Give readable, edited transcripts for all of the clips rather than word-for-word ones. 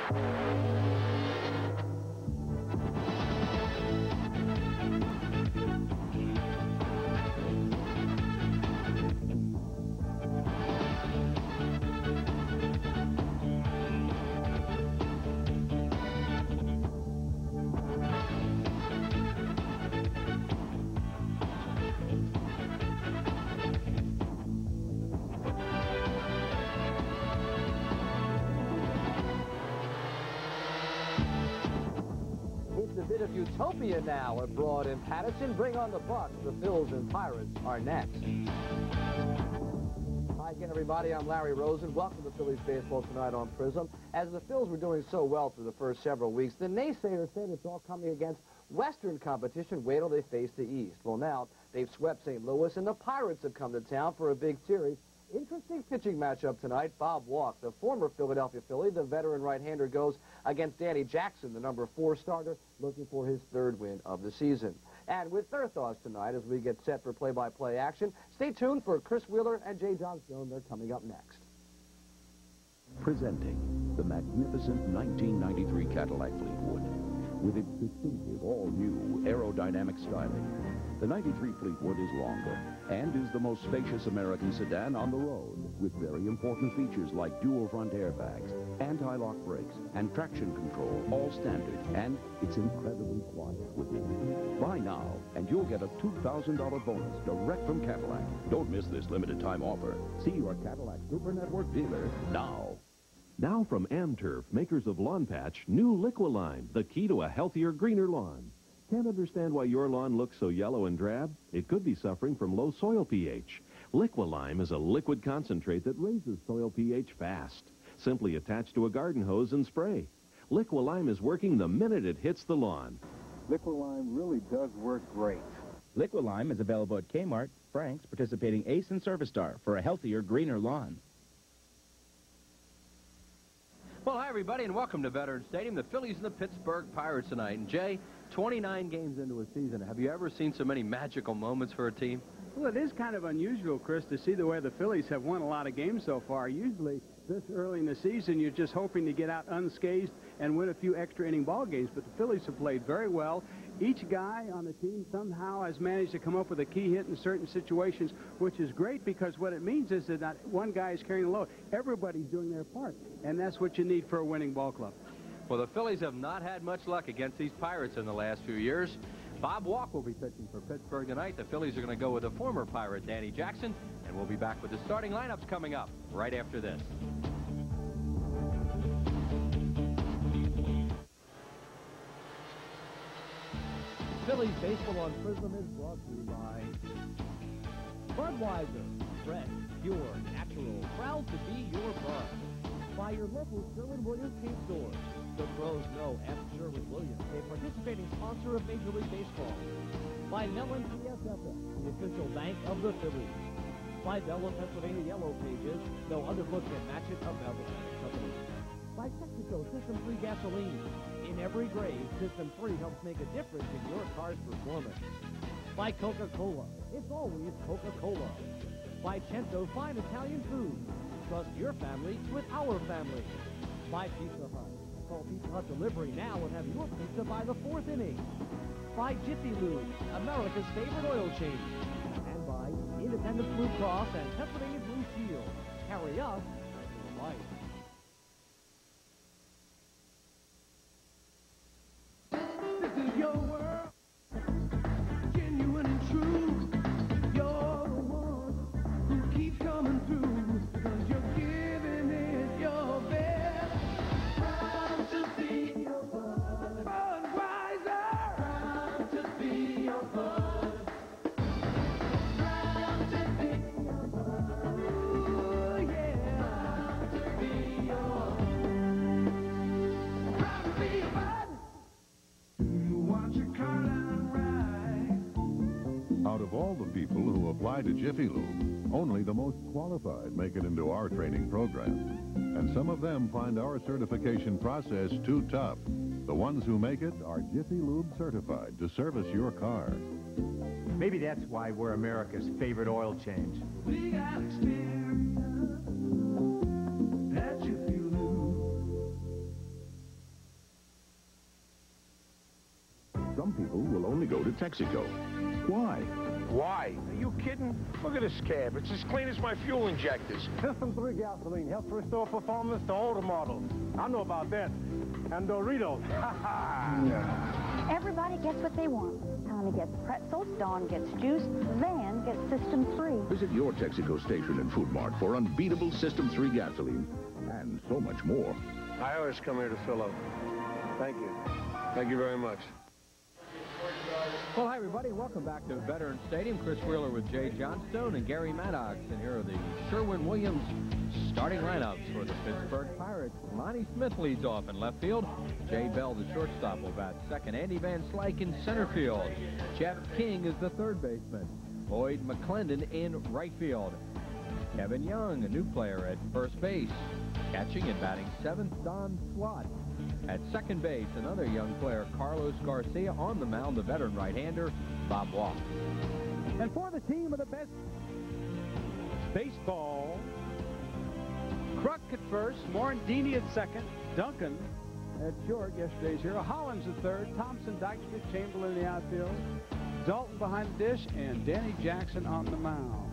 A bit of utopia now abroad in Patterson. Bring on the Bucks. The Phils and Pirates are next. Hi again, everybody. I'm Larry Rosen. Welcome to Phillies baseball tonight on Prism. As the Phils were doing so well through the first several weeks, the naysayers said it's all coming against Western competition. Wait till they face the East. Well, now they've swept St. Louis, and the Pirates have come to town for a big series. Interesting pitching matchup tonight. Bob Walk, the former Philadelphia Philly, the veteran right-hander, goes against Danny Jackson, the number 4 starter, looking for his 3rd win of the season. And with their thoughts tonight as we get set for play-by-play action, stay tuned for Chris Wheeler and Jay Johnstone. They're coming up next. Presenting the magnificent 1993 Cadillac Fleetwood. With its distinctive all-new aerodynamic styling, the 93 Fleetwood is longer and is the most spacious American sedan on the road, with very important features like dual front airbags, anti-lock brakes, and traction control, all standard, and it's incredibly quiet within. Buy now, and you'll get a $2,000 bonus direct from Cadillac. Don't miss this limited time offer. See your Cadillac Super Network dealer now. Now from AmTurf, makers of Lawn Patch, new Liquilime, the key to a healthier, greener lawn. Can't understand why your lawn looks so yellow and drab? It could be suffering from low soil pH. Liquilime is a liquid concentrate that raises soil pH fast. Simply attach to a garden hose and spray. Liquilime is working the minute it hits the lawn. Liquilime really does work great. Liquilime is available at Kmart, Frank's, participating Ace and Service Star for a healthier, greener lawn. Well, hi, everybody, and welcome to Veterans Stadium. The Phillies and the Pittsburgh Pirates tonight. And, Jay, 29 games into a season. Have you ever seen so many magical moments for a team? Well, it is kind of unusual, Chris, to see the way the Phillies have won a lot of games so far. Usually, this early in the season, you're just hoping to get out unscathed and win a few extra inning ball games. But the Phillies have played very well. Each guy on the team somehow has managed to come up with a key hit in certain situations, which is great because what it means is that not one guy is carrying the load. Everybody's doing their part, and that's what you need for a winning ball club. Well, the Phillies have not had much luck against these Pirates in the last few years. Bob Walk will be pitching for Pittsburgh tonight. The Phillies are going to go with the former Pirate, Danny Jackson, and we'll be back with the starting lineups coming up right after this. Phillies baseball on Prism is brought to you by Budweiser, fresh, pure, natural, proud to be your bud. By your local Sherwin-Williams paint stores. The pros know F. Sherwin-Williams, a participating sponsor of Major League Baseball. By Mellon PSFF, the official bank of the Phillies. By Bella, Pennsylvania Yellow Pages, no other book can match it of Bella Company. By Texaco System 3 gasoline. In every grade, System 3 helps make a difference in your car's performance. By Coca-Cola. It's always Coca-Cola. By Cento Fine Italian Food. Trust your family with our family. By Pizza Hut. Call Pizza Hut Delivery now and have your pizza by the 4th inning. By Jiffy Lube, America's favorite oil change. And by Independence Blue Cross and Pennsylvania Blue Shield. Carry us for life. This is your world, genuine and true. You're the one who keeps coming through, because you're giving it your best. Proud to be your bud, Budweiser. Proud to be your bud. Proud to be your bud. Ooh, yeah. Proud to be your bud. Proud to be your bud. Out of all the people who apply to Jiffy Lube, only the most qualified make it into our training program. And some of them find our certification process too tough. The ones who make it are Jiffy Lube certified to service your car. Maybe that's why we're America's favorite oil change. We got experience at Jiffy Lube. some people will only go to Texaco. Why? Why? Are you kidding? Look at this cab. It's as clean as my fuel injectors. System 3 gasoline helps restore performance to older models. I know about that. And Doritos. Ha ha! Everybody gets what they want. Tommy gets pretzels, Dawn gets juice, Van gets System 3. Visit your Texaco station and Food Mart for unbeatable System 3 gasoline and so much more. I always come here to fill up. Thank you. Thank you very much. Well, hi, everybody. Welcome back to Veterans Stadium. Chris Wheeler with Jay Johnstone and Gary Maddox. And here are the Sherwin-Williams starting lineups for the Pittsburgh Pirates. Lonnie Smith leads off in left field. Jay Bell, the shortstop, will bat second. Andy Van Slyke in center field. Jeff King is the third baseman. Boyd McClendon in right field. Kevin Young, a new player at first base. Catching and batting seventh, Don Swat. At second base, another young player, Carlos Garcia. On the mound, the veteran right-hander, Bob Walk. And for the team of the best baseball, Kruk at first, Morandini at second, Duncan at short, yesterday's hero, Hollins at third, Thompson, Dykstra, Chamberlain in the outfield, Dalton behind the dish, and Danny Jackson on the mound.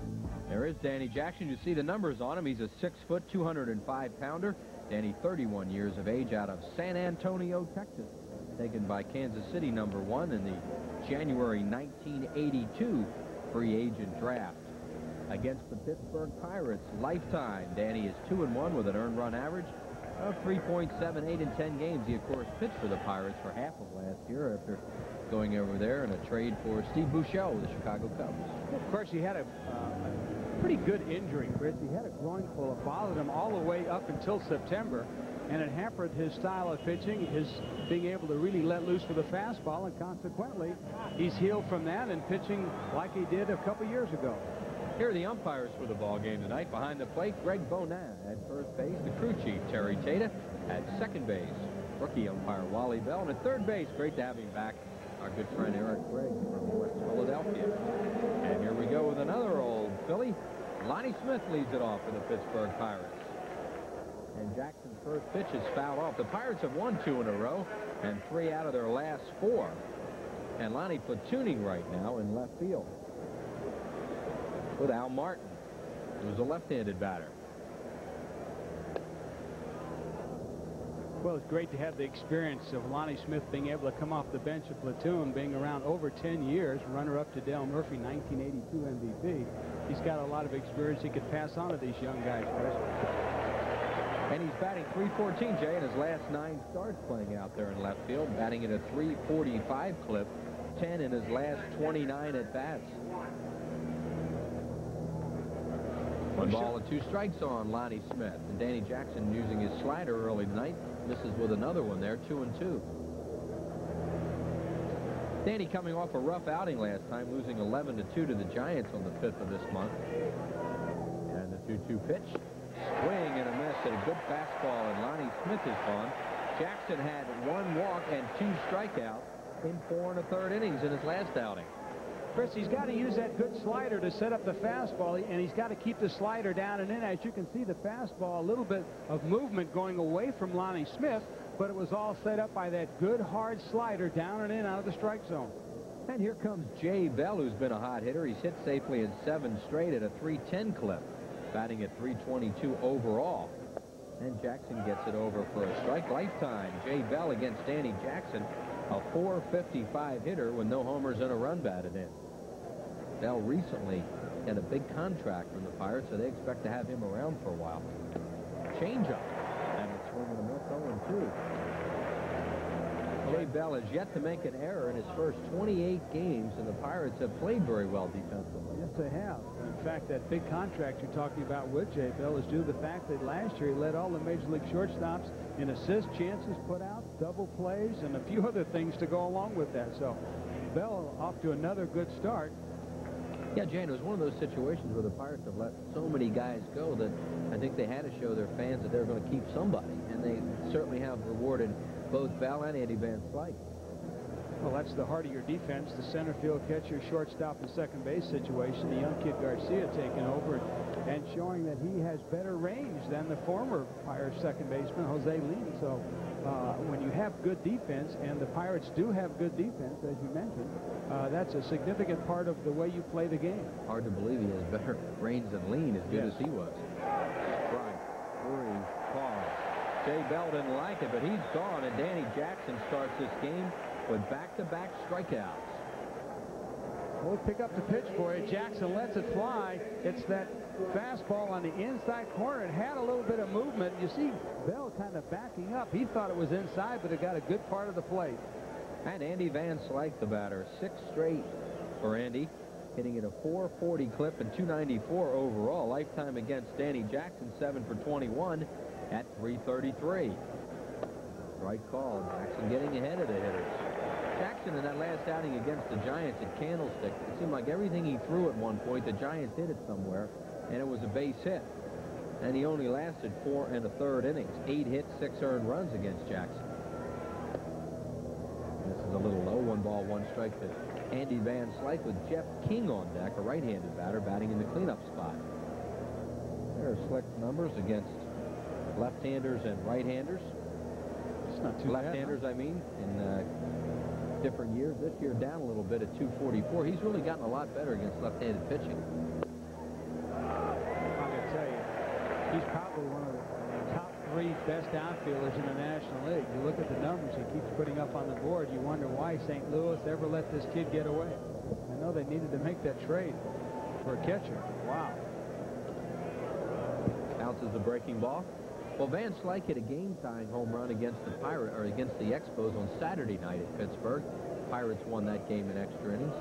There is Danny Jackson. You see the numbers on him. He's a 6-foot, 205-pounder. Danny, 31 years of age, out of San Antonio, Texas. Taken by Kansas City, #1 in the January 1982 free agent draft. Against the Pittsburgh Pirates, lifetime, Danny is 2-1 with an earned run average of 3.78 in 10 games. He, of course, pitched for the Pirates for half of last year after going over there in a trade for Steve Bouchel with the Chicago Cubs. Well, of course, he had a pretty good injury, Chris. He had a groin pull that bothered him all the way up until September, and it hampered his style of pitching, his being able to really let loose for the fastball, and consequently, he's healed from that and pitching like he did a couple years ago. Here are the umpires for the ball game tonight. Behind the plate, Greg Bonan. At first base, the crew chief, Terry Tata. At second base, rookie umpire Wally Bell. And at third base, great to have him back, our good friend Eric Gregg from West Philadelphia. And here we go with another old Philly. Lonnie Smith leads it off for the Pittsburgh Pirates. And Jackson's first pitch is fouled off. The Pirates have won 2 in a row and 3 out of their last 4. And Lonnie platooning right now in left field with Al Martin, who's a left-handed batter. Well, it's great to have the experience of Lonnie Smith being able to come off the bench of platoon, being around over 10 years, runner-up to Dale Murphy, 1982 MVP. He's got a lot of experience he could pass on to these young guys, Chris. And he's batting .314, Jay, in his last 9 starts playing out there in left field, batting at a .345 clip, 10 in his last 29 at-bats. 1 ball and 2 strikes on Lonnie Smith. And Danny Jackson using his slider early tonight. Misses with another one there, 2-2. Danny coming off a rough outing last time, losing 11-2 to the Giants on the 5th of this month. And the 2-2 pitch. Swing and a miss at a good fastball, and Lonnie Smith is gone. Jackson had 1 walk and 2 strikeouts in 4 1/3 innings in his last outing. Chris, he's got to use that good slider to set up the fastball, and he's got to keep the slider down and in. As you can see, the fastball, a little bit of movement going away from Lonnie Smith, but it was all set up by that good, hard slider down and in out of the strike zone. And here comes Jay Bell, who's been a hot hitter. He's hit safely in 7 straight at a .310 clip, batting at .322 overall. And Jackson gets it over for a strike. Lifetime, Jay Bell against Danny Jackson, a .455 hitter with no homers and a run batted in. Bell recently had a big contract from the Pirates, so they expect to have him around for a while. Changeup, and a swing and a miss, 0-2. Jay Bell has yet to make an error in his first 28 games, and the Pirates have played very well defensively. Yes, they have. In fact, that big contract you're talking about with Jay Bell is due to the fact that last year he led all the Major League shortstops in assist chances put out, double plays, and a few other things to go along with that. So Bell off to another good start. Yeah, Jane, it was one of those situations where the Pirates have let so many guys go that I think they had to show their fans that they're going to keep somebody, and they certainly have rewarded both Bell and Andy Van Slyke. Well, that's the heart of your defense, the center field catcher, shortstop, and second base situation. The young kid Garcia taking over and showing that he has better range than the former Pirates second baseman, Jose Lee. So when you have good defense, and the Pirates do have good defense, as you mentioned, that's a significant part of the way you play the game. Hard to believe he has better range than Lean, as good as he was. Strike, 3, call. Jay Bell didn't like it, but he's gone, and Danny Jackson starts this game with back-to-back strikeouts. We'll pick up the pitch for you. Jackson lets it fly. It's that fastball on the inside corner. It had a little bit of movement. You see Bell kind of backing up. He thought it was inside, but it got a good part of the plate. And Andy Van Slyke, the batter, 6 straight for Andy, hitting at a 440 clip and 294 overall. Lifetime against Danny Jackson, 7 for 21 at 333. Strike call. Jackson getting ahead of the hitters. Jackson in that last outing against the Giants at Candlestick, it seemed like everything he threw at one point, the Giants hit it somewhere, and it was a base hit. And he only lasted 4 1/3 innings. 8 hits, 6 earned runs against Jackson. This is a little low. 1 ball, 1 strike to Andy Van Slyke with Jeff King on deck, a right-handed batter batting in the cleanup spot. There are Slick's numbers against left-handers and right-handers. It's not too left-handers, I mean, in different years. This year down a little bit at 244. He's really gotten a lot better against left-handed pitching. I'm going to tell you, he's probably one of the top 3 best outfielders in the National League. You look at the numbers he keeps putting up on the board, you wonder why St. Louis ever let this kid get away. I know they needed to make that trade for a catcher. Wow. Counts as a breaking ball. Well, Van Slyke hit a game-tying home run against the against the Expos on Saturday night at Pittsburgh. Pirates won that game in extra innings.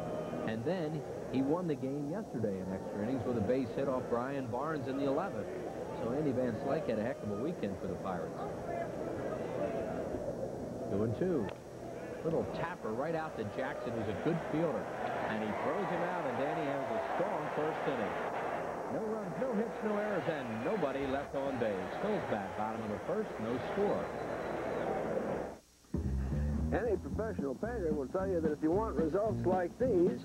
And then he won the game yesterday in extra innings with a base hit off Brian Barnes in the 11th. So Andy Van Slyke had a heck of a weekend for the Pirates. 2-2. Little tapper right out to Jackson, who's a good fielder. And he throws him out, and Danny has a strong first inning. No runs, no hits, no errors, and nobody left on base. Phil's bat, bottom of the first, no score. Any professional painter will tell you that if you want results like these,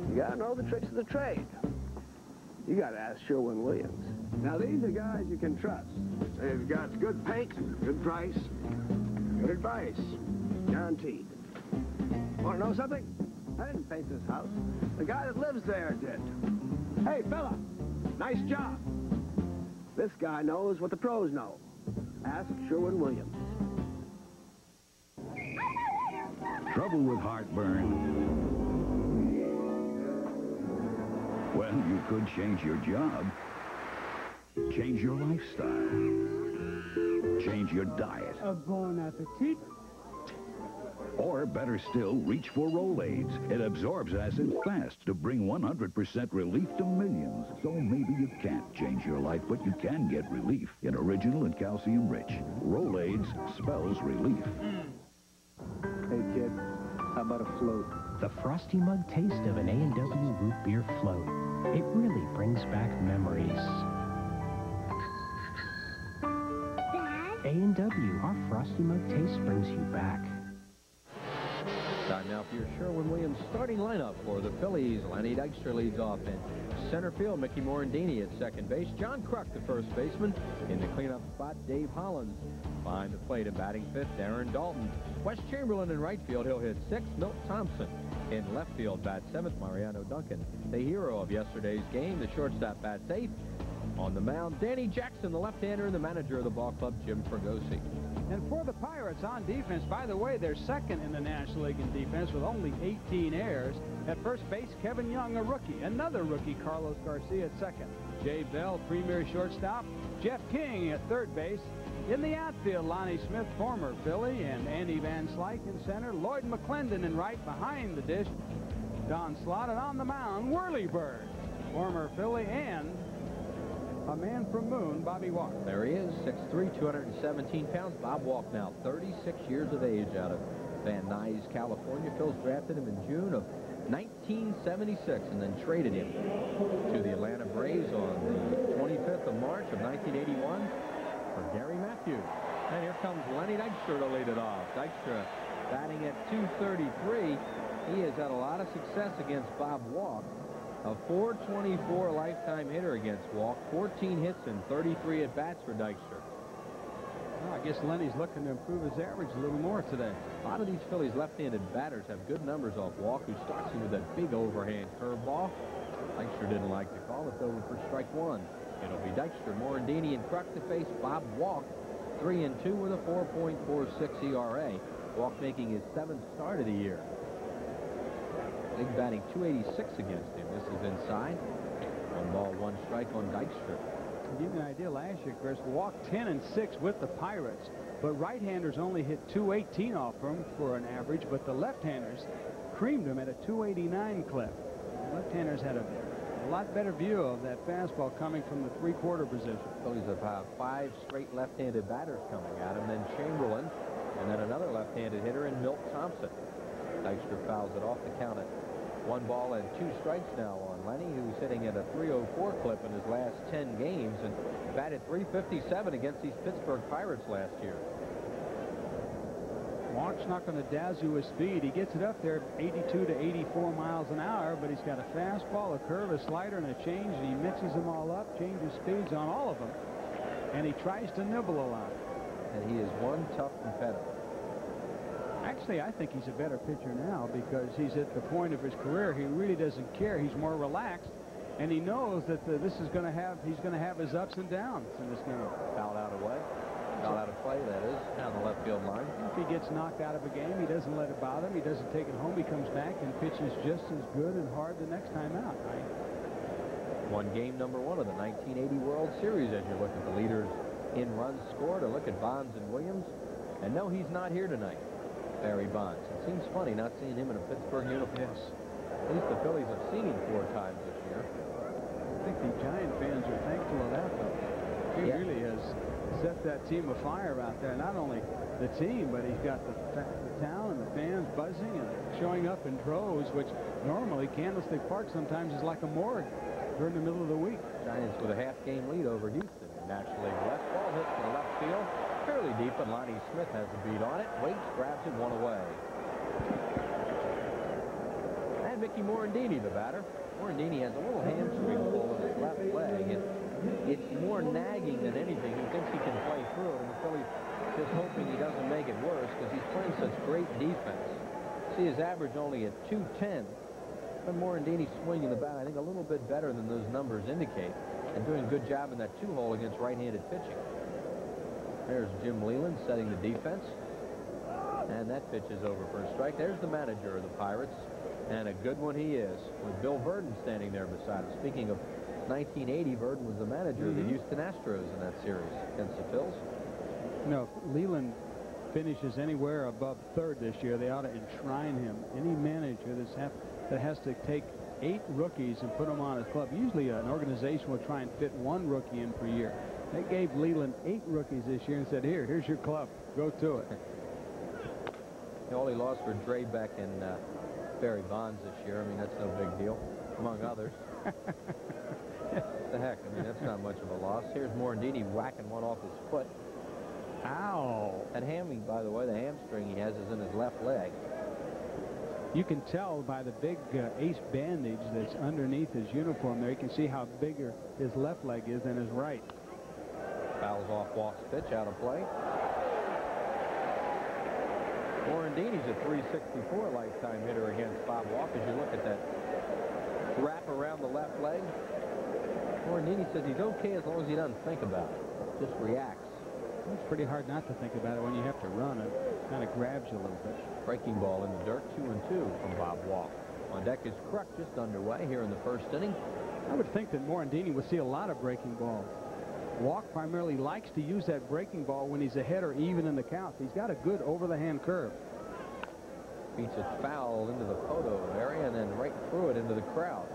you got to know the tricks of the trade. You got to ask Sherwin-Williams. Now, these are guys you can trust. They've got good paint, good price, good advice. Guaranteed. Want to know something? I didn't paint this house. The guy that lives there did. Hey, fella, nice job. This guy knows what the pros know. Ask Sherwin-Williams. Trouble with heartburn? Well, you could change your job, change your lifestyle, change your diet. A bon appetit. Or better still, reach for Rolaids. It absorbs acid fast to bring 100% relief to millions. So maybe you can't change your life, but you can get relief in original and calcium-rich. Rolaids spells relief. Hey, kid, how about a float? The frosty mug taste of an A&W root beer float. It really brings back memories. Dad? A&W, our frosty mug taste brings you back. Time now for your Sherwin-Williams starting lineup for the Phillies. Lenny Dykstra leads off in center field. Mickey Morandini at second base. John Kruk, the first baseman. In the cleanup spot, Dave Hollins. Behind the plate and batting fifth, Aaron Dalton. Wes Chamberlain in right field. He'll hit sixth. Milt Thompson in left field, bats seventh. Mariano Duncan, the hero of yesterday's game. The shortstop bats eighth. On the mound, Danny Jackson, the left-hander, and the manager of the ball club, Jim Fregosi. And for the Pirates on defense, by the way, they're second in the National League in defense with only 18 errors. At first base, Kevin Young, a rookie. Another rookie, Carlos Garcia, at second. Jay Bell, premier shortstop. Jeff King at third base. In the outfield, Lonnie Smith, former Philly, and Andy Van Slyke in center. Lloyd McClendon in right behind the dish. Don Slott, and on the mound, Whirlybird, former Philly, and a man from Moon, Bobby Walk. There he is, 6'3", 217 pounds. Bob Walk, now 36 years of age, out of Van Nuys, California. Phil's drafted him in June of 1976 and then traded him to the Atlanta Braves on the 25th of March of 1981 for Gary Matthews. And here comes Lenny Dykstra to lead it off. Dykstra batting at 233. He has had a lot of success against Bob Walk. A .424 lifetime hitter against Walk. 14 hits and 33 at-bats for Dykstra. Well, I guess Lenny's looking to improve his average a little more today. A lot of these Phillies left-handed batters have good numbers off Walk, who starts him with that big overhand curveball. Dykstra didn't like the call. It's over for strike one. It'll be Dykstra, Morandini, and Kruk to face Bob Walk. 3-2 with a 4.46 ERA. Walk making his 7th start of the year. Big batting, 286 against him. This is inside. 1 ball, 1 strike on Dykstra. To give you an idea, last year, Chris, Walk 10-6 with the Pirates, but right-handers only hit 218 off him for an average, but the left-handers creamed him at a 289 clip. Left-handers had a lot better view of that fastball coming from the three-quarter position. Phillies have had 5 straight left-handed batters coming at him, then Chamberlain, and then another left-handed hitter in Milt Thompson. Dykstra fouls it off the count at 1 ball and 2 strikes now on Lenny, who's hitting at a 304 clip in his last 10 games and batted .357 against these Pittsburgh Pirates last year. Walk's not going to dazzle with speed. He gets it up there 82 to 84 miles an hour, but he's got a fastball, a curve, a slider, and a change, and he mixes them all up, changes speeds on all of them, and he tries to nibble a lot. And he is one tough competitor. Actually, I think he's a better pitcher now because he's at the point of his career. He really doesn't care. He's more relaxed, and he knows that he's going to have his ups and downs in this game. Fouled out away. Fouled out of play, that is, down the left field line. If he gets knocked out of a game, he doesn't let it bother him. He doesn't take it home. He comes back and pitches just as good and hard the next time out. Right? Won game number 1 of the 1980 World Series as you look at the leaders in runs scored, or look at Bonds and Williams. And no, he's not here tonight. Barry Bonds. It seems funny not seeing him in a Pittsburgh uniform. Yes. At least the Phillies have seen him 4 times this year. I think the Giant fans are thankful of that, though. He really has set that team afire out there. Not only the team, but he's got the town and the fans buzzing and showing up in droves, which normally Candlestick Park sometimes is like a morgue during the middle of the week. Giants with a half-game lead over Houston. National League West, ball hit to the left field. Fairly deep, and Lonnie Smith has the beat on it. Waits, grabs it, 1 away. And Mickey Morandini, the batter. Morandini has a little hamstring pull in his left leg, and it's more nagging than anything. He thinks he can play through it, and the Phillies just hoping he doesn't make it worse because he's playing such great defense. See his average only at 210. But Morandini's swinging the bat, I think, a little bit better than those numbers indicate, and doing a good job in that 2-hole against right-handed pitching. There's Jim Leland setting the defense. And that pitch is over for a strike. There's the manager of the Pirates. And a good one he is, with Bill Verdon standing there beside him. Speaking of 1980, Verdon was the manager of the Houston Astros in that series against the Phils. You know, if Leland finishes anywhere above 3rd this year, they ought to enshrine him. Any manager that has to take 8 rookies and put them on his club. Usually an organization will try and fit 1 rookie in per year. They gave Leland 8 rookies this year and said, here's your club. Go to it. All he lost for Dre Beck and Barry Bonds this year. I mean, that's no big deal, among others. What the heck? I mean, that's not much of a loss. Here's Morandini whacking one off his foot. Ow. That hammy, by the way, the hamstring he has is in his left leg. You can tell by the big ace bandage that's underneath his uniform there. You can see how bigger his left leg is than his right. Fouls off Walk's pitch, out of play. Morandini's a .364 lifetime hitter against Bob Walk. As you look at that wrap around the left leg, Morandini says he's okay as long as he doesn't think about it. Just reacts. It's pretty hard not to think about it when you have to run. It kind of grabs you a little bit. Breaking ball in the dirt, 2-2 from Bob Walk. On deck is Kruk, just underway here in the 1st inning. I would think that Morandini would see a lot of breaking balls. Walk primarily likes to use that breaking ball when he's ahead or even in the count. He's got a good over-the-hand curve. Beats it foul into the photo area and then right through it into the crowd.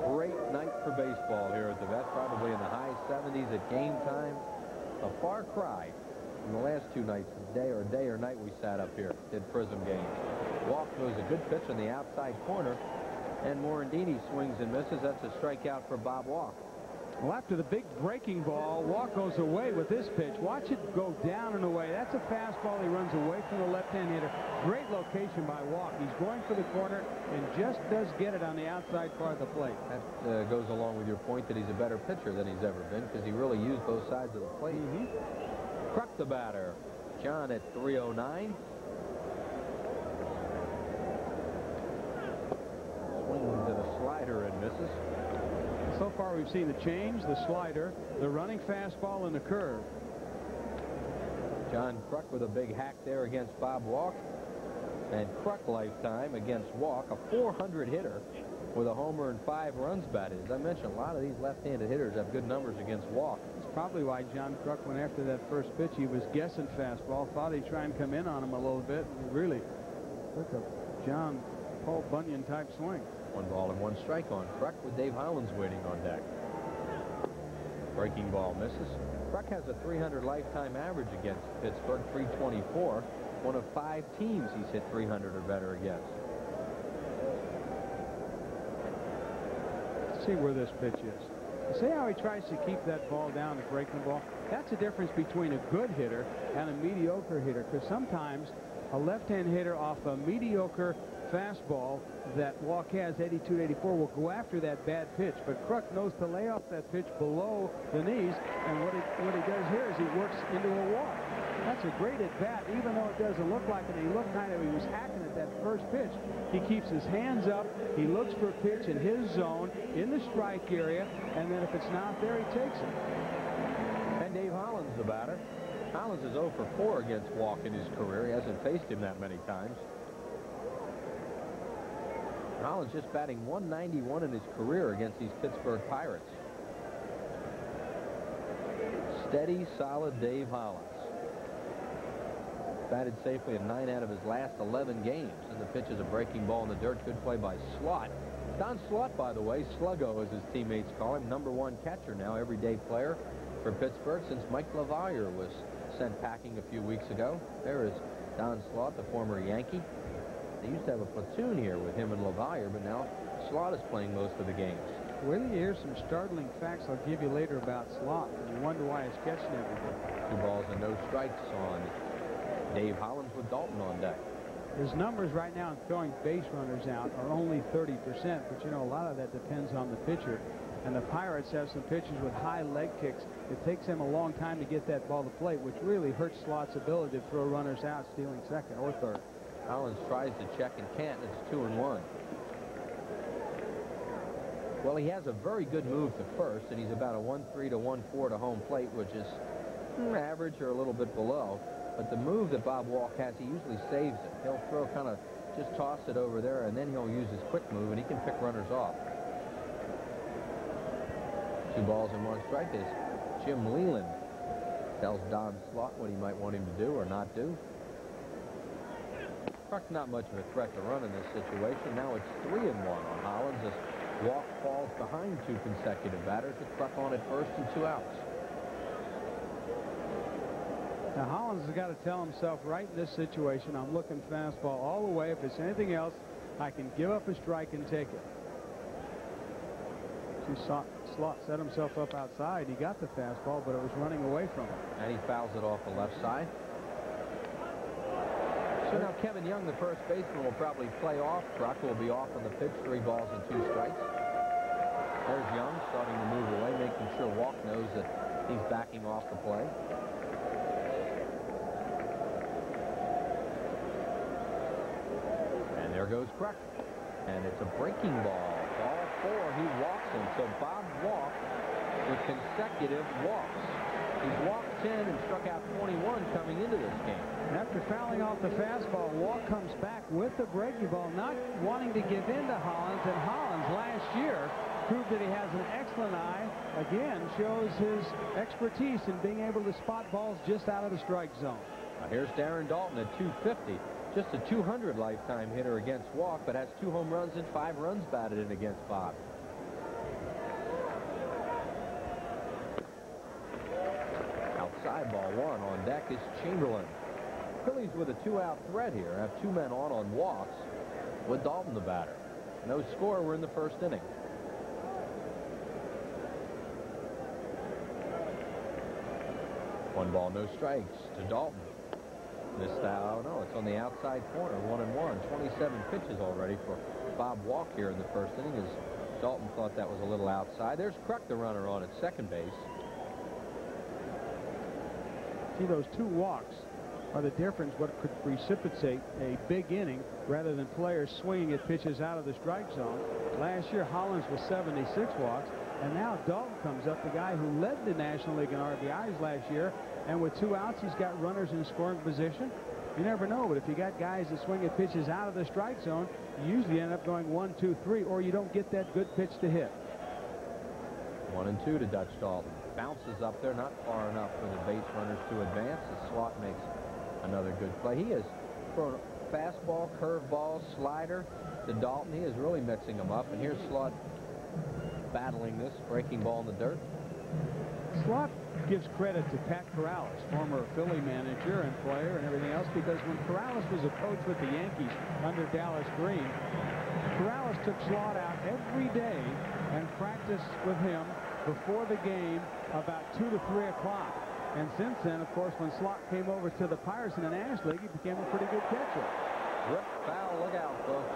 Great night for baseball here at the Vet, probably in the high 70s at game time. A far cry from the last 2 nights of day or night we sat up here, did Prism games. Walk throws a good pitch on the outside corner, and Morandini swings and misses. That's a strikeout for Bob Walk. Well, after the big breaking ball, Walk goes away with this pitch. Watch it go down and away. That's a fastball. He runs away from the left-hand hitter. Great location by Walk. He's going for the corner and just does get it on the outside part of the plate. That goes along with your point that he's a better pitcher than he's ever been because he really used both sides of the plate. Kruk the batter. John at 309. Swings at a slider and misses. So far, we've seen the change, the slider, the running fastball, and the curve. John Kruk with a big hack there against Bob Walk. And Kruk lifetime against Walk, a 400 hitter with a homer and 5 runs batted. As I mentioned, a lot of these left-handed hitters have good numbers against Walk. That's probably why John Kruk went after that first pitch. He was guessing fastball, thought he'd try and come in on him a little bit, and really took a John Paul Bunyan type swing. 1 ball and 1 strike on Kruk with Dave Hollins waiting on deck. Breaking ball misses. Kruk has a 300 lifetime average against Pittsburgh, 324. One of 5 teams he's hit 300 or better against. Let's see where this pitch is. See how he tries to keep that ball down, the breaking ball? That's the difference between a good hitter and a mediocre hitter, because sometimes a left-hand hitter off a mediocre fastball that Walk has, 82, 84, will go after that bad pitch. But Kruk knows to lay off that pitch below the knees, and what he does here is he works into a walk. That's a great at-bat, even though it doesn't look like it. He looked kind of, he was hacking at that first pitch. He keeps his hands up. He looks for a pitch in his zone, in the strike area, and then if it's not there, he takes it. And Dave Hollins, the batter. Hollins is 0 for 4 against Walk in his career. He hasn't faced him that many times. Hollins just batting 191 in his career against these Pittsburgh Pirates. Steady, solid Dave Hollins. Batted safely in 9 out of his last 11 games. And the pitch is a breaking ball in the dirt. Good play by Slott. Don Slott, by the way, Sluggo as his teammates call him, #1 catcher now, everyday player for Pittsburgh since Mike LaValliere was sent packing a few weeks ago. There is Don Slott, the former Yankee. They used to have a platoon here with him and LaValliere, but now Slott is playing most of the games. Wait till you hear some startling facts I'll give you later about Slott, and you wonder why he's catching everything. 2 balls and no strikes on Dave Hollins with Dalton on deck. His numbers right now in throwing base runners out are only 30%, but you know, a lot of that depends on the pitcher. And the Pirates have some pitchers with high leg kicks. It takes them a long time to get that ball to plate, which really hurts Slott's ability to throw runners out, stealing second or third. Hollins tries to check and can't, and it's 2-1. Well, he has a very good move to first, and he's about a 1-3 to 1-4 to home plate, which is average or a little bit below. But the move that Bob Walk has, he usually saves it. He'll throw kind of just toss it over there, and then he'll use his quick move, and he can pick runners off. 2 balls and 1 strike is Jim Leland. Tells Don Slott what he might want him to do or not do. Kruk's not much of a threat to run in this situation. Now it's 3-1 on Hollins as Walk falls behind 2 consecutive batters with Kruk on at first and 2 outs. Now Hollins has got to tell himself right in this situation, I'm looking fastball all the way. If it's anything else, I can give up a strike and take it. See, Slott set himself up outside. He got the fastball, but it was running away from him. And he fouls it off the left side. So now Kevin Young, the first baseman, will probably play off. Kruk will be off on the pitch, 3 balls and 2 strikes. There's Young starting to move away, making sure Walk knows that he's backing off the play. And there goes Kruk. And it's a breaking ball. Ball 4, he walks him. So Bob Walk with consecutive walks. He's walked 10 and struck out 21 coming into this game. After fouling off the fastball, Walk comes back with the breaking ball, not wanting to give in to Hollins. And Hollins last year proved that he has an excellent eye. Again, shows his expertise in being able to spot balls just out of the strike zone. Now here's Darren Dalton at 250. Just a 200 lifetime hitter against Walk, but has 2 home runs and 5 runs batted in against Bob. Outside ball 1 on deck is Chamberlain. Phillies with a 2-out threat here. Have 2 men on walks with Dalton the batter. No score. We're in the first inning. 1 ball, no strikes to Dalton. Missed out. No, it's on the outside corner. 1-1. 27 pitches already for Bob Walk here in the first inning, as Dalton thought that was a little outside. There's Kruk, the runner, on at second base. See, those 2 walks are the difference, what could precipitate a big inning rather than players swinging at pitches out of the strike zone. Last year, Hollins was 76 walks, and now Dalton comes up, the guy who led the National League in RBIs last year, and with 2 outs, he's got runners in scoring position. You never know, but if you got guys that swing at pitches out of the strike zone, you usually end up going 1, 2, 3, or you don't get that good pitch to hit. 1-2 to Dutch Dalton. Bounces up there, not far enough for the base runners to advance. The slot makes another good play. He has thrown fastball, curveball, slider to Dalton. He is really mixing them up. And here's Slot battling this breaking ball in the dirt. Slot gives credit to Pat Corrales, former Philly manager and player and everything else, because when Corrales was a coach with the Yankees under Dallas Green, Corrales took Slot out every day and practiced with him before the game about 2 to 3 o'clock. And since then, of course, when Slot came over to the Pirates in the National League, he became a pretty good catcher. Rip foul, look out, folks.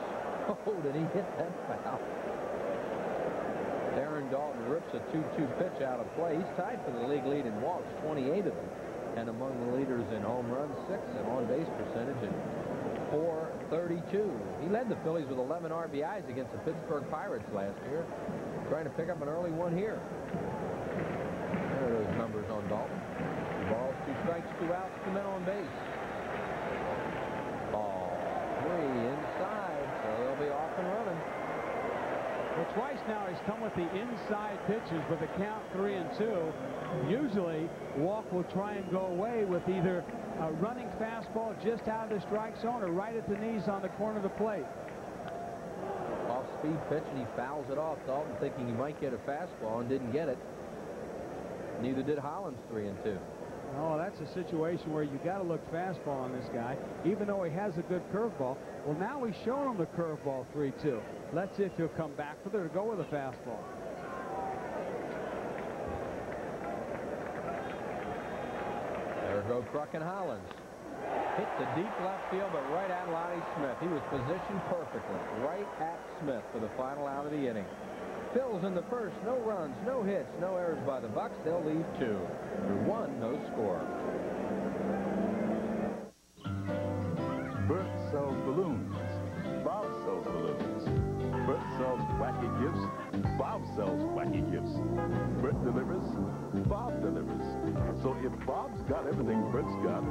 Oh, did he hit that foul? Darren Dalton rips a 2-2 pitch out of play. He's tied for the league lead in walks, 28 of them, and among the leaders in home runs, 6, and on-base percentage at .432. He led the Phillies with 11 RBIs against the Pittsburgh Pirates last year. Trying to pick up an early one here. There are those numbers on Dalton. 2 balls, 2 strikes, 2 outs, 2 men on base. Ball 3 inside, so they'll be off and running. Well, twice now he's come with the inside pitches with a count 3-2. Usually, Walk will try and go away with either a running fastball just out of the strike zone or right at the knees on the corner of the plate. Off-speed pitch, and he fouls it off. Dalton thinking he might get a fastball and didn't get it. Neither did Hollins. 3-2. Oh, that's a situation where you got to look fastball on this guy, even though he has a good curveball. Well, now he's showing him the curveball 3-2. Let's see if he'll come back with it or go with a fastball. There go Kruk and Hollins. Hit the deep left field, but right at Lonnie Smith. He was positioned perfectly. Right at Smith for the final out of the inning. Phil's in the first. No runs, no hits, no errors by the Bucks. They'll leave 2. Through 1, no score. Bert sells balloons. Bob sells balloons. Bert sells wacky gifts. Bob sells wacky gifts. Bert delivers. Bob delivers. So if Bob's got everything Bert's got,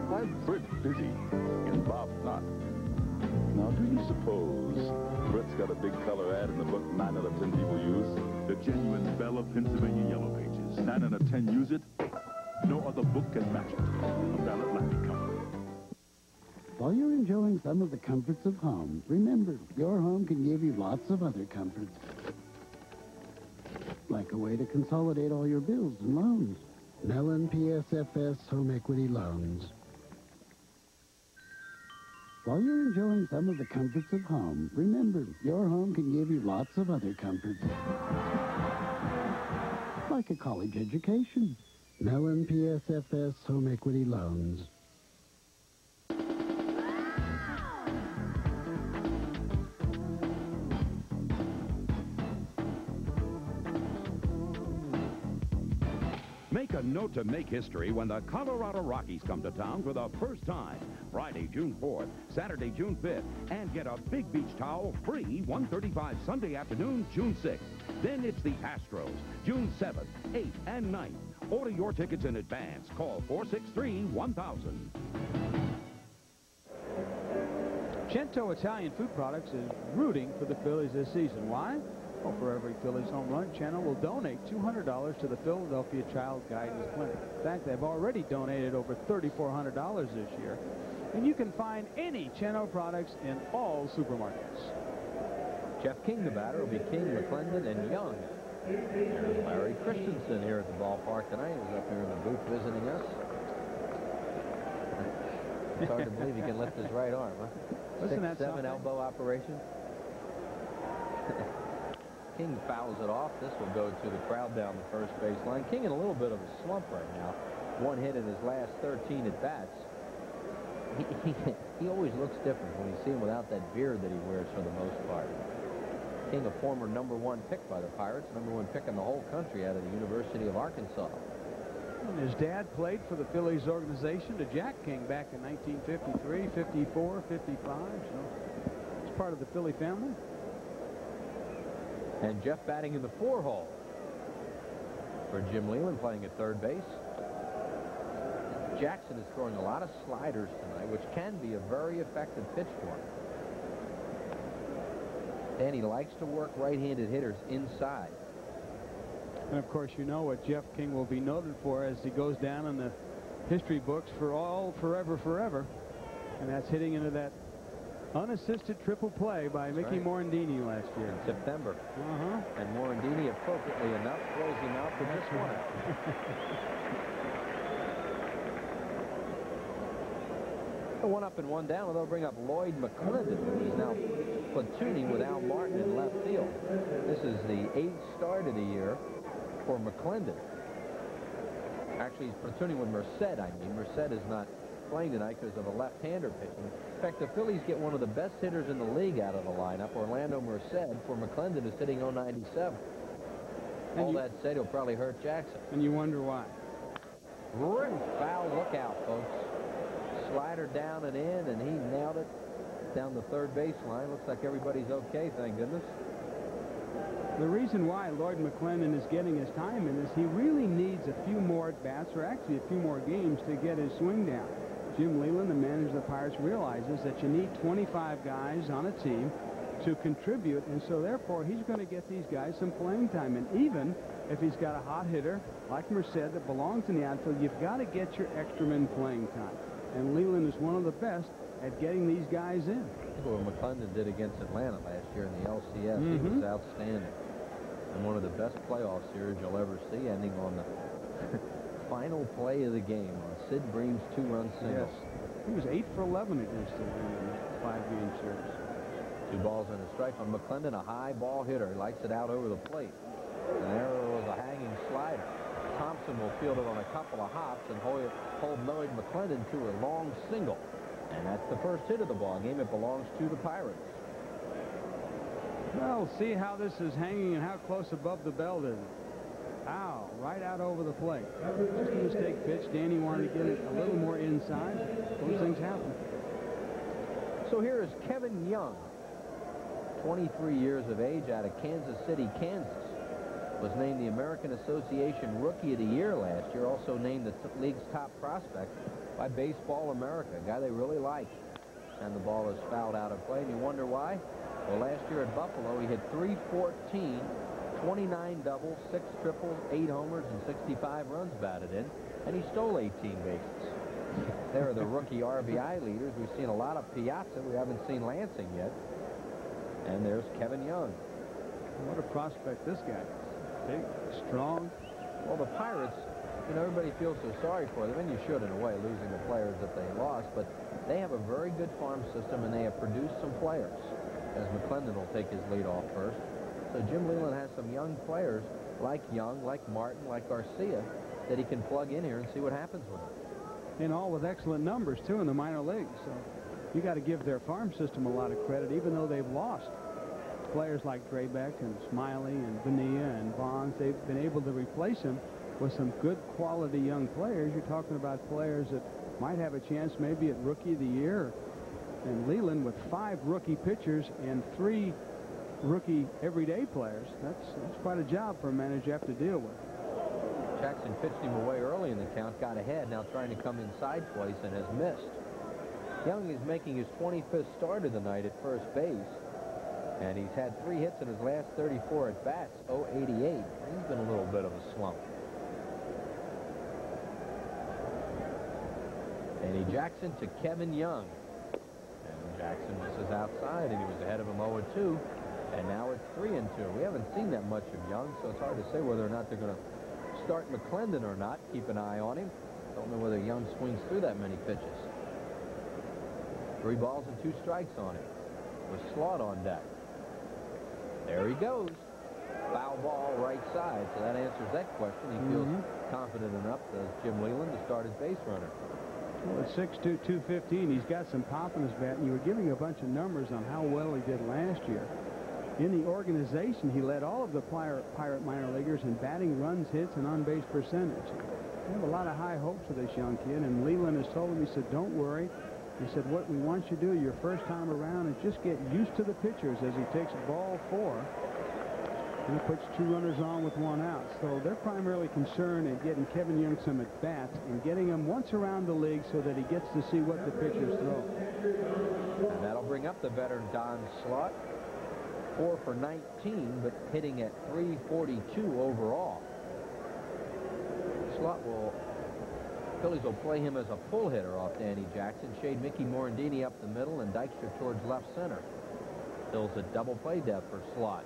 why Bert's busy and Bob's not? Now, do you suppose Bert's got a big color ad in the book 9 out of 10 people use? The genuine Bella Pennsylvania Yellow Pages. 9 out of 10 use it. No other book can match it. A Bell Atlantic Company. While you're enjoying some of the comforts of home, remember, your home can give you lots of other comforts. Like a way to consolidate all your bills and loans. Mellon PSFS Home Equity Loans. While you're enjoying some of the comforts of home, remember, your home can give you lots of other comforts. Like a college education. Mellon PSFS Home Equity Loans. Make a note to make history when the Colorado Rockies come to town for the first time. Friday, June 4th, Saturday, June 5th, and get a big beach towel free 1:35 Sunday afternoon, June 6th. Then it's the Astros, June 7th, 8th, and 9th. Order your tickets in advance. Call 463-1000. Cento Italian Food Products is rooting for the Phillies this season. Why? Well, for every Phillies home run, Cento will donate $200 to the Philadelphia Child Guidance Clinic. In fact, they've already donated over $3,400 this year. And you can find any Cento products in all supermarkets. Jeff King, the batter, will be King, McClendon, and Young. There's Larry Christensen here at the ballpark tonight. He's up here in the booth visiting us. It's hard to believe he can lift his right arm, huh? 6'7" elbow operation. King fouls it off. This will go to the crowd down the first base line. King in a little bit of a slump right now. 1 hit in his last 13 at-bats. He always looks different when you see him without that beard that he wears for the most part. King, a former #1 pick by the Pirates, #1 pick in the whole country out of the University of Arkansas. And his dad played for the Phillies organization, the Jack King, back in 1953, 54, 55. So it's part of the Philly family. And Jeff batting in the 4-hole for Jim Leland, playing at third base. Jackson is throwing a lot of sliders tonight, which can be a very effective pitch for him. And he likes to work right-handed hitters inside. And of course, you know what Jeff King will be noted for as he goes down in the history books for all forever. And that's hitting into that unassisted triple play by Mickey Morandini last year. In September. And Morandini, appropriately enough, throws him out for this one. One up and one down, they'll bring up Lloyd McClendon, who is now platooning with Al Martin in left field. This is the 8th start of the year for McClendon. Actually, he's platooning with Merced, I mean. Merced is not playing tonight because of a left-hander pitching. In fact, the Phillies get one of the best hitters in the league out of the lineup, Orlando Merced, for McClendon, is hitting .097. All that said, he'll probably hurt Jackson. And you wonder why. Foul lookout, folks. Slider down and in, and he nailed it down the third baseline. Looks like everybody's okay, thank goodness. The reason why Lloyd McClendon is getting his time in is he really needs a few more at-bats, or actually a few more games, to get his swing down. Jim Leland, the manager of the Pirates, realizes that you need 25 guys on a team to contribute, and so therefore he's going to get these guys some playing time. And even if he's got a hot hitter like Merced that belongs in the outfield, you've got to get your extra men playing time. And Leland is one of the best at getting these guys in. What McClendon did against Atlanta last year in the LCS, he was outstanding. And one of the best playoff series you'll ever see, ending on the final play of the game on Sid Bream's 2-run single. Yes. He was 8 for 11 against him in that 5-game series. 2 balls and a strike on McClendon, a high ball hitter. He likes it out over the plate. And there was a hanging slider. Thompson will field it on a couple of hops and hold Lloyd McClendon to a long single. And that's the first hit of the ball game. It belongs to the Pirates. Well, see how this is hanging and how close above the belt is it. Ow, right out over the plate. Just a mistake pitch. Danny wanted to get it a little more inside. Those things happen. So here is Kevin Young, 23 years of age, out of Kansas City, Kansas. Was named the American Association Rookie of the Year last year. Also named the league's top prospect by Baseball America, a guy they really like. And the ball is fouled out of play. And you wonder why? Well, last year at Buffalo, he hit .314, 29 doubles, 6 triples, 8 homers, and 65 runs batted in. And he stole 18 bases. They're the rookie RBI leaders. We've seen a lot of Piazza. We haven't seen Lansing yet. And there's Kevin Young. What a prospect this guy is. Big, strong. Well, the Pirates, you know, everybody feels so sorry for them, and you should in a way, losing the players that they lost, but they have a very good farm system, and they have produced some players, as McClendon will take his lead off first. So Jim Leland has some young players like Young, like Martin, like Garcia, that he can plug in here and see what happens with them. And all with excellent numbers, too, in the minor leagues. So you got to give their farm system a lot of credit, even though they've lost players like Drabek and Smiley and Bonilla and Bonds. They've been able to replace him with some good quality young players. You're talking about players that might have a chance maybe at Rookie of the Year. And Leland with 5 rookie pitchers and 3 rookie everyday players. That's quite a job for a manager to have to deal with. Jackson pitched him away early in the count, got ahead, now trying to come inside twice and has missed. Young is making his 25th start of the night at first base. And he's had 3 hits in his last 34 at-bats, .088. He's been a little bit of a slump. Danny Jackson to Kevin Young. And Jackson misses outside, and he was ahead of him 0-2. And now it's 3-2. We haven't seen that much of Young, so it's hard to say whether or not they're going to start McClendon or not. Keep an eye on him. Don't know whether Young swings through that many pitches. 3 balls and 2 strikes on him, with Slaught on deck. There he goes. Foul ball right side, so that answers that question. He feels confident enough, does Jim Leland, to start his base runner. Well, at 6'2", 215, he's got some pop in his bat, and you were giving a bunch of numbers on how well he did last year. In the organization, he led all of the Pirate minor leaguers in batting, runs, hits, and on-base percentage. I have a lot of high hopes for this young kid, and Leland has told him, he said, don't worry. He said, what we want you to do your first time around is just get used to the pitchers as he takes ball 4. And he puts 2 runners on with 1 out. So they're primarily concerned in getting Kevin Young some at-bats and getting him once around the league so that he gets to see what the pitchers throw. And that'll bring up the veteran Don Slaught. 4 for 19, but hitting at 342 overall. Phillies will play him as a pull hitter off Danny Jackson. Shade Mickey Morandini up the middle and Dykstra towards left center. Fills a double play depth for Slaught.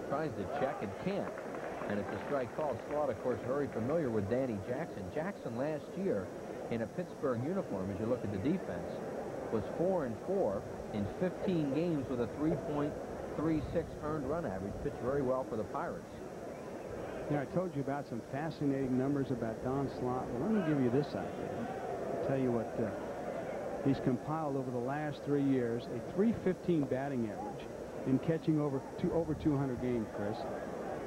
Tries to check and can't. And it's a strike call. Slaught, of course, very familiar with Danny Jackson. Jackson last year in a Pittsburgh uniform, as you look at the defense, was 4-4 in 15 games with a 3.36 earned run average. Pitched very well for the Pirates. Yeah, I told you about some fascinating numbers about Don Slaught. Well, let me give you this idea. I'll tell you what he's compiled over the last 3 years. A 315 batting average in catching over 200 games, Chris.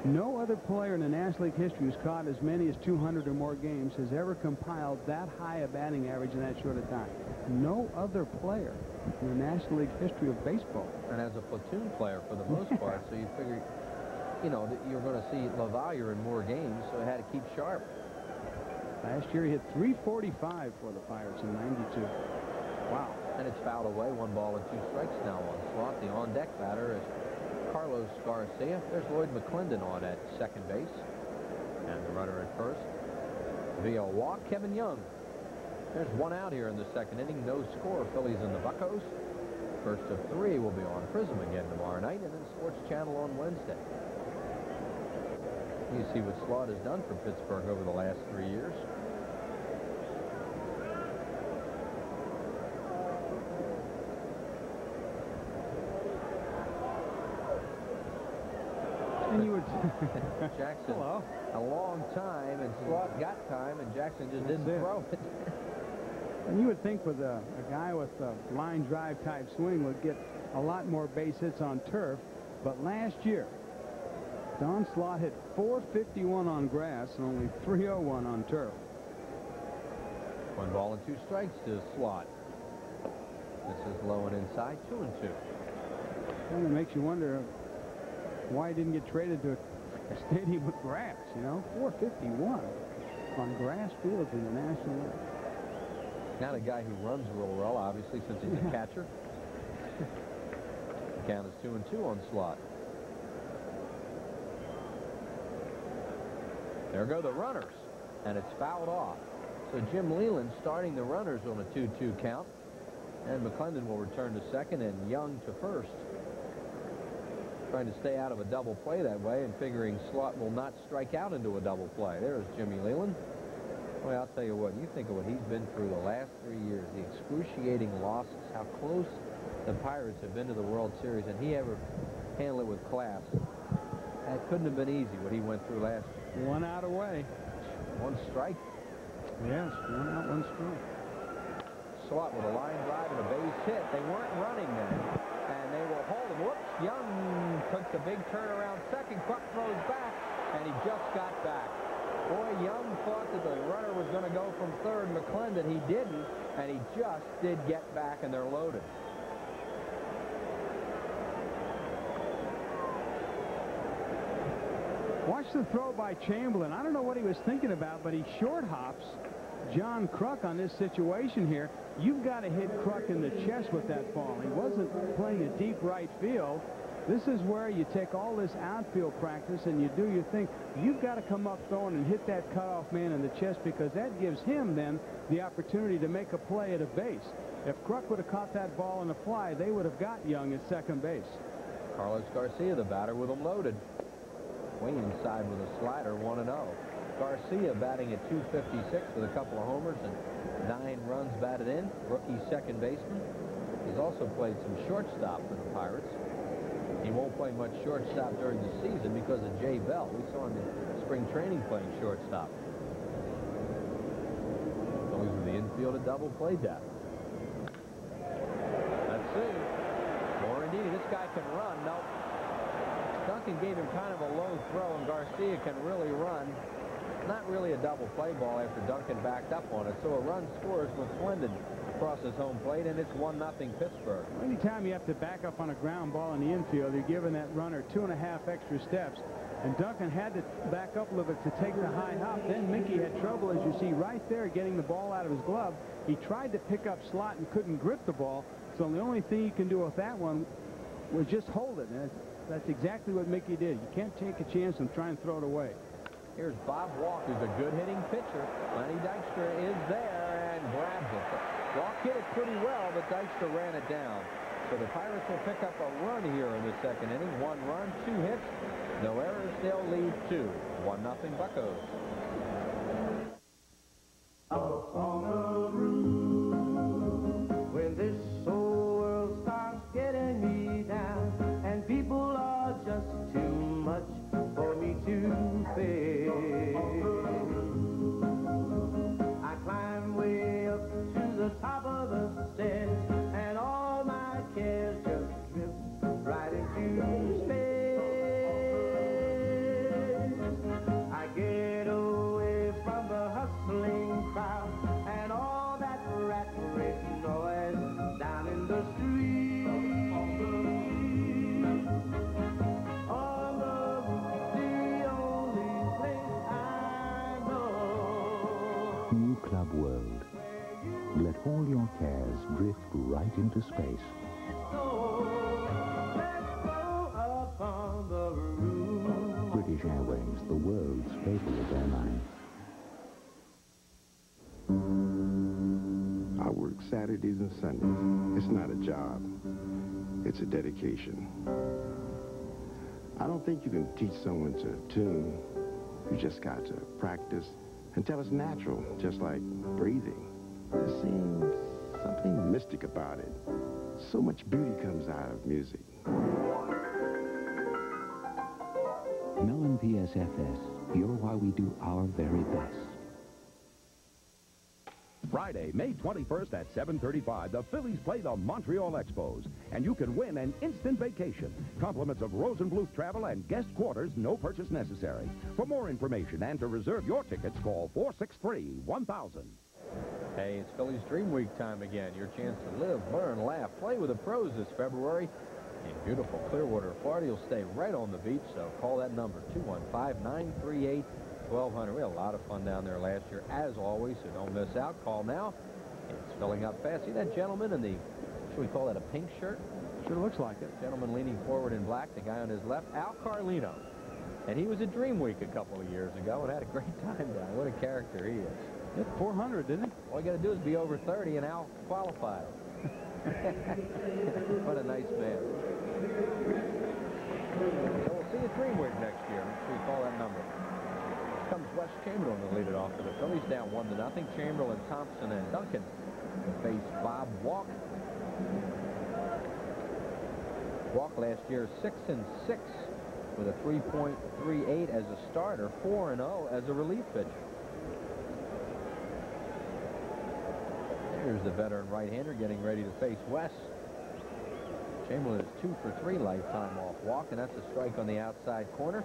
No other player in the National League history who's caught as many as 200 or more games has ever compiled that high a batting average in that short a time. No other player in the National League history of baseball. And as a platoon player for the most part, so you figure, you know, that you're going to see LaValliere in more games, so he had to keep sharp. Last year he hit 345 for the Pirates in 92. Wow. And it's fouled away. 1 ball and 2 strikes now on Slaught. The on-deck batter is Carlos Garcia. There's Lloyd McClendon on at second base. And the runner at first. Via walk, Kevin Young. There's 1 out here in the second inning. No score. Phillies and the Buccos. First of 3 will be on Prism again tomorrow night, and then Sports Channel on Wednesday. You see what Slaught has done for Pittsburgh over the last 3 years. And you would Jackson, a long time, and Slaught got time, and Jackson just didn't throw it. And you would think with a guy with a line drive type swing would get a lot more base hits on turf, but last year Don Slaught hit 451 on grass and only 301 on turf. 1 ball and 2 strikes to Slaught. This is low and inside, 2-2. And it makes you wonder why he didn't get traded to a stadium with grass, you know. 451 on grass fields in the National League. Not a guy who runs real well, obviously, since he's a catcher. The count is 2-2 on Slaught. There go the runners, and it's fouled off. So Jim Leland starting the runners on a 2-2 count, and McClendon will return to second and Young to first. Trying to stay out of a double play that way and figuring Slaught will not strike out into a double play. There's Jimmy Leland. Well, I'll tell you what, you think of what he's been through the last 3 years, the excruciating losses, how close the Pirates have been to the World Series, and he ever handled it with class. That couldn't have been easy, what he went through last year. 1 out away. 1 strike. Yes, 1 out, 1 strike. Slaught with a line drive and a base hit. They weren't running then, and they will hold him. Whoops, Young took the big turnaround second. Kruk throws back, and he just got back. Boy, Young thought that the runner was going to go from third. McClendon, he didn't, and he just did get back, and they're loaded. Watch the throw by Chamberlain. I don't know what he was thinking about, but he short hops John Kruk on this situation here. You've got to hit Kruk in the chest with that ball. He wasn't playing a deep right field. This is where you take all this outfield practice and you do your thing. You've got to come up throwing and hit that cutoff man in the chest, because that gives him then the opportunity to make a play at a base. If Kruk would have caught that ball in a fly, they would have got Young at second base. Carlos Garcia, the batter, with them loaded. Way inside with a slider, 1-0. Garcia batting at 256 with a couple of homers and 9 runs batted in. Rookie second baseman. He's also played some shortstop for the Pirates. He won't play much shortstop during the season because of Jay Bell. We saw him in spring training playing shortstop. Phillies with the infield a double play death. Let's see. Morandini, this guy can run. No. Duncan gave him kind of a low throw, and Garcia can really run. Not really a double play ball after Duncan backed up on it. So a run scores with Swindon across his home plate, and it's 1-0 Pittsburgh. Anytime you have to back up on a ground ball in the infield, you're giving that runner 2.5 extra steps. And Duncan had to back up a little bit to take the high hop. Then Mickey had trouble, as you see right there, getting the ball out of his glove. He tried to pick up slot and couldn't grip the ball. So the only thing you can do with that one was just hold it. And that's exactly what Mickey did. You can't take a chance and try and throw it away. Here's Bob Walk, who's a good hitting pitcher. Lenny Dykstra is there and grabs it. Walk hit it pretty well, but Dykstra ran it down. So the Pirates will pick up a run here in the second inning. 1 run, 2 hits, no errors. They'll lead 2. 1-0 Buccos. Out on the roof, when this whole world starts getting me down, and people are just too much for me to face. I climb way up to the top of the stairs, and all my cares just drift right into space. I get away from the hustling crowd and all that rat race noise down in the street. On the roof, the only place I know. New Club World. Let all your cares drift right into space. So let's go up on the roof. British Airways, the world's favorite airline. I work Saturdays and Sundays. It's not a job. It's a dedication. I don't think you can teach someone to tune. You just got to practice until it's natural, just like breathing. There seems something mystic about it. So much beauty comes out of music. Mellon PSFS, you're why we do our very best. Friday, May 21st at 7:35, the Phillies play the Montreal Expos, and you can win an instant vacation. Compliments of Rosenbluth Travel and guest quarters, no purchase necessary. For more information and to reserve your tickets, call 463-1000. Hey, it's Phillies Dream Week time again. Your chance to live, learn, laugh, play with the pros this February in beautiful Clearwater, Florida. You'll stay right on the beach, so call that number, 215-938-1200. We had a lot of fun down there last year, as always, so don't miss out. Call now. It's filling up fast. See that gentleman in the, should we call that a pink shirt? Sure looks like it. Gentleman leaning forward in black, the guy on his left, Al Carlino. And he was at Dream Week a couple of years ago and had a great time down. What a character he is. Hit 400, didn't he? All you got to do is be over 30, and Al qualified. What a nice man. So we'll see you at Dream Week next year. Make sure you call that number. Here comes Wes Chamberlain to lead it off for the Phillies, down 1-0. Chamberlain, Thompson, and Duncan to face Bob Walk. Walk last year 6-6 with a 3.38 as a starter, 4-0 as a relief pitcher. Here's the veteran right-hander getting ready to face West. Chamberlain is 2 for 3 lifetime off Walk, and that's a strike on the outside corner.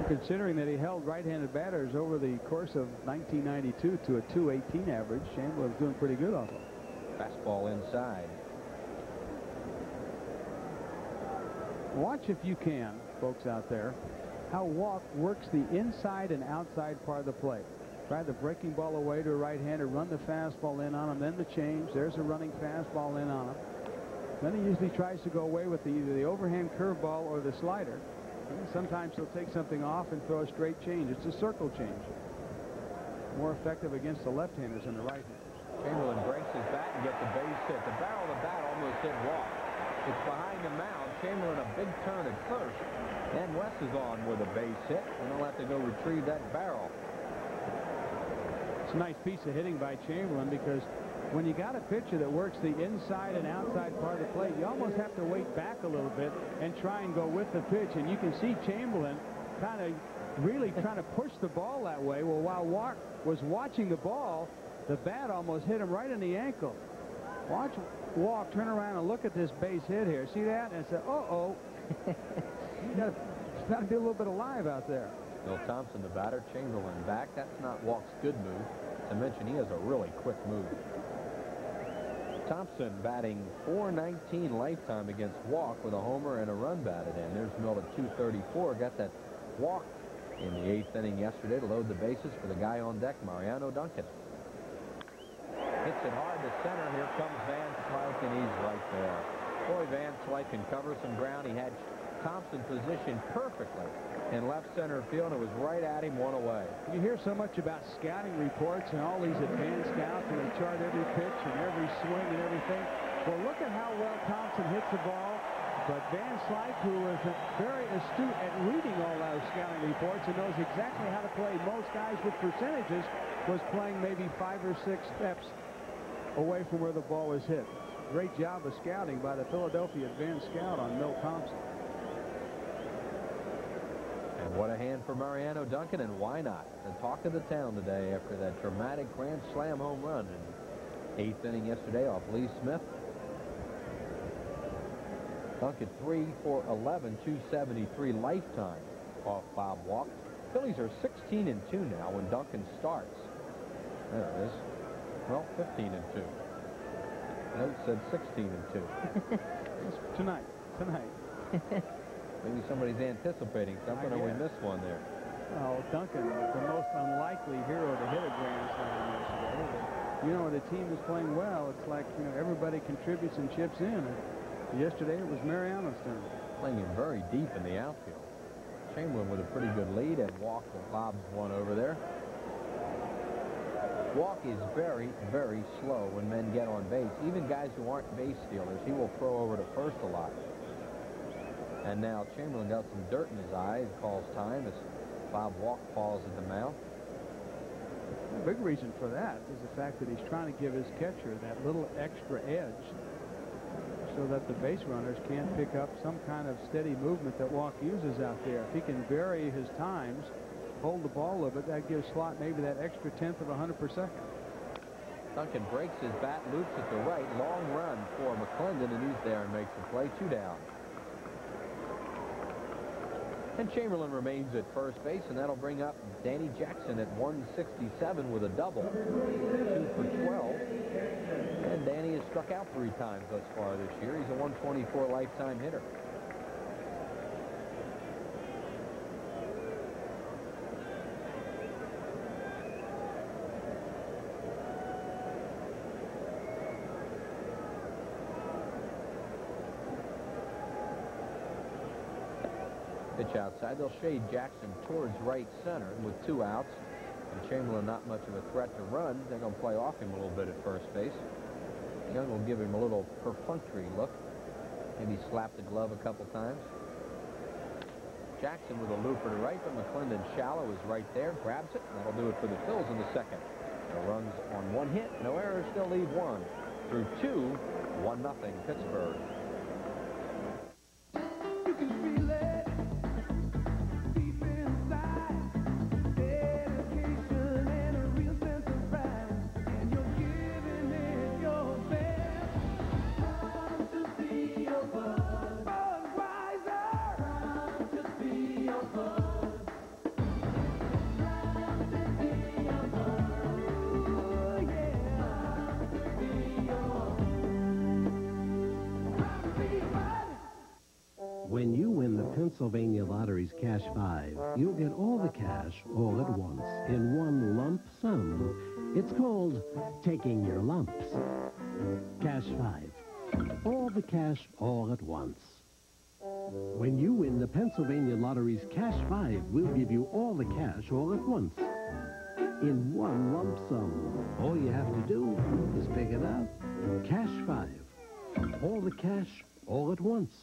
Considering that he held right-handed batters over the course of 1992 to a .218 average, Chamberlain's doing pretty good off him. Fastball inside. Watch if you can, folks out there, how Walk works the inside and outside part of the plate. Try the breaking ball away to a right-hander, run the fastball in on him, then the change. There's a running fastball in on him. Then he usually tries to go away with either the overhand curveball or the slider. And sometimes he'll take something off and throw a straight change. It's a circle change. More effective against the left-handers than the right-handers. Chamberlain breaks his bat and gets a base hit. The barrel of the bat almost hit Walk. It's behind the mound. Chamberlain a big turn at first. And West is on with a base hit, and they'll have to go retrieve that barrel. It's a nice piece of hitting by Chamberlain because when you got a pitcher that works the inside and outside part of the plate, you almost have to wait back a little bit and try and go with the pitch. And you can see Chamberlain kind of really trying to push the ball that way. Well, while Walk was watching the ball, the bat almost hit him right in the ankle. Watch Walk turn around and look at this base hit here. See that? And say, uh-oh. You got to be a little bit alive out there. Bill Thompson, the batter. Chamberlain back. That's not Walk's good move. To mention, he has a really quick move. Thompson batting .419 lifetime against Walk with a homer and a run batted in. There's Mill at .234. Got that walk in the 8th inning yesterday to load the bases for the guy on deck, Mariano Duncan. Hits it hard to center. Here comes Van Slyke, and he's right there. Boy, Van Slyke can cover some ground. He had Thompson positioned perfectly in left center field, and it was right at him, one away. You hear so much about scouting reports and all these advanced scouts, and they chart every pitch and every swing and everything. Well, look at how well Thompson hits the ball. But Van Slyke, who was very astute at reading all those scouting reports and knows exactly how to play most guys with percentages, was playing maybe 5 or 6 steps away from where the ball was hit. Great job of scouting by the Philadelphia advanced scout on Mill Thompson. And what a hand for Mariano Duncan, and why not? The talk of the town today after that dramatic grand slam home run in 8th inning yesterday off Lee Smith. Duncan 3 for 11, 273 lifetime off Bob Walk. Phillies are 16-2 now when Duncan starts. There it is. Well, 15-2. Note said 16-2. Tonight. Maybe somebody's anticipating something, or we missed one there. Oh, Duncan, the most unlikely hero to hit a grand slam yesterday. But, you know, when the team is playing well, it's like, you know, everybody contributes and chips in. And yesterday, it was Mariano's turn. Playing him very deep in the outfield. Chamberlain with a pretty good lead, and Walk lobs one over there. Walk is very, very slow when men get on base. Even guys who aren't base stealers, he will throw over to first a lot. And now Chamberlain got some dirt in his eye. He calls time as Bob Walk falls at the mound. The big reason for that is the fact that he's trying to give his catcher that little extra edge so that the base runners can't pick up some kind of steady movement that Walk uses out there. If he can vary his times, hold the ball a little bit, that gives Slot maybe that extra 1/10 of a 100%. Duncan breaks his bat, loops at the right. Long run for McClendon, and he's there and makes the play. 2 down. And Chamberlain remains at first base, and that'll bring up Danny Jackson at 167 with a double. 2 for 12. And Danny has struck out 3 times thus far this year. He's a 124 lifetime hitter. Pitch outside. They'll shade Jackson towards right center with 2 outs. And Chamberlain not much of a threat to run. They're going to play off him a little bit at first base. Young will give him a little perfunctory look. Maybe slap the glove a couple times. Jackson with a looper to right, but McClendon shallow is right there. Grabs it. And that'll do it for the Phils in the second. No runs on 1 hit. No errors. Still leave 1. Through 2. 1-0 Pittsburgh. You can feel it. When you win the Pennsylvania Lottery's Cash 5, you'll get all the cash all at once in one lump sum. It's called taking your lumps. Cash 5. All the cash all at once. When you win the Pennsylvania Lottery's Cash 5, we'll give you all the cash all at once in one lump sum. All you have to do is pick it up. Cash 5. All the cash all at once.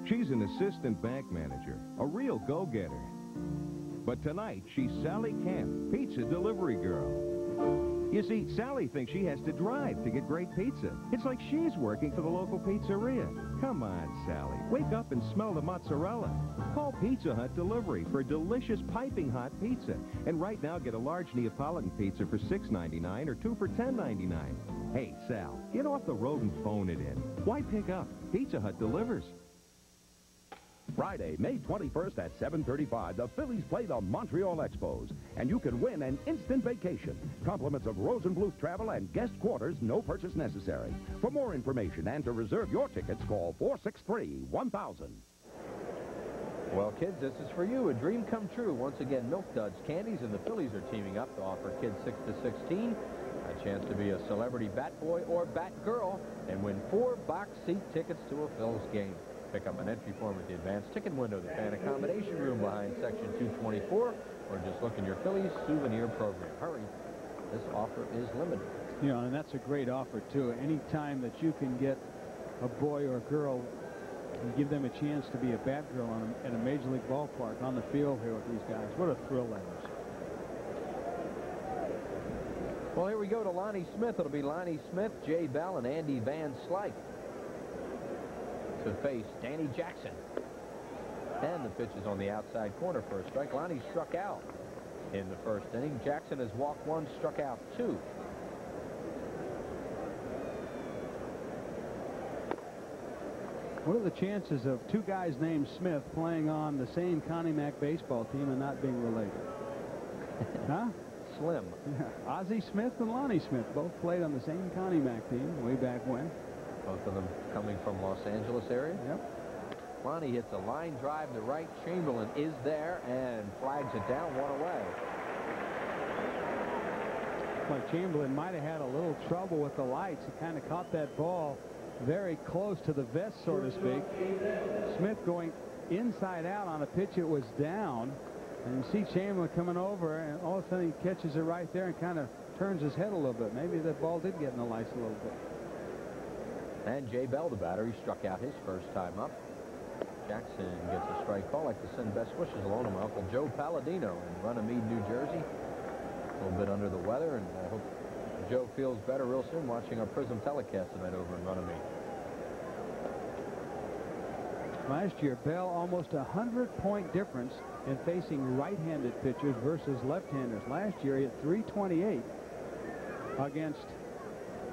She's an assistant bank manager, a real go-getter. But tonight, she's Sally Camp, pizza delivery girl. You see, Sally thinks she has to drive to get great pizza. It's like she's working for the local pizzeria. Come on, Sally. Wake up and smell the mozzarella. Call Pizza Hut Delivery for delicious piping hot pizza. And right now, get a large Neapolitan pizza for $6.99 or 2 for $10.99. Hey, Sal, get off the road and phone it in. Why pick up? Pizza Hut delivers. Friday, May 21st at 7:35, the Phillies play the Montreal Expos, and you can win an instant vacation. Compliments of Rosenbluth Travel and guest quarters, no purchase necessary. For more information and to reserve your tickets, call 463-1000. Well, kids, this is for you. A dream come true. Once again, Milk Duds Candies and the Phillies are teaming up to offer kids 6 to 16 a chance to be a celebrity bat boy or bat girl and win 4 box seat tickets to a Phillies game. Pick up an entry form at the advanced ticket window, the fan accommodation room behind section 224, or just look in your Phillies souvenir program. Hurry. This offer is limited. Yeah, and that's a great offer, too. Any time that you can get a boy or girl and give them a chance to be a bat girl in a Major League ballpark on the field here with these guys, what a thrill that is. Well, here we go to Lonnie Smith. It'll be Lonnie Smith, Jay Bell, and Andy Van Slyke to face Danny Jackson. And the pitch is on the outside corner for a strike. Lonnie struck out in the first inning. Jackson has walked 1, struck out 2. What are the chances of 2 guys named Smith playing on the same Connie Mack baseball team and not being related? Huh? Slim. Yeah. Ozzie Smith and Lonnie Smith both played on the same Connie Mack team way back when. Both of them coming from Los Angeles area. Yep. Lonnie hits a line drive to right. Chamberlain is there and flags it down 1 away. Well, Chamberlain might have had a little trouble with the lights. He kind of caught that ball very close to the vest, so to speak. Smith going inside out on a pitch it was down. And you see Chamberlain coming over, and all of a sudden he catches it right there and kind of turns his head a little bit. Maybe that ball did get in the lights a little bit. And Jay Bell, the batter, he struck out his first time up. Jackson gets a strike call. I'd like to send best wishes along to my Uncle Joe Palladino in Runnymede, New Jersey. A little bit under the weather, and I hope Joe feels better real soon watching our Prism telecast tonight over in Runnymede. Last year, Bell almost 100-point difference in facing right-handed pitchers versus left-handers. Last year, he had 328 against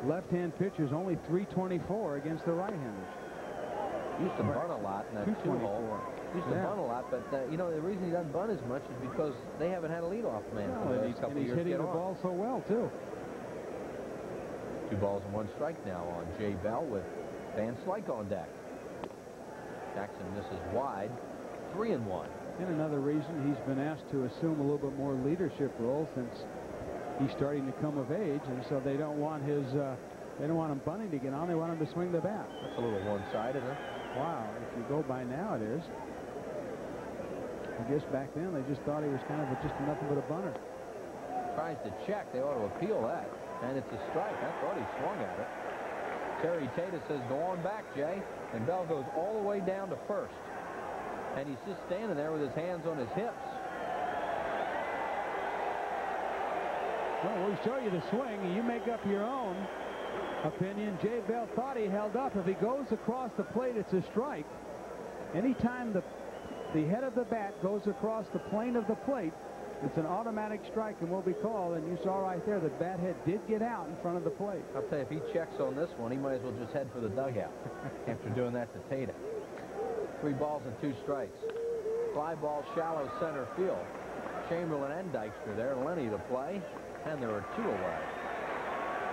left-hand pitchers, only 324 against the right-handers. Used to bunt a lot in that 2-hole. Used to bunt a lot, but you know, the reason he doesn't bunt as much is because they haven't had a leadoff man for the last couple of years. He's hitting the ball so well, too. 2 balls and 1 strike now on Jay Bell with Van Slyke on deck. Jackson misses wide, 3-1. And another reason he's been asked to assume a little bit more leadership role since he's starting to come of age, and so they don't want his they don't want him bunting to get on. They want him to swing the bat. That's a little one-sided, huh? Wow, if you go by now, it is. I guess back then they just thought he was kind of just nothing but a bunter. Tries to check. They ought to appeal that. And it's a strike. I thought he swung at it. Terry Tata says, go on back, Jay. And Bell goes all the way down to first. And he's just standing there with his hands on his hips. Well, we show you the swing, and you make up your own opinion. Jay Bell thought he held up. If he goes across the plate, it's a strike. Anytime the head of the bat goes across the plane of the plate, it's an automatic strike and will be called. And you saw right there the bat head did get out in front of the plate. I'll tell you, if he checks on this one, he might as well just head for the dugout after doing that to Tata. 3 balls and 2 strikes. Fly ball, shallow center field. Chamberlain and Dykstra there. Lenny the play. And there are 2 away.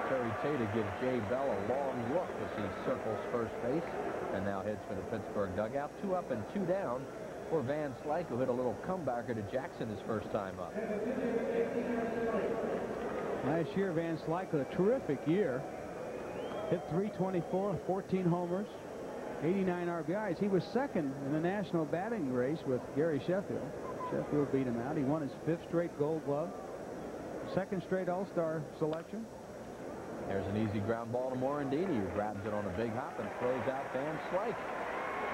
Terry Tata gives Jay Bell a long look as he circles first base and now heads for the Pittsburgh dugout. 2 up and 2 down for Van Slyke, who hit a little comebacker to Jackson his first time up. Last year, Van Slyke had a terrific year. Hit 324, 14 homers, 89 RBIs. He was second in the national batting race with Gary Sheffield. Sheffield beat him out. He won his 5th straight Gold Glove, 2nd straight All-Star selection. There's an easy ground ball to Morandini, who grabs it on a big hop and throws out Van Slyke.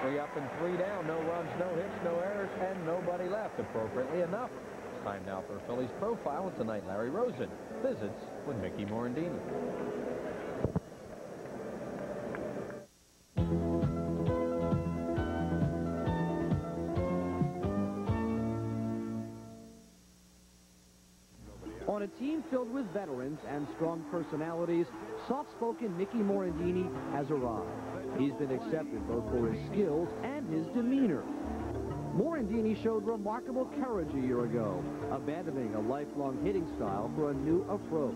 3 up and 3 down. No runs, no hits, no errors, and nobody left. Appropriately enough, Time now for a Phillies profile. And tonight, Larry Rosen visits with Mickey Morandini. On a team filled with veterans and strong personalities, soft-spoken Mickey Morandini has arrived. He's been accepted both for his skills and his demeanor. Morandini showed remarkable courage a year ago, abandoning a lifelong hitting style for a new approach,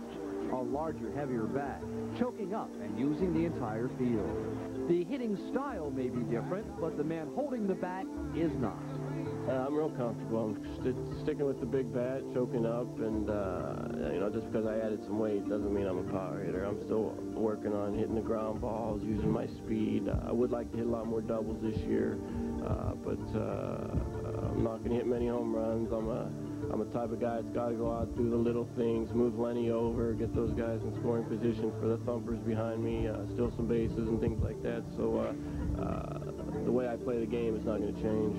a larger, heavier bat, choking up and using the entire field. The hitting style may be different, but the man holding the bat is not. I'm real comfortable. I'm sticking with the big bat, choking up, and, you know, just because I added some weight doesn't mean I'm a power hitter. I'm still working on hitting the ground balls, using my speed. I would like to hit a lot more doubles this year, but I'm not going to hit many home runs. I'm a type of guy that's got to go out, do the little things, move Lenny over, get those guys in scoring position for the thumpers behind me, steal some bases and things like that. So the way I play the game is not going to change.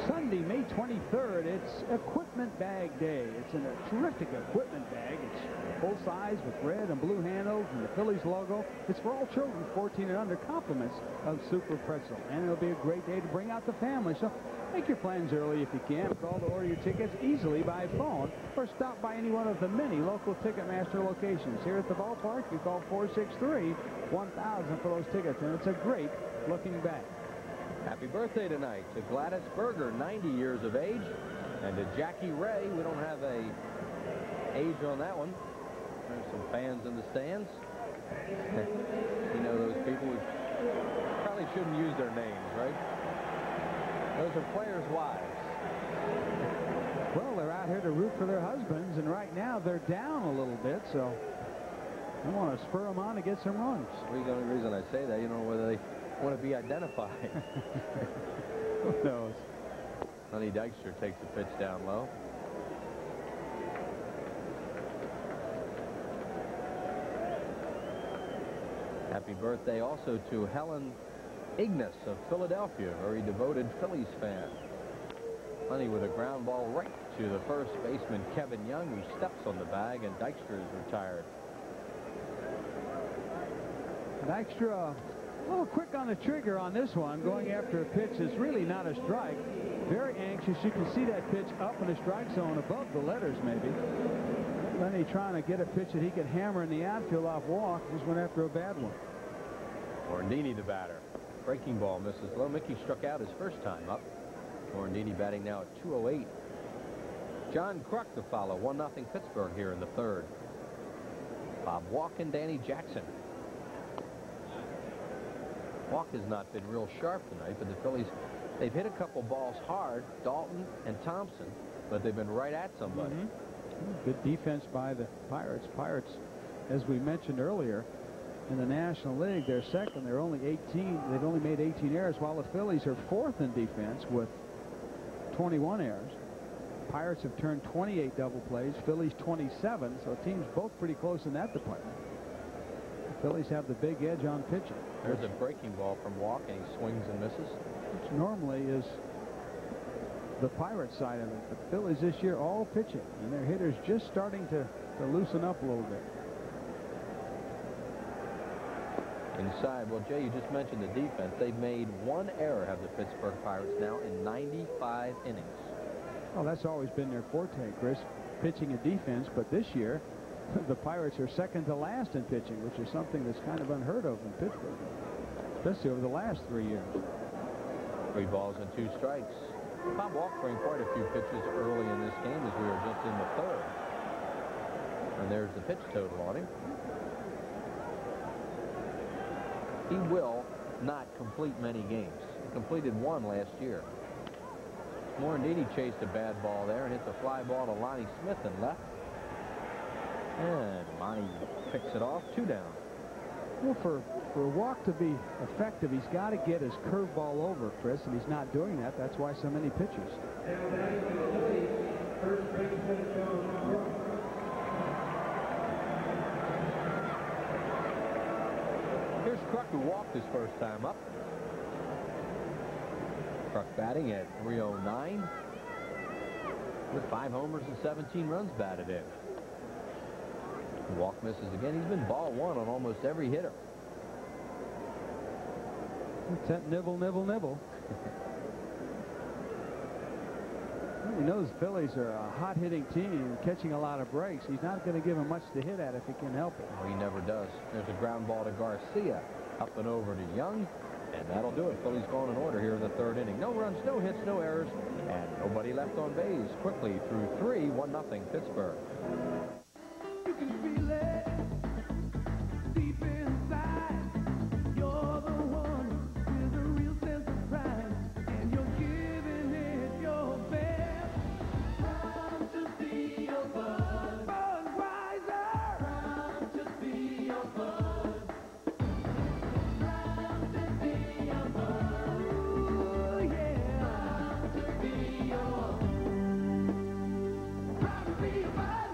Sunday, May 23rd, it's Equipment Bag Day. It's in a terrific equipment bag. It's full size with red and blue handles and the Phillies logo. It's for all children 14 and under, compliments of Super Pretzel. And it'll be a great day to bring out the family. So make your plans early if you can. Call to order your tickets easily by phone or stop by any one of the many local Ticketmaster locations. Here at the ballpark, you call 463-1000 for those tickets. And it's a great looking bag. Happy birthday tonight to Gladys Berger, 90 years of age, and to Jackie Ray. We don't have a age on that one. There's some fans in the stands. You know those people who probably shouldn't use their names, right? Those are players' wives. Well, they're out here to root for their husbands, and right now they're down a little bit, so I want to spur them on to get some runs. Well, the only reason I say that, you know, whether they want to be identified. Who knows? Sonny Dykstra takes the pitch down low. Happy birthday also to Helen Ignis of Philadelphia, a very devoted Phillies fan. Sonny with a ground ball right to the first baseman Kevin Young, who steps on the bag, and Dykstra is retired. Dykstra a little quick on the trigger on this one, going after a pitch that's really not a strike. Very anxious. You can see that pitch up in the strike zone above the letters, maybe. Lenny trying to get a pitch that he could hammer in the outfield off walk. Just went after a bad one. Morandini, the batter. Breaking ball misses low. Mickey struck out his first time up. Morandini batting now at 208. John Kruk to follow. 1-0 Pittsburgh here in the third. Bob Walk and Danny Jackson. Walk has not been real sharp tonight, but the Phillies, they've hit a couple balls hard, Dalton and Thompson, but they've been right at somebody. Good defense by the Pirates. Pirates, as we mentioned earlier, in the National League, they're second. They're only 18. They've only made 18 errors, while the Phillies are fourth in defense with 21 errors. Pirates have turned 28 double plays, Phillies 27, so teams both pretty close in that department. The Phillies have the big edge on pitching. There's a breaking ball from Walk, and he swings and misses. Which normally is the Pirates side of it. The Phillies this year all pitching, and their hitters just starting to loosen up a little bit. Inside, well, Jay, you just mentioned the defense. They've made one error, have the Pittsburgh Pirates now, in 95 innings. Well, that's always been their forte, Chris, pitching and defense, but this year the Pirates are second to last in pitching, which is something that's kind of unheard of in Pittsburgh, especially over the last 3 years. 3 balls and 2 strikes. Bob Walk throwing quite a few pitches early in this game as we were just in the third. And there's the pitch total on him. He will not complete many games. He completed 1 last year. Morandini chased a bad ball there and hits a fly ball to Lonnie Smith in left. And Lonnie picks it off, 2 down. Well, for Walk to be effective, he's got to get his curveball over, Chris, and he's not doing that. That's why so many pitches. Here's Kruk, who walked his first time up. Kruk batting at 309. with 5 homers and 17 runs batted in. Walk misses again. He's been ball one on almost every hitter. It's that nibble, nibble, nibble. He knows Phillies are a hot-hitting team, catching a lot of breaks. He's not going to give him much to hit at if he can help it. Oh, he never does. There's a ground ball to Garcia. Up and over to Young. And that'll do it. Phillies going in order here in the 3rd inning. No runs, no hits, no errors, and nobody left on base. Quickly through 3, 1-0 Pittsburgh. You can feel it deep inside. You're the one with a real sense of pride, and you're giving it your best. Proud to be your bud, Budweiser. Proud to be your bud. Proud to be your bud. Ooh, yeah. Proud to be your. Proud to be your bud.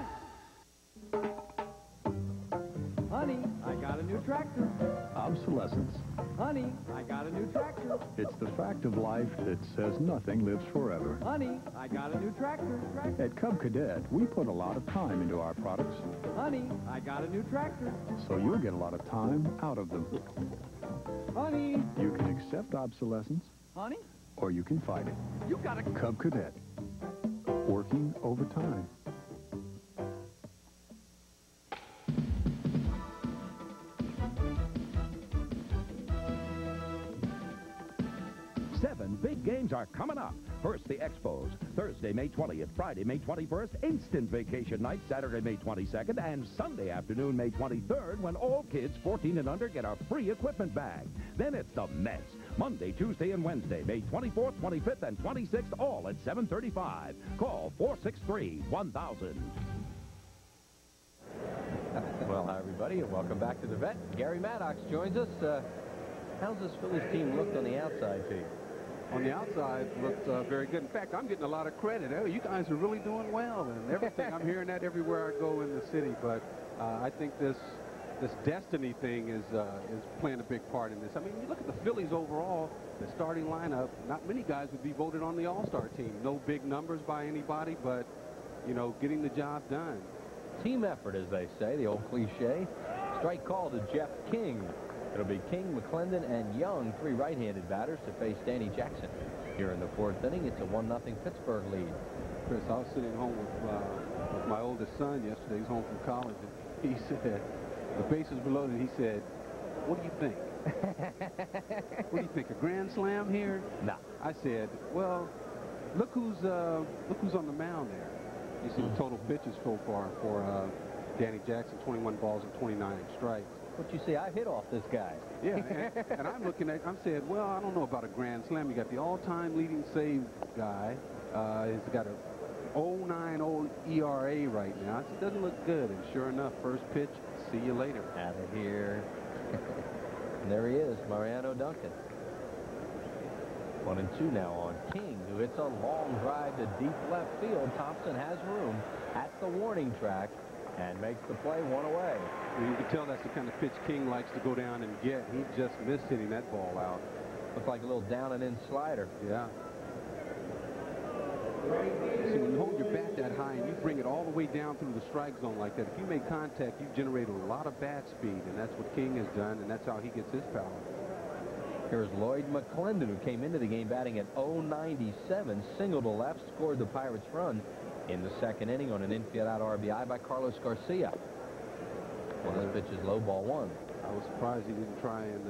Honey, I got a new tractor. Obsolescence. Honey, I got a new tractor. It's the fact of life that says nothing lives forever. Honey, I got a new tractor. At Cub Cadet, we put a lot of time into our products, Honey, I got a new tractor. so you'll get a lot of time out of them. Honey, You can accept obsolescence, honey, or you can fight it. you got a... Cub Cadet. Working overtime. Seven big games are coming up. First, the Expos. Thursday, May 20th. Friday, May 21st. Instant vacation night, Saturday, May 22nd. And Sunday afternoon, May 23rd, when all kids 14 and under get a free equipment bag. Then it's the Mets. Monday, Tuesday, and Wednesday, May 24th, 25th, and 26th, all at 7:35. Call 463-1000. Well, hi, everybody, and welcome back to the Vet. Gary Maddox joins us. How's this Phillies team looked on the outside, Pete? On the outside, looked very good. In fact, I'm getting a lot of credit. Oh, you guys are really doing well and everything. I'm hearing that everywhere I go in the city. But I think this destiny thing is playing a big part in this. I mean, you look at the Phillies overall, the starting lineup, not many guys would be voted on the All-Star team. No big numbers by anybody, but, you know, getting the job done. Team effort, as they say, the old cliche. Strike call to Jeff King. It'll be King, McClendon, and Young, 3 right-handed batters to face Danny Jackson. Here in the 4th inning, it's a 1-0 Pittsburgh lead. Chris, I was sitting home with my oldest son yesterday. He's home from college, and he said, the bases were loaded. He said, what do you think? What do you think, a grand slam here? No. I said, well, look who's on the mound there. You see the total pitches so far for Danny Jackson, 21 balls and 29 strikes. What you see, I hit off this guy. Yeah, and I'm looking at, I'm saying, well, I don't know about a grand slam. You got the all-time leading save guy. He's got a 0.90 ERA right now. It doesn't look good. And sure enough, first pitch, see you later. Out of here. And there he is, Mariano Duncan. 1-2 now on King, who hits a long drive to deep left field. Thompson has room at the warning track and makes the play, 1 away. You can tell that's the kind of pitch King likes to go down and get. He just missed hitting that ball out. Looks like a little down and in slider. Yeah. See, when you hold your bat that high and you bring it all the way down through the strike zone like that, if you make contact, you generate a lot of bat speed, and that's what King has done, and that's how he gets his power. Here's Lloyd McClendon, who came into the game batting at 0.97, single to left, scored the Pirates' run in the 2nd inning on an infield out RBI by Carlos Garcia. Well, this pitch is low, ball 1. I was surprised he didn't try and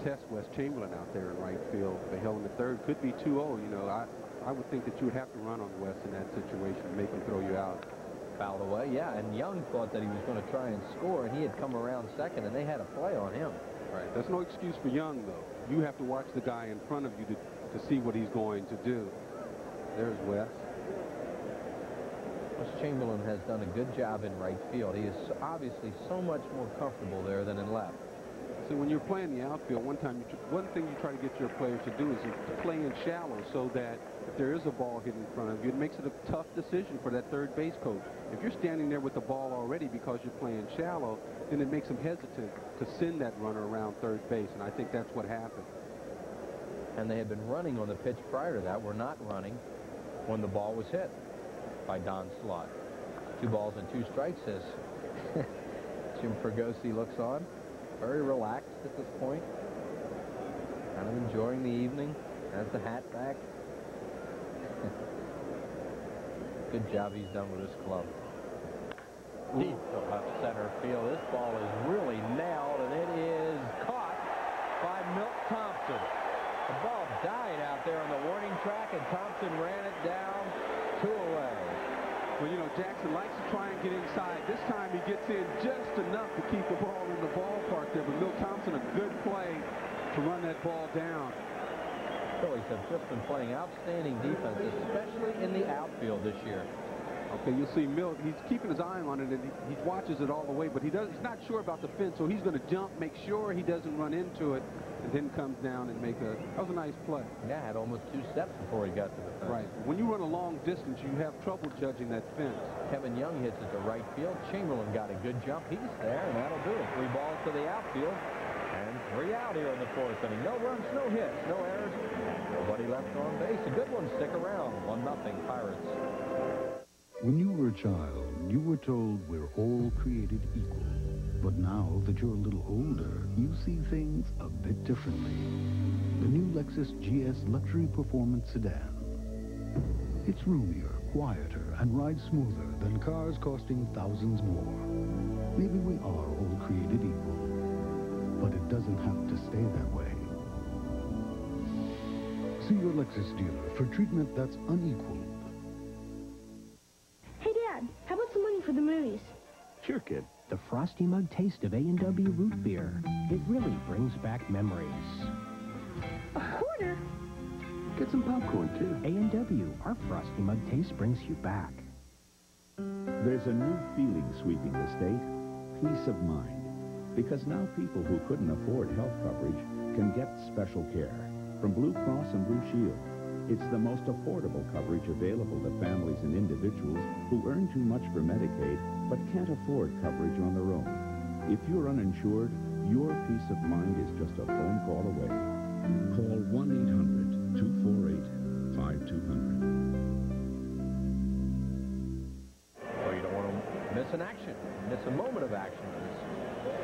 test Wes Chamberlain out there in right field. They held him at 3rd. Could be 2-0. You know, I would think that you would have to run on Wes in that situation and make him throw you out. Fouled away, yeah, and Young thought that he was going to try and score, and he had come around 2nd, and they had a play on him. Right. That's no excuse for Young, though. You have to watch the guy in front of you to see what he's going to do. There's Wes. Wes Chamberlain has done a good job in right field. He is obviously so much more comfortable there than in left. See, when you're playing the outfield, one thing you try to get your players to do is to play in shallow so that if there is a ball hit in front of you, it makes it a tough decision for that third base coach. If you're standing there with the ball already because you're playing shallow, then it makes them hesitant to send that runner around third base, and I think that's what happened. And they had been running on the pitch prior to that. Were not running when the ball was hit. by Don Slott. 2 balls and 2 strikes as Jim Fregosi looks on. Very relaxed at this point. Kind of enjoying the evening. Has the hat back. Good job he's done with this club. Deep to left center field. This ball is really nailed, and it is caught by Milt Thompson. The ball died out there on the warning track, and Thompson ran it down 2 away. Well, you know, Jackson likes to try and get inside. This time he gets in just enough to keep the ball in the ballpark there. But Milt Thompson, a good play to run that ball down. Phillies have just been playing outstanding defense, especially in the outfield this year. Okay, you'll see Milt, he's keeping his eye on it, and he watches it all the way, but he's not sure about the fence, so he's going to jump, make sure he doesn't run into it, and then comes down and that was a nice play. Yeah, had almost 2 steps before he got to the fence. Right. When you run a long distance, you have trouble judging that fence. Kevin Young hits it to right field. Chamberlain got a good jump. He's there, and that'll do it. 3 balls to the outfield, and 3 out here in the 4th inning. No runs, no hits, no errors, nobody left on base. A good one. Stick around. 1-0 Pirates. When you were a child, you were told we're all created equal. But now that you're a little older, you see things a bit differently. The new Lexus GS Luxury Performance Sedan. It's roomier, quieter, and rides smoother than cars costing thousands more. Maybe we are all created equal, but it doesn't have to stay that way. See your Lexus dealer for treatment that's unequaled. Hey, Dad, how about some money for the movies? Sure, kid. The frosty mug taste of A&W root beer. It really brings back memories. A quarter? Get some popcorn, too. A&W, our frosty mug taste brings you back. There's a new feeling sweeping the state, peace of mind. Because now people who couldn't afford health coverage can get special care from Blue Cross and Blue Shield. It's the most affordable coverage available to families and individuals who earn too much for Medicaid but can't afford coverage on their own. If you're uninsured, your peace of mind is just a phone call away. Call 1-800-248-5200. Well, you don't want to miss an action, miss a moment of action. This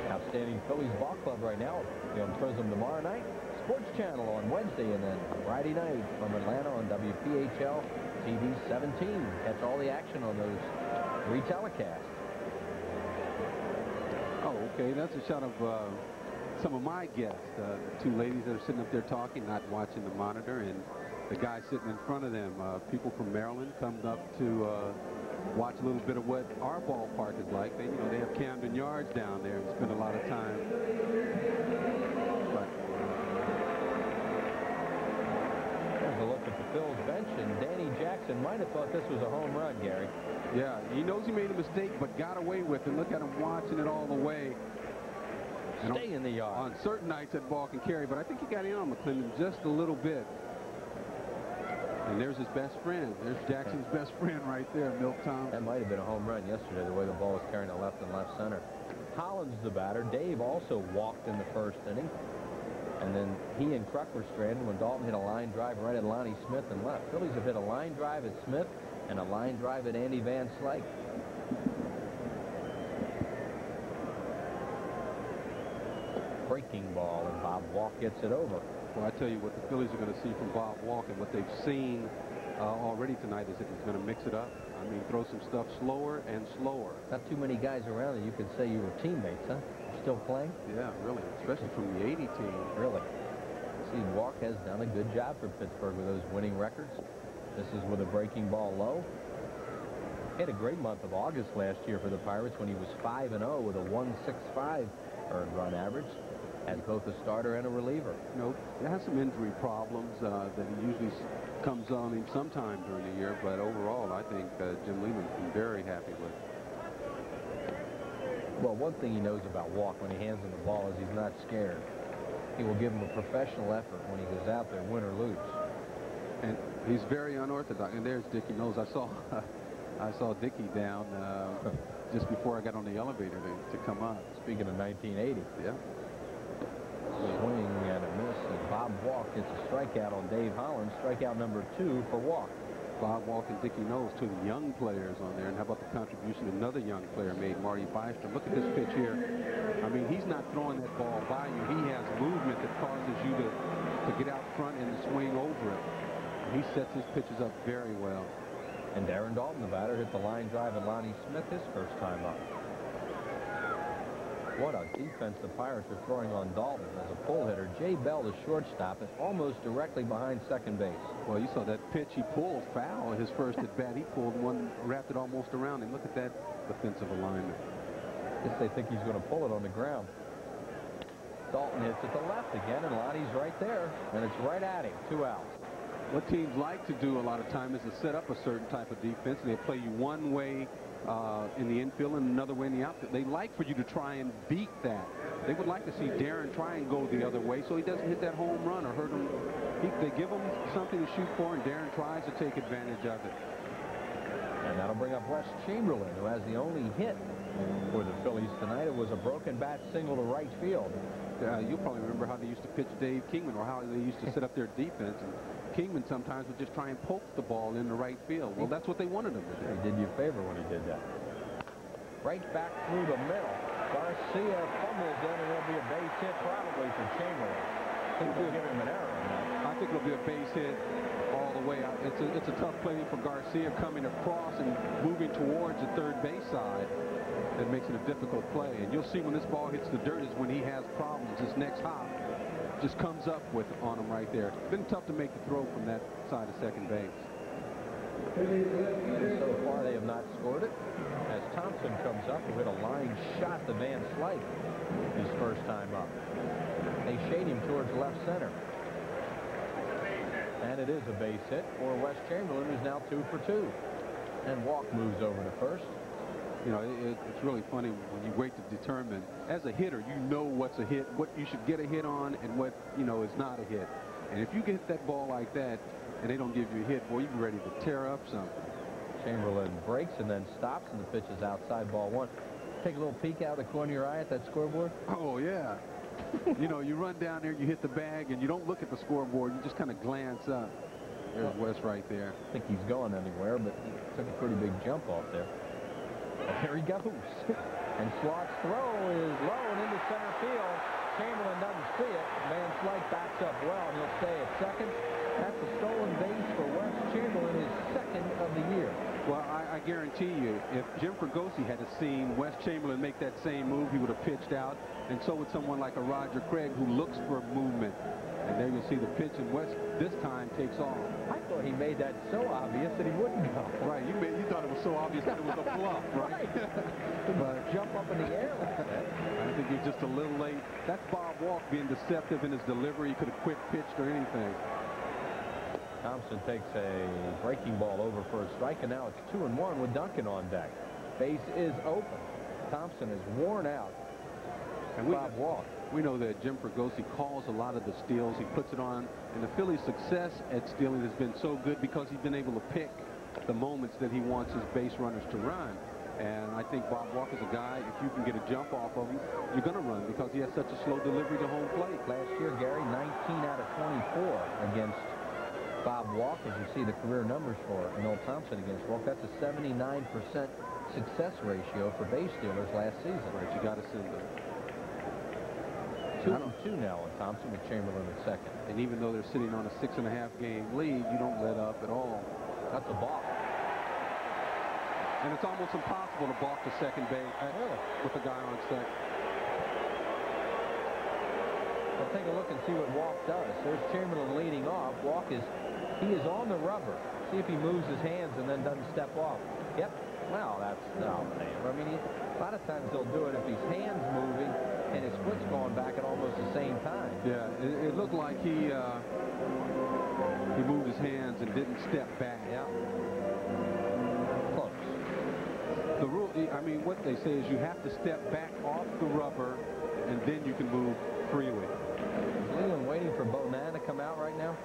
outstanding Phillies ball club right now. Be on Prism tomorrow night. Sports Channel on Wednesday, and then Friday night from Atlanta on WPHL TV 17. Catch all the action on those retelecasts. Oh, okay. That's a shot of some of my guests. The 2 ladies that are sitting up there talking, not watching the monitor, and the guy sitting in front of them. People from Maryland come up to watch a little bit of what our ballpark is like. They, they have Camden Yards down there and spend a lot of time. But there's a look at the Phil's bench, and Danny Jackson might have thought this was a home run, Gary. Yeah, he knows he made a mistake, but got away with it. Look at him watching it all the way. Stay in the yard. On certain nights, that ball can carry, but I think he got in on McClendon just a little bit. And there's his best friend. There's Jackson's best friend right there, Milt Thompson. That might have been a home run yesterday, the way the ball was carrying to left and left center. Hollins, the batter. Dave also walked in the 1st inning. And then he and Kruk were stranded when Dalton hit a line drive right at Lonnie Smith and left. Phillies have hit a line drive at Smith and a line drive at Andy Van Slyke. Breaking ball, and Bob Walk gets it over. Well, I tell you what the Phillies are going to see from Bob Walk, and what they've seen already tonight is that he's going to mix it up. I mean, throw some stuff slower and slower. Not too many guys around that you could say you were teammates, huh? Still playing? Yeah, really, especially from the 80 team. Really. See, Walk has done a good job for Pittsburgh with those winning records. This is with a breaking ball low. He had a great month of August last year for the Pirates when he was 5-0 with a 1.65 earned run average as both a starter and a reliever. He has some injury problems that he usually comes on him sometime during the year, but overall, I think Jim Lehman's been very happy with. Well, one thing he knows about Walk when he hands him the ball is he's not scared. He will give him a professional effort when he goes out there, win or lose. And he's very unorthodox. And there's Dickie Knowles. I saw Dickie down just before I got on the elevator to come up. Speaking of 1980. Yeah. Swing and a miss, and Bob Walk gets a strikeout on Dave Hollins. Strikeout number 2 for Walk. Bob Walk and Dickie Knowles, two of the young players on there. And how about the contribution another young player made, Marty Bystrom. Look at this pitch here. I mean, he's not throwing that ball by you. He has movement that causes you to get out front and swing over it. He sets his pitches up very well. And Darren Dalton, the batter, hit the line drive at Lonnie Smith his first time up. What a defense the Pirates are throwing on Dalton as a pull hitter. Jay Bell, the shortstop, is almost directly behind second base. Well, you saw that pitch he pulled foul his first at bat. He pulled one, wrapped it almost around him. Look at that defensive alignment. Guess they think he's going to pull it on the ground. Dalton hits it to left again, and Lonnie's right there, and it's right at him. 2 outs. What teams like to do a lot of time is to set up a certain type of defense, and they play you one way in the infield and another way in the outfield. They like for you to try and beat that. They would like to see Darren try and go the other way so he doesn't hit that home run or hurt him. They give him something to shoot for, and Darren tries to take advantage of it. And that'll bring up Wes Chamberlain, who has the only hit for the Phillies tonight. It was a broken bat single to right field. You'll probably remember how they used to pitch Dave Kingman, or how they used to set up their defense. And Kingman sometimes would just try and poke the ball in the right field. Well, that's what they wanted him to do. He did you a favor when he did that. Right back through the middle. Garcia fumbles in, and it'll be a base hit probably for Chamberlain. I think we'll give him an error on that. I think it'll be a base hit all the way out. It's a tough play for Garcia coming across and moving towards the third base side. That makes it a difficult play. And you'll see when this ball hits the dirt is when he has problems. His next hop just comes up on him right there. It's been tough to make the throw from that side of second base. And so far, they have not scored it. As Thompson comes up, who hit a line shot to Van Slyke his first time up. They shade him towards left center. And it is a base hit for Wes Chamberlain, who's now 2 for 2. And Walk moves over to first. You know, it's really funny when you wait to determine. As a hitter, you know what's a hit, what you should get a hit on, and what, you know, is not a hit. And if you get that ball like that, and they don't give you a hit, boy, you'd be ready to tear up something. Chamberlain breaks and then stops, and the pitch is outside, ball 1. Take a little peek out of the corner of your eye at that scoreboard. Oh, yeah. You know, you run down there, you hit the bag, and you don't look at the scoreboard. You just kind of glance up. There's Wes right there. I think he's going anywhere, but he took a pretty big jump off there. There he goes. And Slott's throw is low and into center field. Chamberlain doesn't see it. Van Slyke backs up well, and he'll stay at second. That's a stolen base for Wes Chamberlain, his second of the year. Well, I guarantee you, if Jim Fregosi had seen Wes Chamberlain make that same move, he would have pitched out. And so would someone like a Roger Craig, who looks for movement. And there you'll see the pitch, and Wes this time takes off. I thought he made that so obvious that he wouldn't go. Right, you thought it was so obvious that it was a bluff, right? But jump up in the air like that. I think he's just a little late. That's Bob Walk being deceptive in his delivery. He could have quick pitched or anything. Thompson takes a breaking ball over for a strike, and now it's 2-1 with Duncan on deck. Base is open. Thompson is worn out. And Bob Walk. We know that Jim Fregosi calls a lot of the steals. He puts it on, and the Phillies' success at stealing has been so good because he's been able to pick the moments that he wants his base runners to run. And I think Bob Walk is a guy, if you can get a jump off of him, you're going to run because he has such a slow delivery to home plate. Last year, Gary, 19 out of 24 against Bob Walk, as you see the career numbers for Noel Thompson against Walk. That's a 79% success ratio for base stealers last season. Right, you got to send them. 2-2 now on Thompson with Chamberlain at second. And even though they're sitting on a 6.5 game lead, you don't let up at all. That's a balk. And it's almost impossible to balk to second base with a guy on second. Well, take a look and see what Walk does. There's Chamberlain leading off. Walk is on the rubber. See if he moves his hands and then doesn't step off. Yep. Well, that's no. I mean, a lot of times he'll do it if his hands moving and his foot's going back at almost the same time. Yeah, it looked like he moved his hands and didn't step back. Yeah. Close. The rule, I mean, what they say is you have to step back off the rubber and then you can move freely. Is Leland waiting for Bonan to come out right now?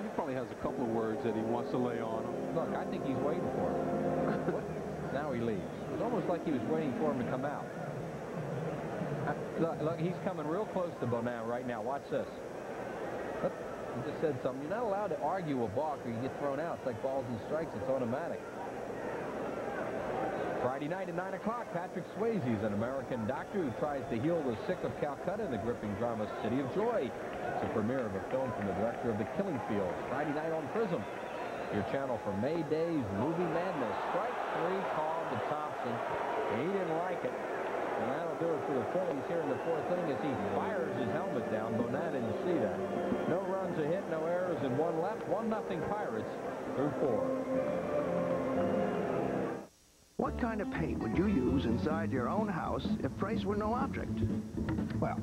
He probably has a couple of words that he wants to lay on him. Look, I think he's waiting for him. Now he leaves. It was almost like he was waiting for him to come out. Look, he's coming real close to Bonan right now. Watch this. He just said something. You're not allowed to argue a balk or you get thrown out. It's like balls and strikes. It's automatic. Friday night at 9 o'clock, Patrick Swayze is an American doctor who tries to heal the sick of Calcutta in the gripping drama City of Joy. It's a premiere of a film from the director of The Killing Fields. Friday night on Prism. Your channel for May Day's movie madness. Strike 3 called to Thompson. He didn't like it. And that'll do it for the Phillies here in the fourth inning as he fires his helmet down. Bonan didn't see that. No runs a hit, no errors, and one left. 1-0 Pirates through 4. What kind of paint would you use inside your own house if price were no object? Well,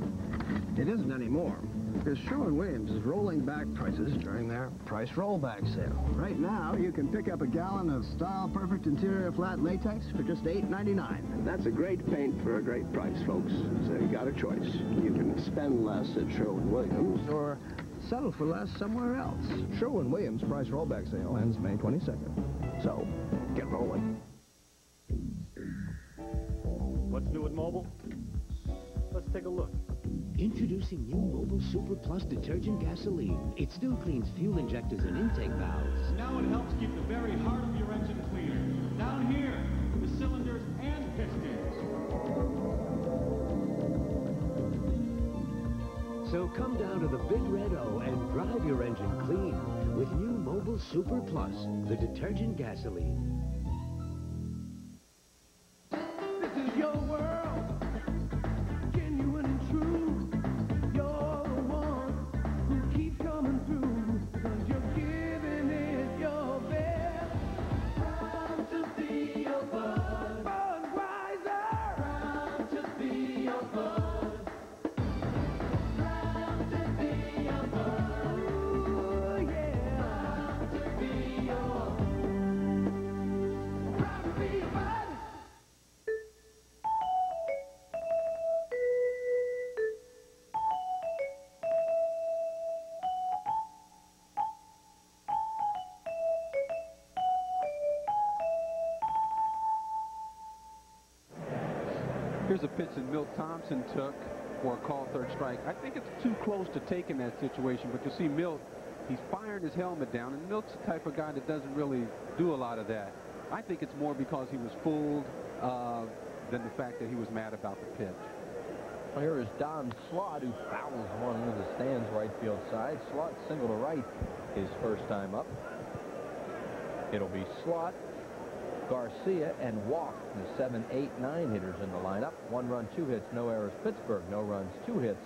it isn't anymore, because Sherwin-Williams is rolling back prices during their price rollback sale. Right now, you can pick up a gallon of Style Perfect Interior Flat Latex for just $8.99. And that's a great paint for a great price, folks. So you got a choice. You can spend less at Sherwin-Williams or settle for less somewhere else. Sherwin-Williams price rollback sale ends May 22nd. So, get rolling. What's new with Mobile? Let's take a look. Introducing new Mobile Super Plus detergent gasoline. It still cleans fuel injectors and intake valves. Now it helps keep the very heart of your engine cleaner. Down here, the cylinders and pistons. So come down to the Big Red O and drive your engine clean with new Mobile Super Plus, the detergent gasoline. This is your world, genuine and true. You're the one who keeps coming through, because you're giving it your best. Proud to be your bud, Budweiser. Proud to be your bud. Proud to be your bud. Ooh, yeah. Proud to be your. Proud to be your bud. Here's a pitch that Milt Thompson took for a called third strike. I think it's too close to take in that situation, but you see Milt, he's firing his helmet down, and Milt's the type of guy that doesn't really do a lot of that. I think it's more because he was fooled than the fact that he was mad about the pitch. Well, here is Don Slott, who fouls one into the stands right field side. Slott single to right his first time up. It'll be Slott, Garcia, and Walk, the 7, 8, 9 hitters in the lineup. 1 run, 2 hits, no errors. Pittsburgh, no runs, 2 hits,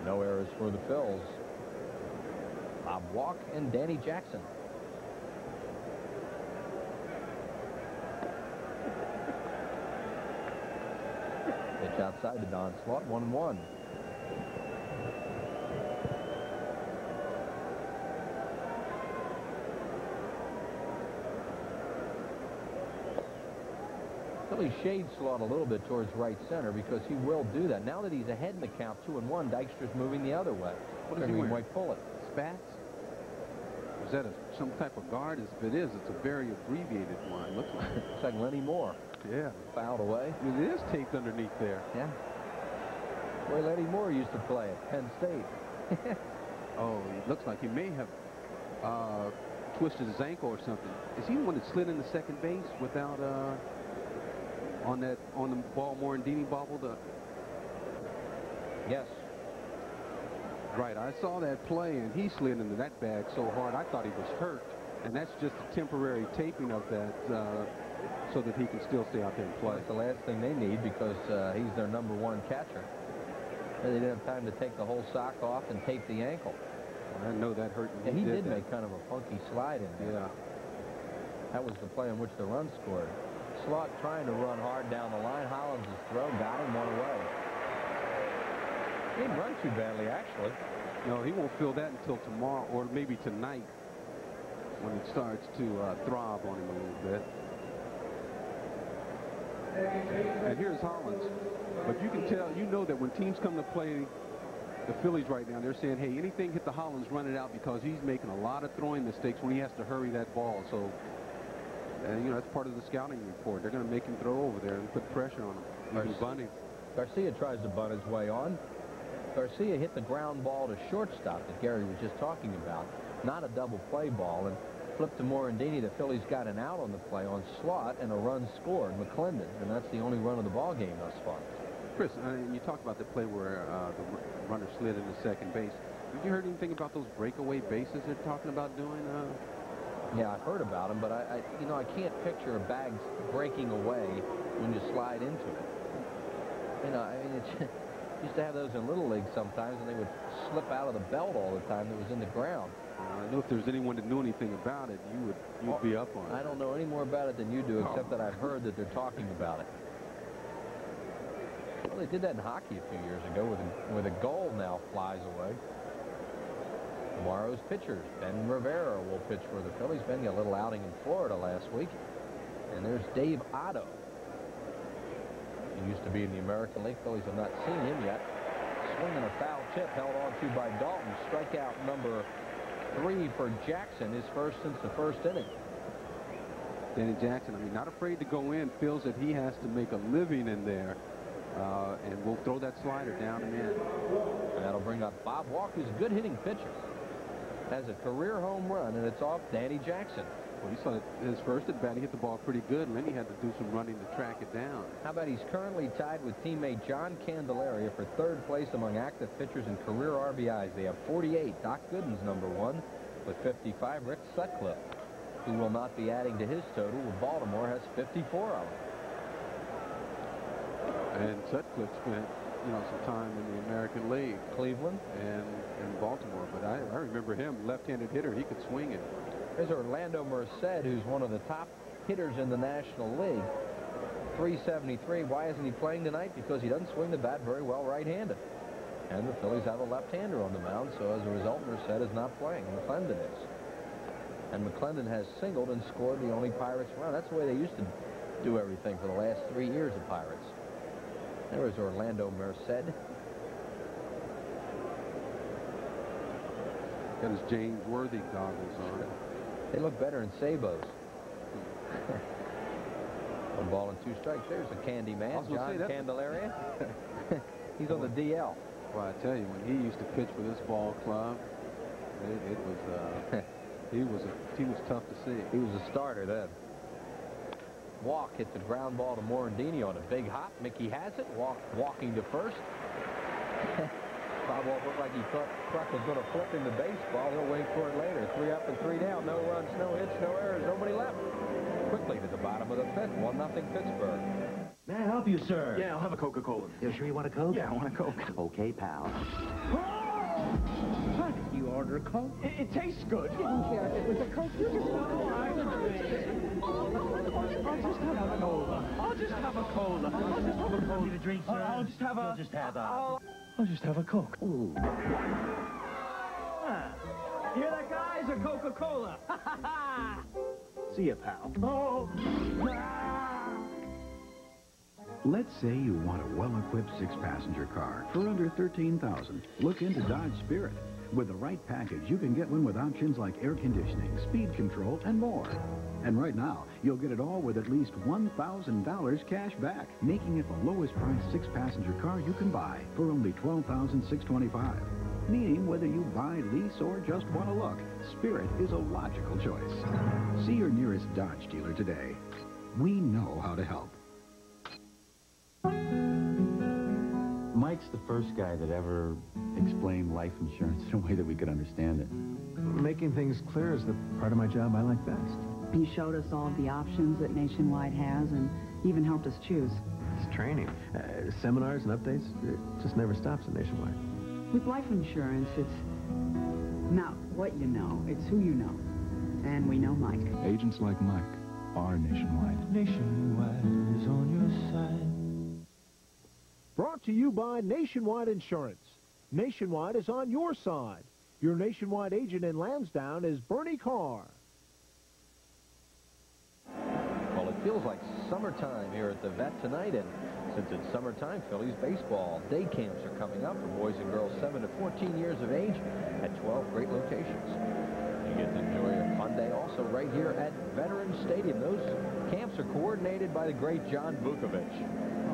no errors for the Phils. Bob Walk and Danny Jackson. Pitch outside to Don Slott, 1-1. Philly shades Slott a little bit towards right center because he will do that. Now that he's ahead in the count, 2-1, Dykstra's moving the other way. What is he wearing? Might pull it. Spats? Is that some type of guard? If it is, it's a very abbreviated one. Looks like it's like Lenny Moore. Yeah. Fouled away. I mean, it is taped underneath there. Yeah. Where Lenny Moore used to play at Penn State. Oh, it looks like he may have twisted his ankle or something. Is he the one that slid into second base without on the ball Morandini bobbled up? Yes. Right, I saw that play, and he slid into that bag so hard I thought he was hurt. And that's just a temporary taping of that so that he can still stay out there and play. That's the last thing they need because he's their #1 catcher. And they didn't have time to take the whole sock off and tape the ankle. Well, I know that hurt. And he did make kind of a funky slide in there. Yeah. That was the play on which the run scored. Slott trying to run hard down the line. Hollins' throw got him, one away. He didn't run too badly, actually. No, he won't feel that until tomorrow or maybe tonight when it starts to throb on him a little bit. And here's Hollins. But you can tell, you know that when teams come to play the Phillies right now, they're saying, hey, anything hit the Hollins, run it out, because he's making a lot of throwing mistakes when he has to hurry that ball. So, you know, that's part of the scouting report. They're going to make him throw over there and put pressure on him. Even bunting. Garcia tries to bunt his way on. Garcia hit the ground ball to shortstop that Gary was just talking about, not a double play ball, and flipped to Morandini. The Phillies got an out on the play on slot and a run scored, McClendon, and that's the only run of the ball game thus far. Chris, you talked about the play where the runner slid into second base. Have you heard anything about those breakaway bases they're talking about doing? Yeah, I've heard about them, but I can't picture a bag breaking away when you slide into it. I mean, it used to have those in Little League sometimes, and they would slip out of the belt all the time that was in the ground. I know if there's anyone that knew anything about it, you'd be up on it. I don't know any more about it than you do, except that I've heard that they're talking about it. Well, they did that in hockey a few years ago with a goal now flies away. Tomorrow's pitchers, Ben Rivera will pitch for the Phillies. Ben got a little outing in Florida last week. And there's Dave Otto. He used to be in the American League. Phillies have not seen him yet. Swinging a foul tip held on to by Dalton. Strikeout number 3 for Jackson, his first since the first inning. Danny Jackson, not afraid to go in, feels that he has to make a living in there. And we'll throw that slider down and in. And that'll bring up Bob Walk, who's a good hitting pitcher. Has a career home run, and it's off Danny Jackson. Well, you saw his first at bat, he hit the ball pretty good, and then he had to do some running to track it down. How about he's currently tied with teammate John Candelaria for 3rd place among active pitchers in career RBIs. They have 48. Doc Gooden's number 1 with 55. Rick Sutcliffe, who will not be adding to his total, with Baltimore, has 54 of them. And Sutcliffe spent some time in the American League, Cleveland and in Baltimore. But I remember him, left-handed hitter. He could swing it. There's Orlando Merced, who's one of the top hitters in the National League. 373. Why isn't he playing tonight? Because he doesn't swing the bat very well right-handed. And the Phillies have a left-hander on the mound, so as a result, Merced is not playing. McClendon is. And McClendon has singled and scored the only Pirates run. That's the way they used to do everything for the last 3 years of Pirates. There was Orlando Merced. Got his James Worthy goggles on. They look better in Sabos. 1 ball and 2 strikes. There's a candy man, John Candelaria. He's on the DL. Well, I tell you, when he used to pitch for this ball club, it was he was tough to see. He was a starter then. Walk hits a ground ball to Morandini on a big hop. Mickey has it. Walking to first. Bob Walk looked like he thought Kruk was going to flip in the baseball. He'll wait for it later. 3 up and 3 down. No runs, no hits, no errors. Nobody left. Quickly to the bottom of the 5th. 1-0 Pittsburgh. May I help you, sir? Yeah, I'll have a Coca-Cola. You sure you want a Coke? Yeah, I want a Coke. Okay, pal. How did you order a Coke? It tastes good. Didn't care if it was a Coke. You just I'll just have a cola. I'll just have a cola. Need a drink, sir? I'll just have a... I'll just have a Coke. Ooh. Hear that, guys? A Coca-Cola. See ya, pal. Oh. Let's say you want a well-equipped 6-passenger car for under $13,000. Look into Dodge Spirit. With the right package, you can get one with options like air conditioning, speed control, and more. And right now, you'll get it all with at least $1,000 cash back, making it the lowest priced 6-passenger car you can buy for only $12,625. Meaning whether you buy, lease, or just want to look, Spirit is a logical choice. See your nearest Dodge dealer today. We know how to help. Mike's the first guy that ever explained life insurance in a way that we could understand it. Making things clear is the part of my job I like best. He showed us all of the options that Nationwide has and even helped us choose. It's training. Seminars and updates, it just never stops at Nationwide. With life insurance, it's not what you know, it's who you know. And we know Mike. Agents like Mike are Nationwide. Nationwide is on your side. Brought to you by Nationwide Insurance. Nationwide is on your side. Your Nationwide agent in Lansdowne is Bernie Carr. Well, it feels like summertime here at the Vet tonight, and since it's summertime, Phillies baseball day camps are coming up for boys and girls 7 to 14 years of age at 12 great locations. You get to enjoy a fun day also right here at Veterans Stadium. Those camps are coordinated by the great John Vukovic.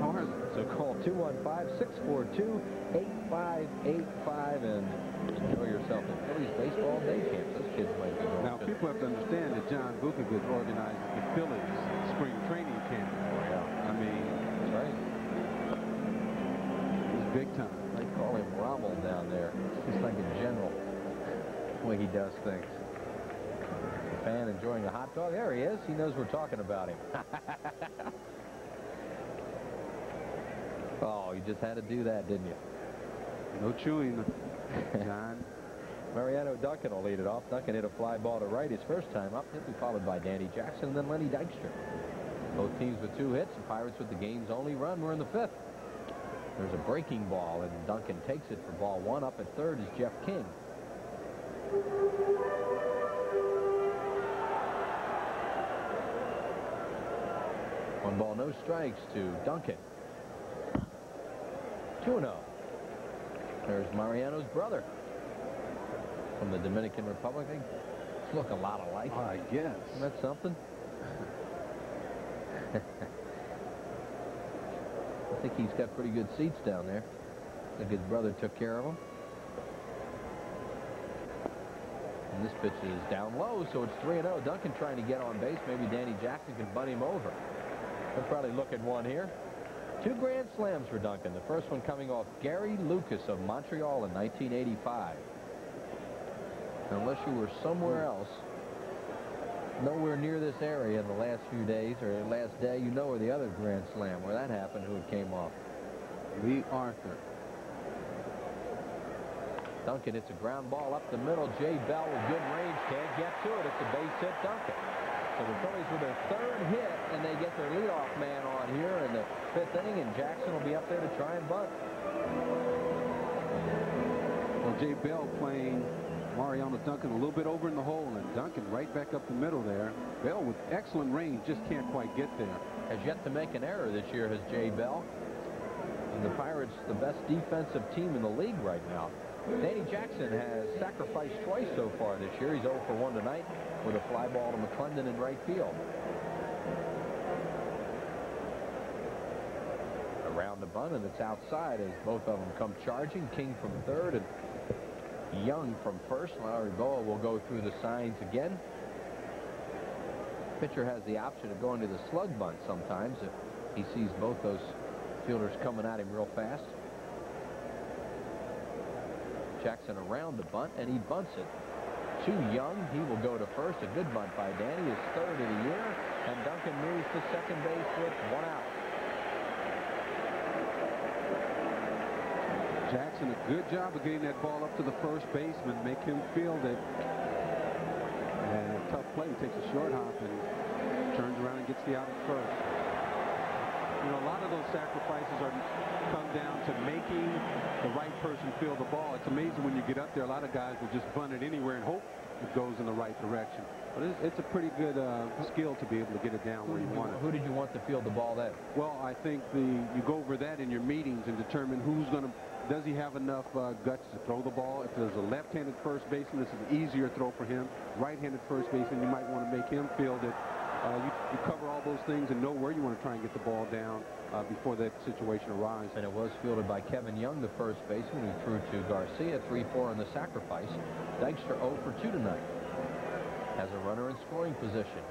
How are they? So call 215-642-8585 and enjoy yourself at Phillies baseball day camps. Those kids might be going. Now, people have to understand that John Vukovic organizes the Phillies spring training camp. Oh, yeah. I mean, that's right. He's big time. They call him Rommel down there. He's like a general. The way he does things. A fan enjoying a hot dog. There he is. He knows we're talking about him. Oh, you just had to do that, didn't you? No chewing, John. Mariano Duncan will lead it off. Duncan hit a fly ball to right his first time up. He'll be followed by Danny Jackson and then Lenny Dykstra. Both teams with 2 hits. The Pirates with the game's only run. We're in the 5th. There's a breaking ball, and Duncan takes it for ball 1. Up at third is Jeff King. 1 ball, no strikes to Duncan. 2-0. There's Mariano's brother from the Dominican Republic. They look a lot alike. I guess. Isn't that something? I think he's got pretty good seats down there. I think his brother took care of him. And this pitch is down low, so it's 3-0. Duncan trying to get on base. Maybe Danny Jackson can butt him over. They'll probably look at one here. 2 grand slams for Duncan. The first one coming off Gary Lucas of Montreal in 1985. Unless you were somewhere else, nowhere near this area in the last few days or last day, you know where the other grand slam, where that happened, who it came off. Lee Arthur. Duncan hits a ground ball up the middle. Jay Bell with good range can't get to it. It's a base hit, Duncan. So the Phillies with their 3rd hit, and they get their leadoff man on here in the 5th inning, and Jackson will be up there to try and bunt. Well, Jay Bell playing Mariano Duncan a little bit over in the hole, and Duncan right back up the middle there. Bell with excellent range, just can't quite get there. Has yet to make an error this year, has Jay Bell. And the Pirates, the best defensive team in the league right now. Danny Jackson has sacrificed twice so far this year. He's 0 for 1 tonight with a fly ball to McClendon in right field. Around the bunt, and it's outside as both of them come charging. King from 3rd and Young from 1st. Larry Boa will go through the signs again. Pitcher has the option of going to the slug bunt sometimes if he sees both those fielders coming at him real fast. Jackson around the bunt, and he bunts it. To Young, he will go to 1st. A good bunt by Danny, his 3rd of the year, and Duncan moves to 2nd base with 1 out. Jackson, a good job of getting that ball up to the first baseman, make him field it. And a tough play. He takes a short hop and turns around and gets the out at first. You know, a lot of those sacrifices come down to making the right person field the ball. It's amazing when you get up there, a lot of guys will just bunt it anywhere and hope it goes in the right direction. But it's a pretty good skill to be able to get it down where you want it. Who did you want to field the ball then? Well, I think you go over that in your meetings and determine who's going to, does he have enough guts to throw the ball? If there's a left-handed first baseman, this is an easier throw for him. Right-handed first baseman, you might want to make him field it. You cover all those things and know where you want to try and get the ball down before that situation arises. And it was fielded by Kevin Young, the first baseman, who threw to Garcia, 3-4 on the sacrifice. Dykstra 0 for 2 tonight. Has a runner in scoring position.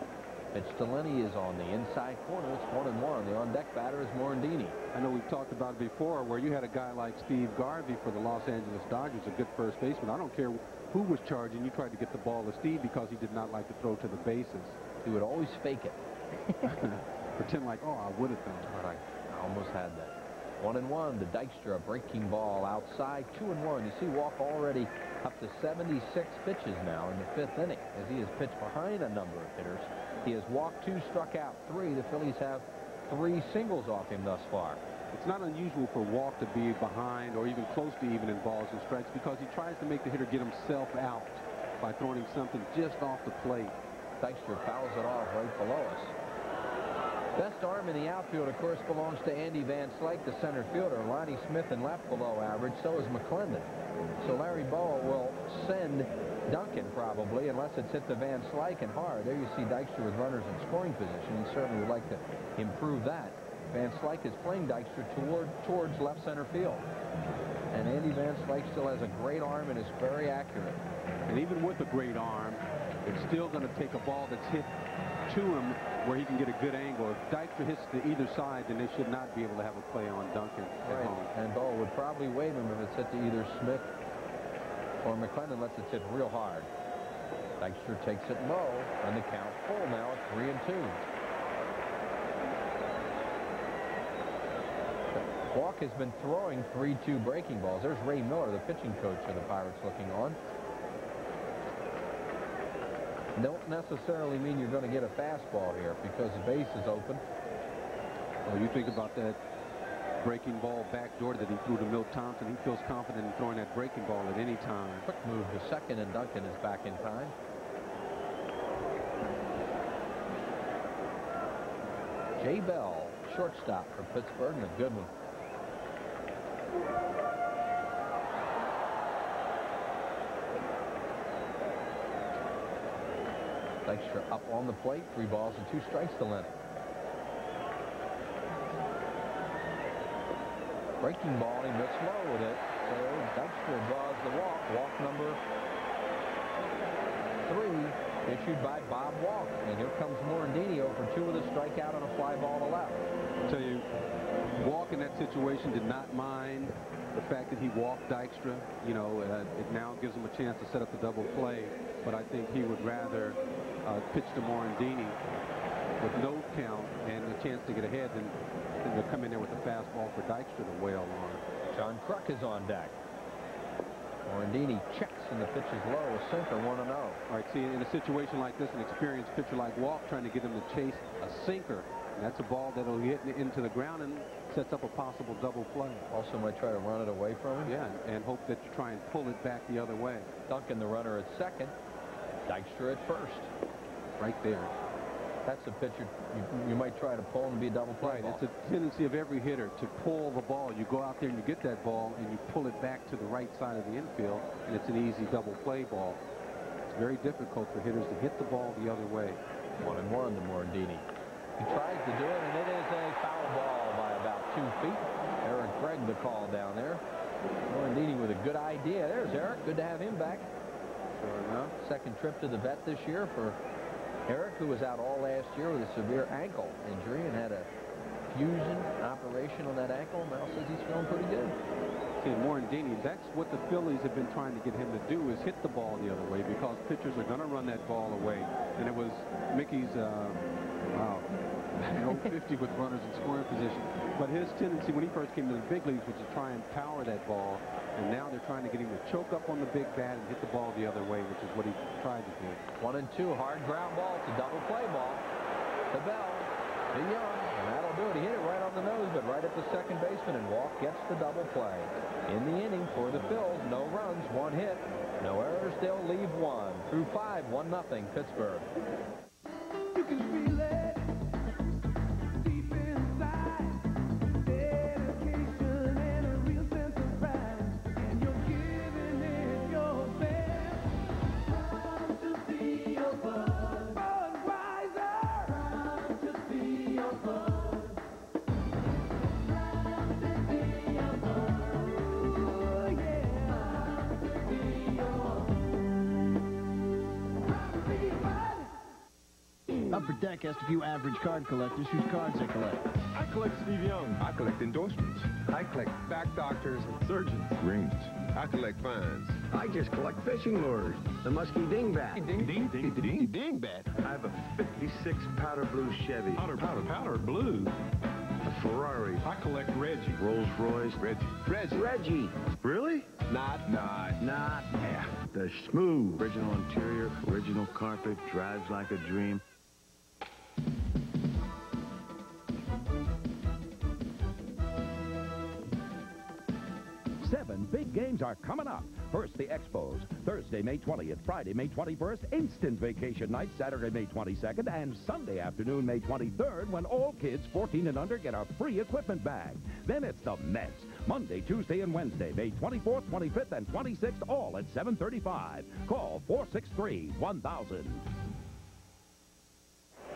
Pitch to Lenny is on the inside corner. It's 1-1. The on-deck batter is Morandini. I know we've talked about it before, where you had a guy like Steve Garvey for the Los Angeles Dodgers, a good first baseman. I don't care who was charging. You tried to get the ball to Steve because he did not like to throw to the bases. He would always fake it. Pretend like, oh, I would have done. I almost had that. 1-1 to Dykstra, a breaking ball outside. 2-1. You see Walk already up to 76 pitches now in the 5th inning as he has pitched behind a number of hitters. He has walked 2, struck out 3. The Phillies have 3 singles off him thus far. It's not unusual for Walk to be behind or even close to even in balls and strikes because he tries to make the hitter get himself out by throwing him something just off the plate. Dykstra fouls it off right below us. Best arm in the outfield, of course, belongs to Andy Van Slyke, the center fielder. Lonnie Smith in left below average. So is McClendon. So Larry Bowa will send Duncan probably, unless it's hit to Van Slyke and hard. There you see Dykstra with runners in scoring position. He certainly would like to improve that. Van Slyke is playing Dykstra towards left center field. And Andy Van Slyke still has a great arm and is very accurate. And even with a great arm, it's still going to take a ball that's hit to him where he can get a good angle. If Dykstra hits to either side, then they should not be able to have a play on Duncan at home. And Bowa would probably wave him if it's hit to either Smith or McClendon, unless it's hit real hard. Dykstra takes it low, and the count full now at 3-2. Walk has been throwing 3-2 breaking balls. There's Ray Miller, the pitching coach of the Pirates, looking on. Don't necessarily mean you're going to get a fastball here because the base is open. Well, you think about that breaking ball backdoor that he threw to Milt Thompson. He feels confident in throwing that breaking ball at any time. Quick move to second, and Duncan is back in time. Jay Bell, shortstop for Pittsburgh, and a good one. Dykstra up on the plate, 3 balls and 2 strikes to Leonard. Breaking ball, he missed low with it. So Dykstra draws the walk. Walk number 3, issued by Bob Walk. And here comes Morandini over 2 with a strikeout on a fly ball to left. I'll tell you, Walk in that situation did not mind the fact that he walked Dykstra. You know, it now gives him a chance to set up the double play. But I think he would rather pitch to Morandini with no count and a chance to get ahead than to come in there with a fastball for Dykstra to wail on. John Kruk is on deck. Morandini checks and the pitch is low. A sinker, 1-0. All right, see, in a situation like this, an experienced pitcher like Walk trying to get him to chase a sinker. And that's a ball that'll hit into the ground and sets up a possible double play. Also might try to run it away from him. Yeah, and hope that you try and pull it back the other way. Duncan, the runner, at second. Dykstra at first. Right there. That's a pitch you might try to pull and be a double play. Right, ball. it's a tendency of every hitter to pull the ball. You go out there and you get that ball and you pull it back to the right side of the infield, and it's an easy double play ball. It's very difficult for hitters to hit the ball the other way. 1-1 to Morandini. He tries to do it, and it is a foul ball by about 2 feet. Eric Gregg the call down there. Morandini with a good idea. There's Eric. Good to have him back. Sure enough. Second trip to the vet this year for Eric, who was out all last year with a severe ankle injury and had a fusion operation on that ankle. Now says he's feeling pretty good. See, Morandini, that's what the Phillies have been trying to get him to do, is hit the ball the other way, because pitchers are going to run that ball away. And it was Mickey's, wow, 50 with runners in scoring position. But his tendency when he first came to the big leagues was to try and power that ball. And now they're trying to get him to choke up on the big bat and hit the ball the other way, which is what he tried to do. 1-2, hard ground ball. It's a double play ball. To Bell, to Young, and that'll do it. He hit it right on the nose, but right at the second baseman, and Walk gets the double play. In the inning for the Phils, no runs, 1 hit, no errors. They'll leave 1 through 5, 1-0 Pittsburgh. You can feel it deep inside. Dedication and a real sense of pride. And you're giving it your best. Proud to be your bud. Budweiser. Proud to be your bud. Proud to be your bud. Ooh, yeah. Proud to be your bud. Proud to be your bud. Upper Deck asked a few average card collectors whose cards they collect. I collect Steve Young. I collect endorsements. I collect back doctors and surgeons. Rings. I collect fines. I just collect fishing lures. The musky dingbat. Dingbat. I have a 56 powder blue Chevy. Powder blue? A Ferrari. I collect Reggie. Rolls Royce. Reggie. Really? Not. Yeah. The smooth. Original interior, original carpet, drives like a dream. 7 big games are coming up. First, the Expos. Thursday, May 20th. Friday, May 21st. Instant vacation night, Saturday, May 22nd. And Sunday afternoon, May 23rd, when all kids 14 and under get a free equipment bag. Then it's the Mets. Monday, Tuesday, and Wednesday, May 24th, 25th, and 26th, all at 7:35. Call 463-1000.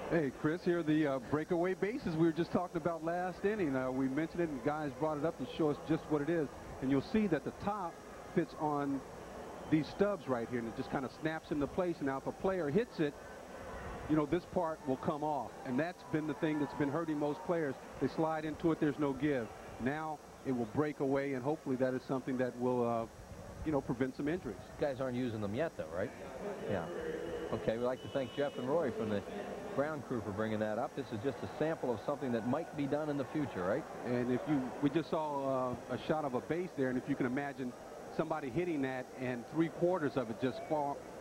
Hey, Chris, here are the breakaway bases we were just talking about last inning. We mentioned it, and guys brought it up to show us just what it is. And you'll see that the top fits on these stubs right here, and it just kind of snaps into place. And now if a player hits it, you know, this part will come off. And that's been the thing that's been hurting most players. They slide into it, there's no give. Now it will break away, and hopefully that is something that will, you know, prevent some injuries. Guys aren't using them yet, though, right? Yeah. Okay, we'd like to thank Jeff and Roy from the ground crew for bringing that up. This is just a sample of something that might be done in the future, right? And we just saw a shot of a base there, and if you can imagine somebody hitting that and 3/4 of it just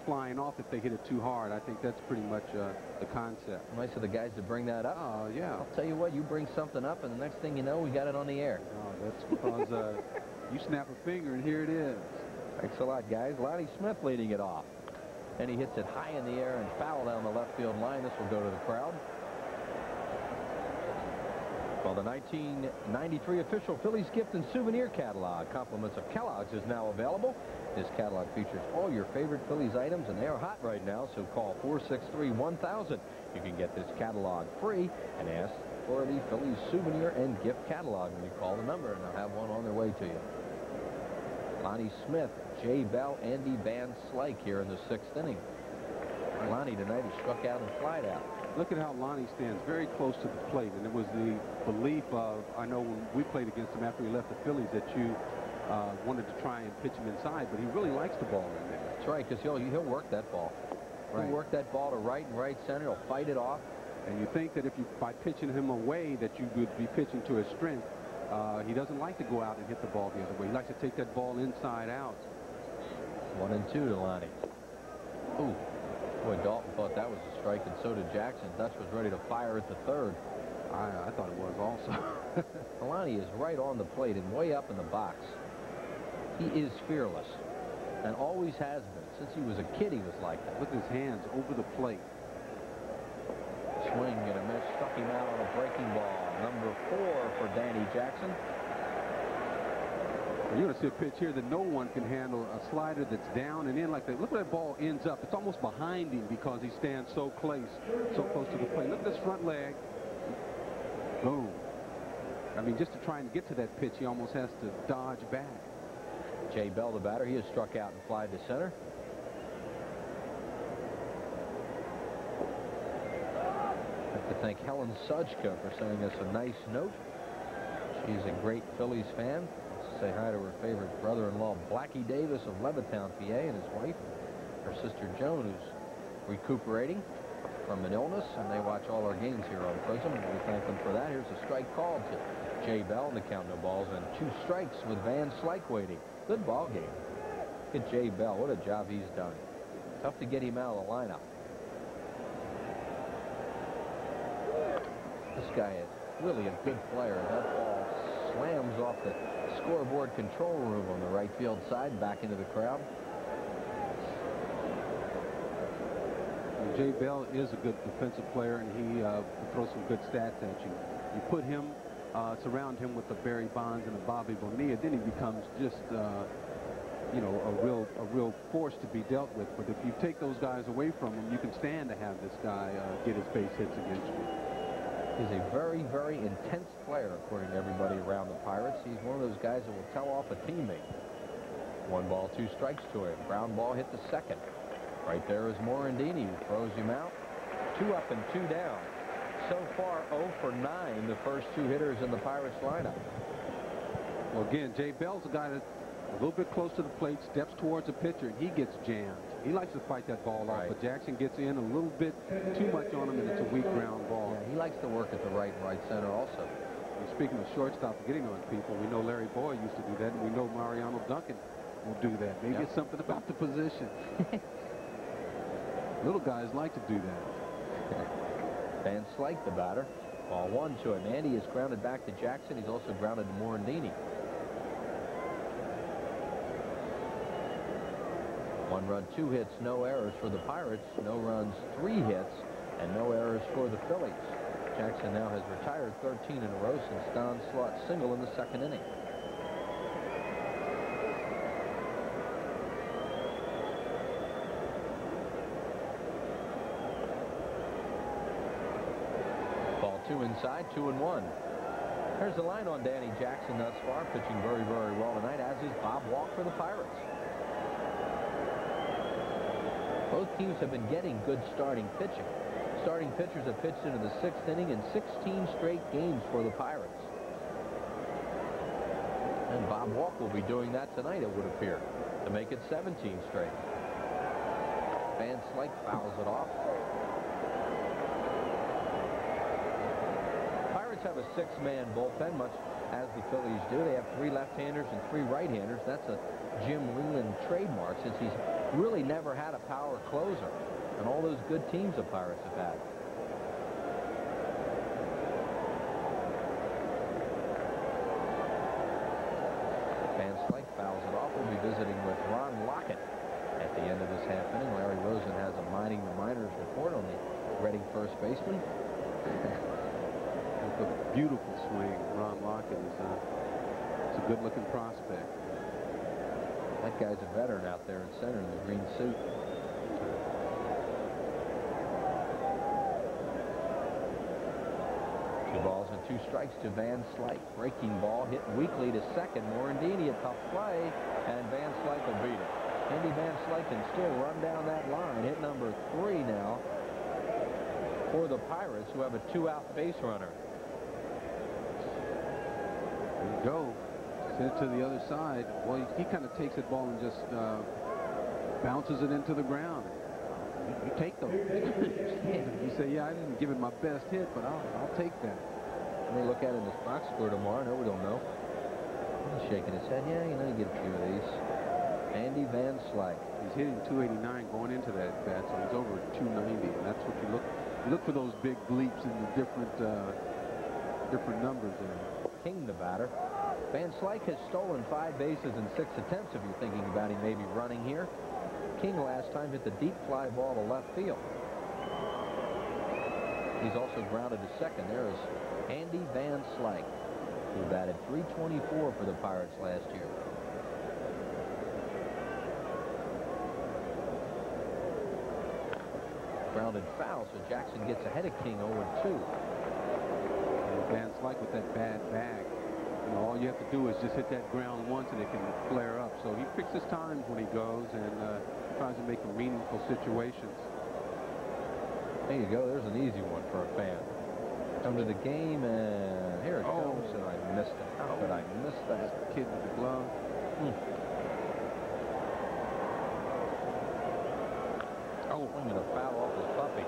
flying off if they hit it too hard, I think that's pretty much the concept. Nice of the guys to bring that up. Oh, yeah. I'll tell you what, you bring something up, and the next thing you know, we got it on the air. Oh, that's because you snap a finger, and here it is. Thanks a lot, guys. Lonnie Smith leading it off. And he hits it high in the air and foul down the left field line. This will go to the crowd. Well, the 1993 official Phillies gift and souvenir catalog, compliments of Kellogg's, is now available. This catalog features all your favorite Phillies items, and they are hot right now, so call 463-1000. You can get this catalog free and ask for the Phillies souvenir and gift catalog when you call the number, and they'll have one on their way to you. Lonnie Smith, Jay Bell, Andy Van Slyke here in the 6th inning. Lonnie tonight has struck out and flied out. Look at how Lonnie stands very close to the plate, and it was the belief of, I know when we played against him after he left the Phillies, that you wanted to try and pitch him inside, but he really likes the ball in there. That's right, because he'll work that ball. Right. He'll work that ball to right and right center. He'll fight it off. And you think that if you, by pitching him away, that you would be pitching to his strength. He doesn't like to go out and hit the ball the other way. He likes to take that ball inside out. 1-2 to Lonnie. Ooh. Boy, Dalton thought that was a strike, and so did Jackson. Dutch was ready to fire at the third. I thought it was also. Lonnie is right on the plate and way up in the box. He is fearless, and always has been. Since he was a kid, he was like that. With his hands over the plate. Swing and a miss, struck him out on a breaking ball. Number 4 for Danny Jackson. You're going to see a pitch here that no one can handle, a slider that's down and in like that. Look where that ball ends up. It's almost behind him because he stands so close to the plate. Look at this front leg. Boom. I mean, just to try and get to that pitch, he almost has to dodge back. Jay Bell, the batter, he has struck out and flied to center. I'd like to thank Helen Sudgka for sending us a nice note. She's a great Phillies fan. Let's say hi to her favorite brother-in-law, Blackie Davis of Levittown, PA, and his wife, her sister Joan, who's recuperating from an illness, and they watch all our games here on Prism, and we thank them for that. Here's a strike called to Jay Bell, and the count no balls, and 2 strikes with Van Slyke waiting. Good ball game. Look at Jay Bell. What a job he's done. Tough to get him out of the lineup. This guy is really a good player. That ball slams off the scoreboard control room on the right field side, back into the crowd. Jay Bell is a good defensive player, and he throws some good stats at you. You put him, surround him with the Barry Bonds and the Bobby Bonilla, then he becomes just, you know, a real force to be dealt with. But if you take those guys away from him, you can stand to have this guy get his base hits against you. He's a very, very intense player, according to everybody around the Pirates. He's one of those guys that will tell off a teammate. 1 ball, 2 strikes to him. Ground ball hit the second. Right there is Morandini, who throws him out. 2 up and 2 down. So far, 0 for 9, the first 2 hitters in the Pirates lineup. Well, again, Jay Bell's a guy that's a little bit close to the plate, steps towards a pitcher, and he gets jammed. He likes to fight that ball off, but Jackson gets in a little bit too much on him, and it's a weak ground ball. Yeah, he likes to work at the right and right center also. And speaking of shortstop getting on people, we know Larry Boyd used to do that, and we know Mariano Duncan will do that. Maybe it's something about the position. Little guys like to do that. Van Slyke, the batter. Ball 1 to him. Andy is grounded back to Jackson. He's also grounded to Morandini. 1 run, 2 hits, no errors for the Pirates. No runs, 3 hits, and no errors for the Phillies. Jackson now has retired 13 in a row since Don Slott's single in the 2nd inning. Ball 2 inside, 2-1. There's the line on Danny Jackson thus far, pitching very, very well tonight, as is Bob Walk for the Pirates. Both teams have been getting good starting pitching. Starting pitchers have pitched into the 6th inning in 16 straight games for the Pirates. And Bob Walk will be doing that tonight, it would appear, to make it 17 straight. Van Slyke fouls it off. Pirates have a 6-man bullpen, much as the Phillies do. They have 3 left-handers and 3 right-handers. That's a Jim Leyland trademark, since he's really never had a power closer, and all those good teams the Pirates have had. Van Slyke fouls it off. We'll be visiting with Ron Lockett at the end of this half inning. Larry Rosen has a mining the minors report on the Reading first baseman. With a beautiful swing, Ron Lockett is a good-looking prospect. That guy's a veteran out there in center in the green suit. 2 balls and 2 strikes to Van Slyke. Breaking ball hit weakly to second. Morandini, a tough play, and Van Slyke will beat it. Andy Van Slyke can still run down that line. Hit number 3 now for the Pirates, who have a 2-out base runner. There you go. Send it to the other side. Well, he kind of takes that ball and just bounces it into the ground. You take those. You say, yeah, I didn't give it my best hit, but I'll take that. And they look at it in this box score tomorrow. No, we don't know. He's shaking his head. Yeah, you know, you get a few of these. Andy Van Slyke. He's hitting 289 going into that bat, so he's over 290, and that's what you look. You look for those big bleeps in the different numbers there. King, the batter. Van Slyke has stolen 5 bases in 6 attempts, if you're thinking about him maybe running here. King last time hit the deep fly ball to left field. He's also grounded to second. There is Andy Van Slyke, who batted .324 for the Pirates last year. Grounded foul, so Jackson gets ahead of King 0-2. Van Slyke with that bad bag. You know, all you have to do is just hit that ground once and it can flare up. So he picks his times when he goes and tries to make meaningful situations. There you go. There's an easy one for a fan. Come to the game, and here it comes, and I missed it. How could I miss that? Kid with the glove. Swinging a foul off his puppy.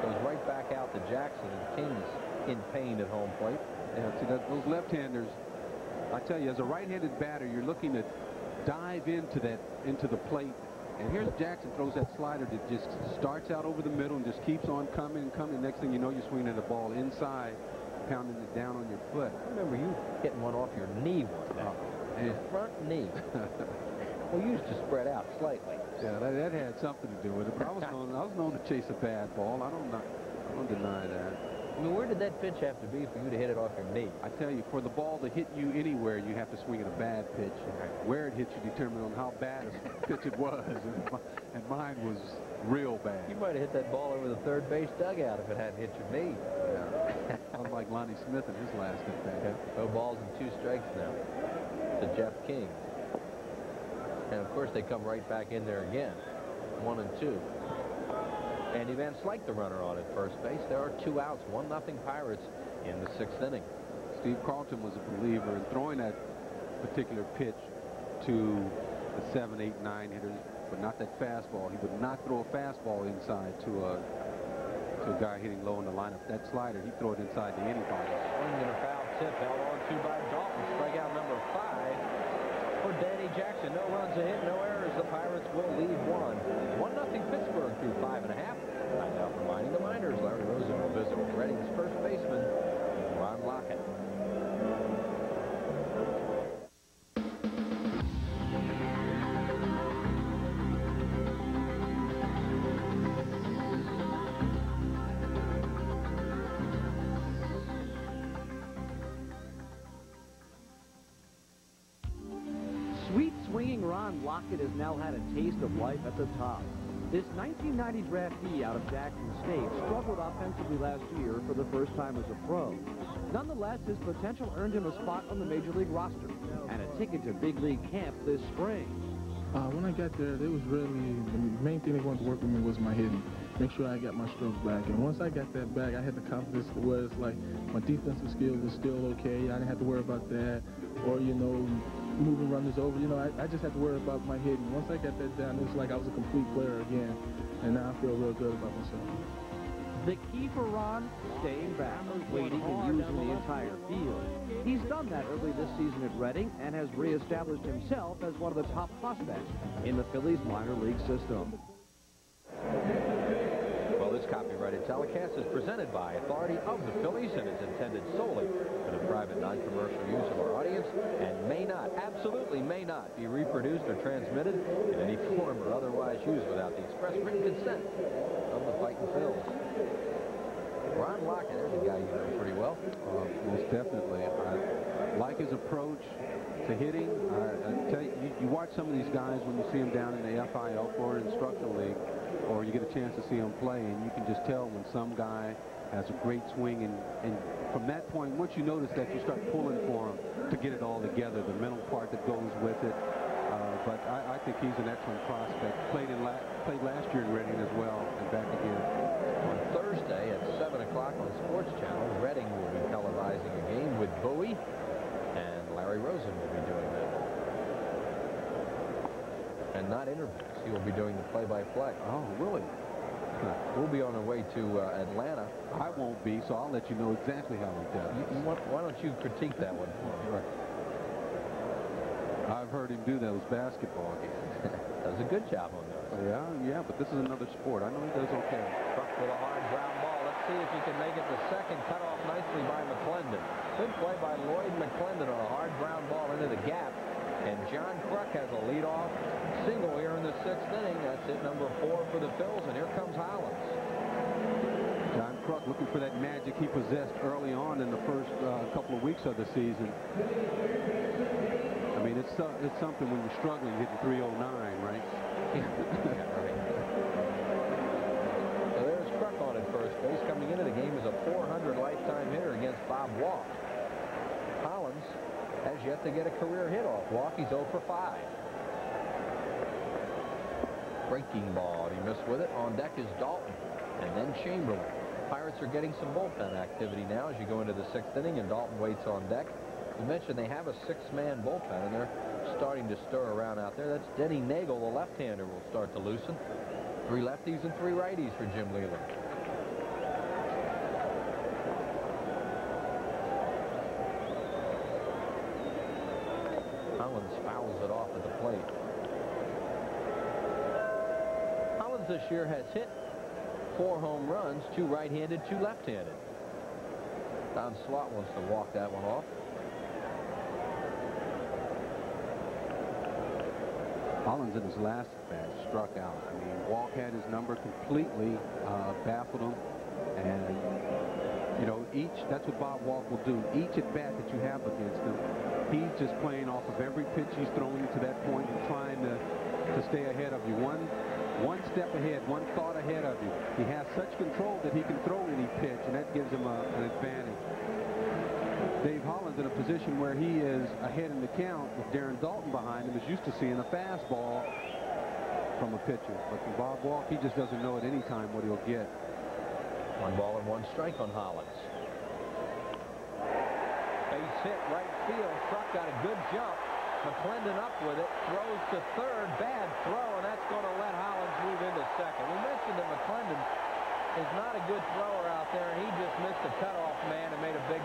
Goes right back out to Jackson, and King's in pain at home plate. Yeah, see, those left-handers, I tell you, as a right-handed batter, you're looking to dive into the plate. And here's Jackson throws that slider that just starts out over the middle and just keeps on coming and coming. Next thing you know, you're swinging at the ball inside, pounding it down on your foot. I remember you hitting one off your knee one day. Your front knee. Well, you used to spread out slightly. Yeah, that had something to do with it. But I was known to chase a bad ball. I don't deny that. I mean, where did that pitch have to be for you to hit it off your knee? I tell you, for the ball to hit you anywhere, you have to swing at a bad pitch. Where it hit you determined on how bad a pitch it was, and mine was real bad. You might have hit that ball over the third base dugout if it hadn't hit your knee. Yeah. Unlike Lonnie Smith in his last at-bat. No balls and 2 strikes now to Jeff King. And of course they come right back in there again. 1 and 2. Andy Van Slyke, the runner on at first base. There are 2 outs, 1-0 Pirates in the 6th inning. Steve Carlton was a believer in throwing that particular pitch to the 7, 8, 9 hitters, but not that fastball. He would not throw a fastball inside to a guy hitting low in the lineup. That slider, he'd throw it inside to anybody. Swing and a foul tip held on to by Dalton. Strikeout number 5 for Danny Jackson. No runs a hit, no errors. The Pirates will lead 1-0 Pittsburgh through 5 1/2. I'm now reminding the minors. Larry Rosen will visit with Reading's first baseman, Ron Lockett. swinging Ron Lockett has now had a taste of life at the top. This 1990 draftee out of Jackson State struggled offensively last year for the first time as a pro. Nonetheless, his potential earned him a spot on the Major League roster and a ticket to big league camp this spring. When I got there, it was really, the main thing they wanted to work with me was my hitting. Make sure I got my strokes back. And once I got that back, I had the confidence where it's like my defensive skills was still okay. I didn't have to worry about that or, you know, moving runners over. You know, I just had to worry about my hitting. Once I got that down, it was like I was a complete player again. And now I feel real good about myself. The key for Ron, staying back, waiting and using the entire field. He's done that early this season at Reading and has reestablished himself as one of the top prospects in the Phillies minor league system. Well, this copyrighted telecast is presented by authority of the Phillies and is intended solely for the private, non-commercial use of our audience and may not, absolutely may not, be reproduced or transmitted in any form or otherwise used without the express written consent of the Fightin' Phils. Ron Lockett, there's a guy you know pretty well. Most definitely. I like his approach to hitting. I tell you, you watch some of these guys when you see them down in the FIL, Florida Instructional League, or you get a chance to see them play, and you can just tell when some guy has a great swing, and from that point, once you notice that, you start pulling for him to get it all together, the mental part that goes with it. But I think he's an excellent prospect. Played last year in Reading as well, and back again. On Thursday at 7 o'clock on the Sports Channel, Reading will be televising a game with Bowie, and Larry Rosen will be doing that. And not interviews. He will be doing the play-by-play. Oh, really? We'll be on our way to Atlanta. I won't be, so I'll let you know exactly how he does. Why don't you critique that one for me? Right. I've heard him do those basketball games. Does a good job on those. Yeah, but this is another sport. I know he does okay. Truck with a hard ground ball. Let's see if he can make it the second. Cut off nicely by McClendon. Good play by Lloyd McClendon on a hard ground ball into the gap. And John Kruk has a leadoff single here in the 6th inning. That's hit number 4 for the Phils, and here comes Hollins. John Kruk looking for that magic he possessed early on in the first couple of weeks of the season. I mean, it's something when you're struggling hitting 309, right? Yeah, right. So there's Kruk on at first base. Coming into the game as a .400 lifetime hitter against Bob Walk. Hollins has yet to get a career hit off Walk. He's 0 for 5. Breaking ball. He missed with it. On deck is Dalton and then Chamberlain. Pirates are getting some bullpen activity now as you go into the 6th inning, and Dalton waits on deck. You mentioned they have a 6-man bullpen, and they're starting to stir around out there. That's Denny Nagel, the left-hander, will start to loosen. 3 lefties and 3 righties for Jim Leland. Hollins fouls it off at the plate. Hollins this year has hit 4 home runs, 2 right-handed, 2 left-handed. Don Slott wants to walk that one off. Hollins in his last at-bat struck out. I mean, Walk had his number completely, baffled him. And, you know, that's what Bob Walk will do. Each at-bat that you have against him, he's just playing off of every pitch he's throwing to that point and trying to stay ahead of you. One step ahead, one thought ahead of you. He has such control that he can throw any pitch, and that gives him an advantage. Dave Hollins in a position where he is ahead in the count with Darren Dalton behind him is used to seeing a fastball from a pitcher. But from Bob Walk, he just doesn't know at any time what he'll get. 1 ball and 1 strike on Hollins. Base hit right field. Kruk got a good jump. McClendon up with it. Throws to third. Bad throw, and that's going to let Hollins move into second. We mentioned that McClendon is not a good thrower out there, and he just missed a cutoff man and made a big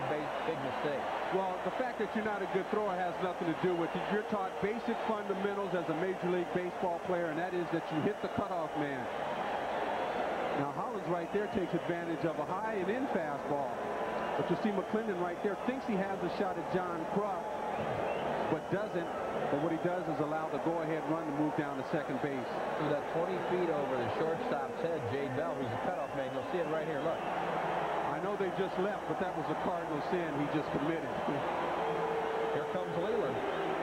mistake. Well, the fact that you're not a good thrower has nothing to do with it. You're taught basic fundamentals as a Major League Baseball player, and that is that you hit the cutoff man. Now, Hollins right there takes advantage of a high and in fastball. But you see McClendon right there thinks he has a shot at John Kruk, but doesn't. But what he does is allow the go-ahead run to move down to second base. Through that 20 feet over the shortstop's head, Jade Bell, who's a cutoff man. You'll see it right here. Look. I know they just left, but that was a cardinal sin he just committed. Here comes Leland.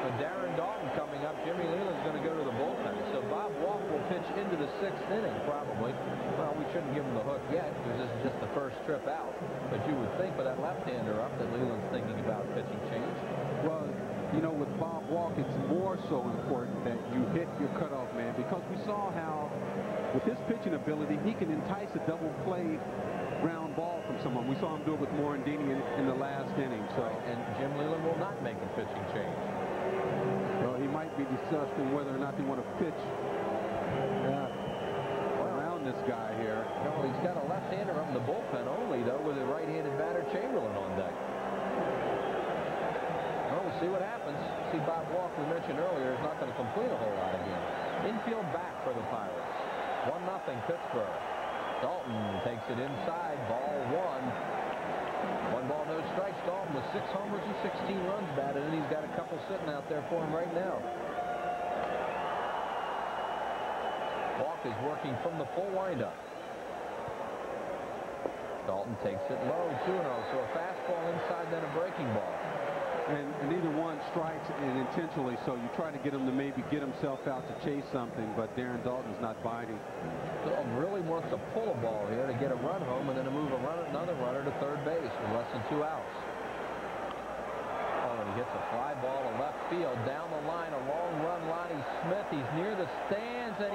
With Darren Dalton coming up, Jim Jimmy Leland's going to go to the bullpen. So Bob Walk will pitch into the 6th inning, probably. Well, we shouldn't give him the hook yet, because this is just the first trip out. But you would think with that left-hander up that Leland's thinking about pitching change. Well, you know, with Bob Walk, it's more so important that you hit your cutoff man, because we saw how, with his pitching ability, he can entice a double play ground ball from someone. We saw him do it with Morandini in the last inning. So, and Jim Leland will not make a pitching change. Well, he might be discussing whether or not they want to pitch around this guy here. No, he's got a left-hander up in the bullpen only, though, with a right-handed batter, Chamberlain, on deck. Well, we'll see what happens. See, Bob Walk, we mentioned earlier, is not going to complete a whole lot again. Infield back for the Pirates. 1-0 Pittsburgh. Dalton takes it inside, ball 1. 1 ball, no strikes. Dalton with 6 homers and 16 runs batted, and he's got a couple sitting out there for him right now. Walk is working from the full windup. Dalton takes it low, 2-0, so a fastball inside, then a breaking ball. And either one strikes and intentionally, so you try to get him to maybe get himself out to chase something, but Darren Dalton's not biting. Dalton really wants to pull a ball here to get a run home and then to move another runner to third base with less than 2 outs. Oh, and he hits a fly ball to left field. Down the line, a long run, Lonnie Smith. He's near the stands, and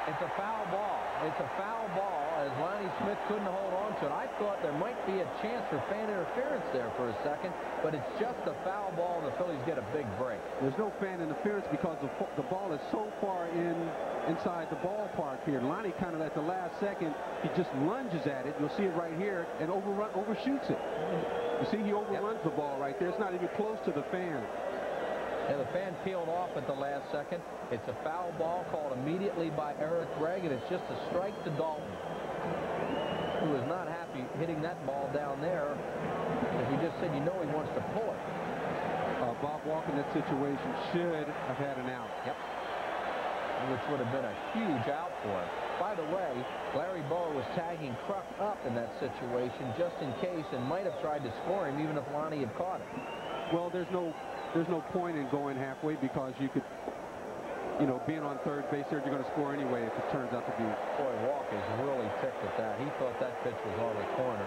it's a foul ball. It's a foul ball, as Lonnie Smith couldn't hold on to it. I thought there might be a chance for fan interference there for a second, but it's just a foul ball, and the Phillies get a big break. There's no fan interference because the ball is so far inside the ballpark here. Lonnie kind of at the last second, he just lunges at it. You'll see it right here, and overshoots it. You see, he overruns the ball right there. It's not even close to the fan. And the fan peeled off at the last second. It's a foul ball called immediately by Eric Gregg, and it's just a strike to Dalton, who is not happy hitting that ball down there. As we just said, you know he wants to pull it. Bob Walk in that situation should have had an out. Yep. Which would have been a huge out for him. By the way, Larry Bowa was tagging Kruk up in that situation just in case, and might have tried to score him even if Lonnie had caught it. Well, there's no point in going halfway, because you could, being on third base there, you're going to score anyway if it turns out to be. Boy, Walk is really ticked at that. He thought that pitch was on the corner.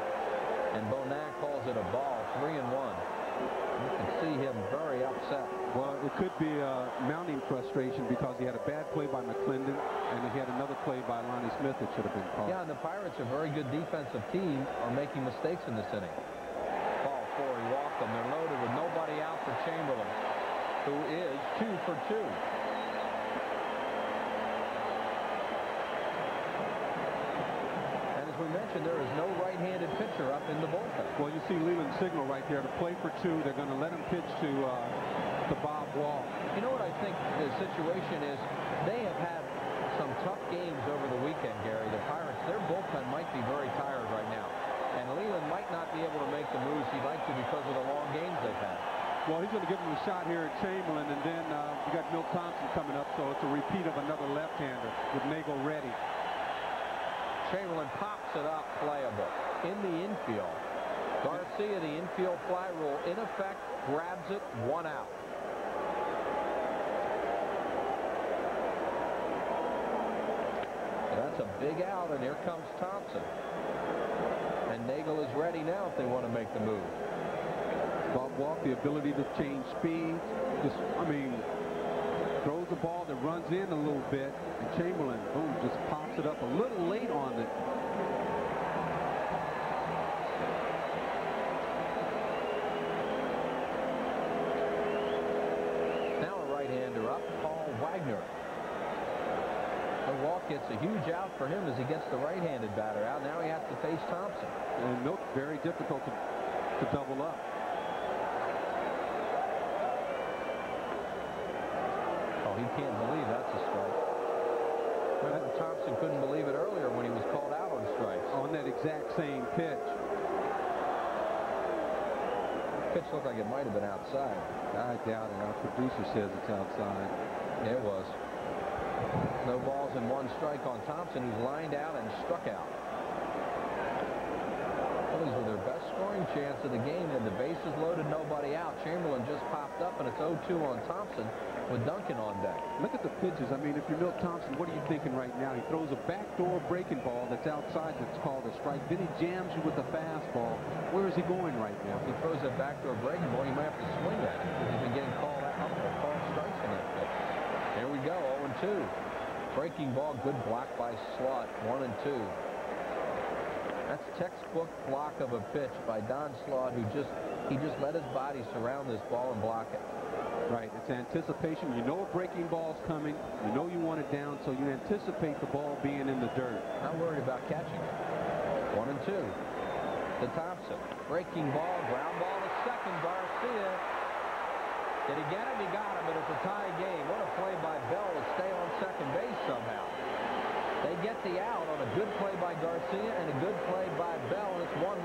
And Bonan calls it a ball, 3-1. You can see him very upset. Well, it could be mounting frustration, because he had a bad play by McClendon, and he had another play by Lonnie Smith that should have been called. Yeah, and the Pirates, a very good defensive team, are making mistakes in this inning. Ball 4, he walked them. They're loaded with nobody out for Chamberlain, who is 2 for 2. And as we mentioned, there is no right-handed pitcher up in the bullpen. Well, you see Leland's signal right there to play for 2. They're going to let him pitch to Bob Walk. You know what I think the situation is? They have had some tough games over the weekend, Gary. The Pirates, their bullpen might be very tired right now. And Leland might not be able to make the moves he'd like to because of the long games they've had. Well, he's going to give him a shot here at Chamberlain, and then you got Milt Thompson coming up, so it's a repeat of another left-hander with Nagel ready. Chamberlain pops it up, playable in the infield. Garcia, the infield fly rule in effect, grabs it, 1 out. That's a big out, and here comes Thompson. And Nagel is ready now if they want to make the move. Bob Walk, the ability to change speed, throws the ball that runs in a little bit, and Chamberlain, boom, just pops it up a little late on it. Now a right-hander up, Paul Wagner. Walk gets a huge out for him as he gets the right-handed batter out. Now he has to face Thompson. And Milt, very difficult to double up. Oh, he can't believe that's a strike. Remember, Thompson couldn't believe it earlier when he was called out on strikes. On that exact same pitch. Pitch looked like it might have been outside. I doubt it. Our producer says it's outside. Yeah, it was. No balls and 1 strike on Thompson, who's lined out and struck out. Phillies with their best scoring chance of the game, and the bases loaded, nobody out. Chamberlain just popped up, and It's 0-2 on Thompson with Duncan on deck. Look at the pitches. I mean, if you're Milt Thompson, what are you thinking right now? He throws a backdoor breaking ball that's outside that's called a strike. Then he jams you with a fastball. Where is he going right now? If he throws that backdoor breaking ball, you might have to swing at it because he's been getting called out or called strikes on that pitch. Here we go, 0-2. Breaking ball, good block by Slaught, 1-2. That's textbook block of a pitch by Don Slaught, who just let his body surround this ball and block it. Right, it's anticipation. You know a breaking ball's coming. You know you want it down, so you anticipate the ball being in the dirt. Not worried about catching it. 1-2. To Thompson. Breaking ball, ground ball to second. Garcia. Did he get him? He got him, but it's a tie game. What a play by Bell to stay on second base somehow. They get the out on a good play by Garcia and a good play by Bell, and it's 1-1.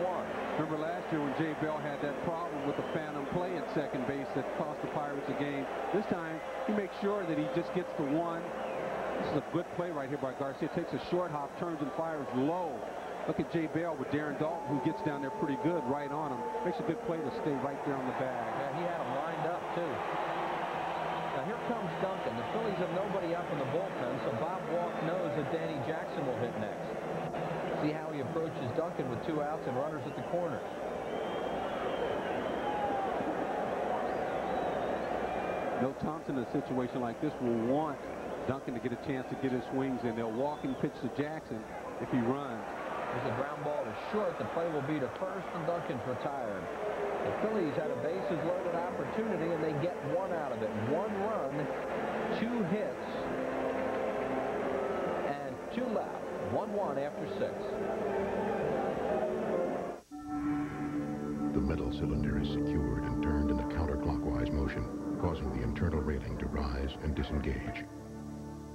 Remember last year when Jay Bell had that problem with the phantom play at second base that cost the Pirates a game? This time, he makes sure that he just gets the one. This is a good play right here by Garcia. Takes a short hop, turns and fires low. Look at Jay Bell with Darren Dalton, who gets down there pretty good right on him. Makes a good play to stay right there on the bag. Yeah, he had him lined up, too. Now, here comes Duncan. The Phillies have nobody up in the bullpen, so Bob Walk knows that Danny Jackson will hit next. See how he approaches Duncan with 2 outs and runners at the corners. Milt Thompson in a situation like this will want Duncan to get a chance to get his swings in. They'll walk and pitch to Jackson if he runs. There's a ground ball to short. The play will be to first, and Duncan's retired. The Phillies had a bases-loaded opportunity, and they get 1 out of it. 1 run, 2 hits, and 2 left. 1-1 after 6. The metal cylinder is secured and turned in a counterclockwise motion, causing the internal railing to rise and disengage.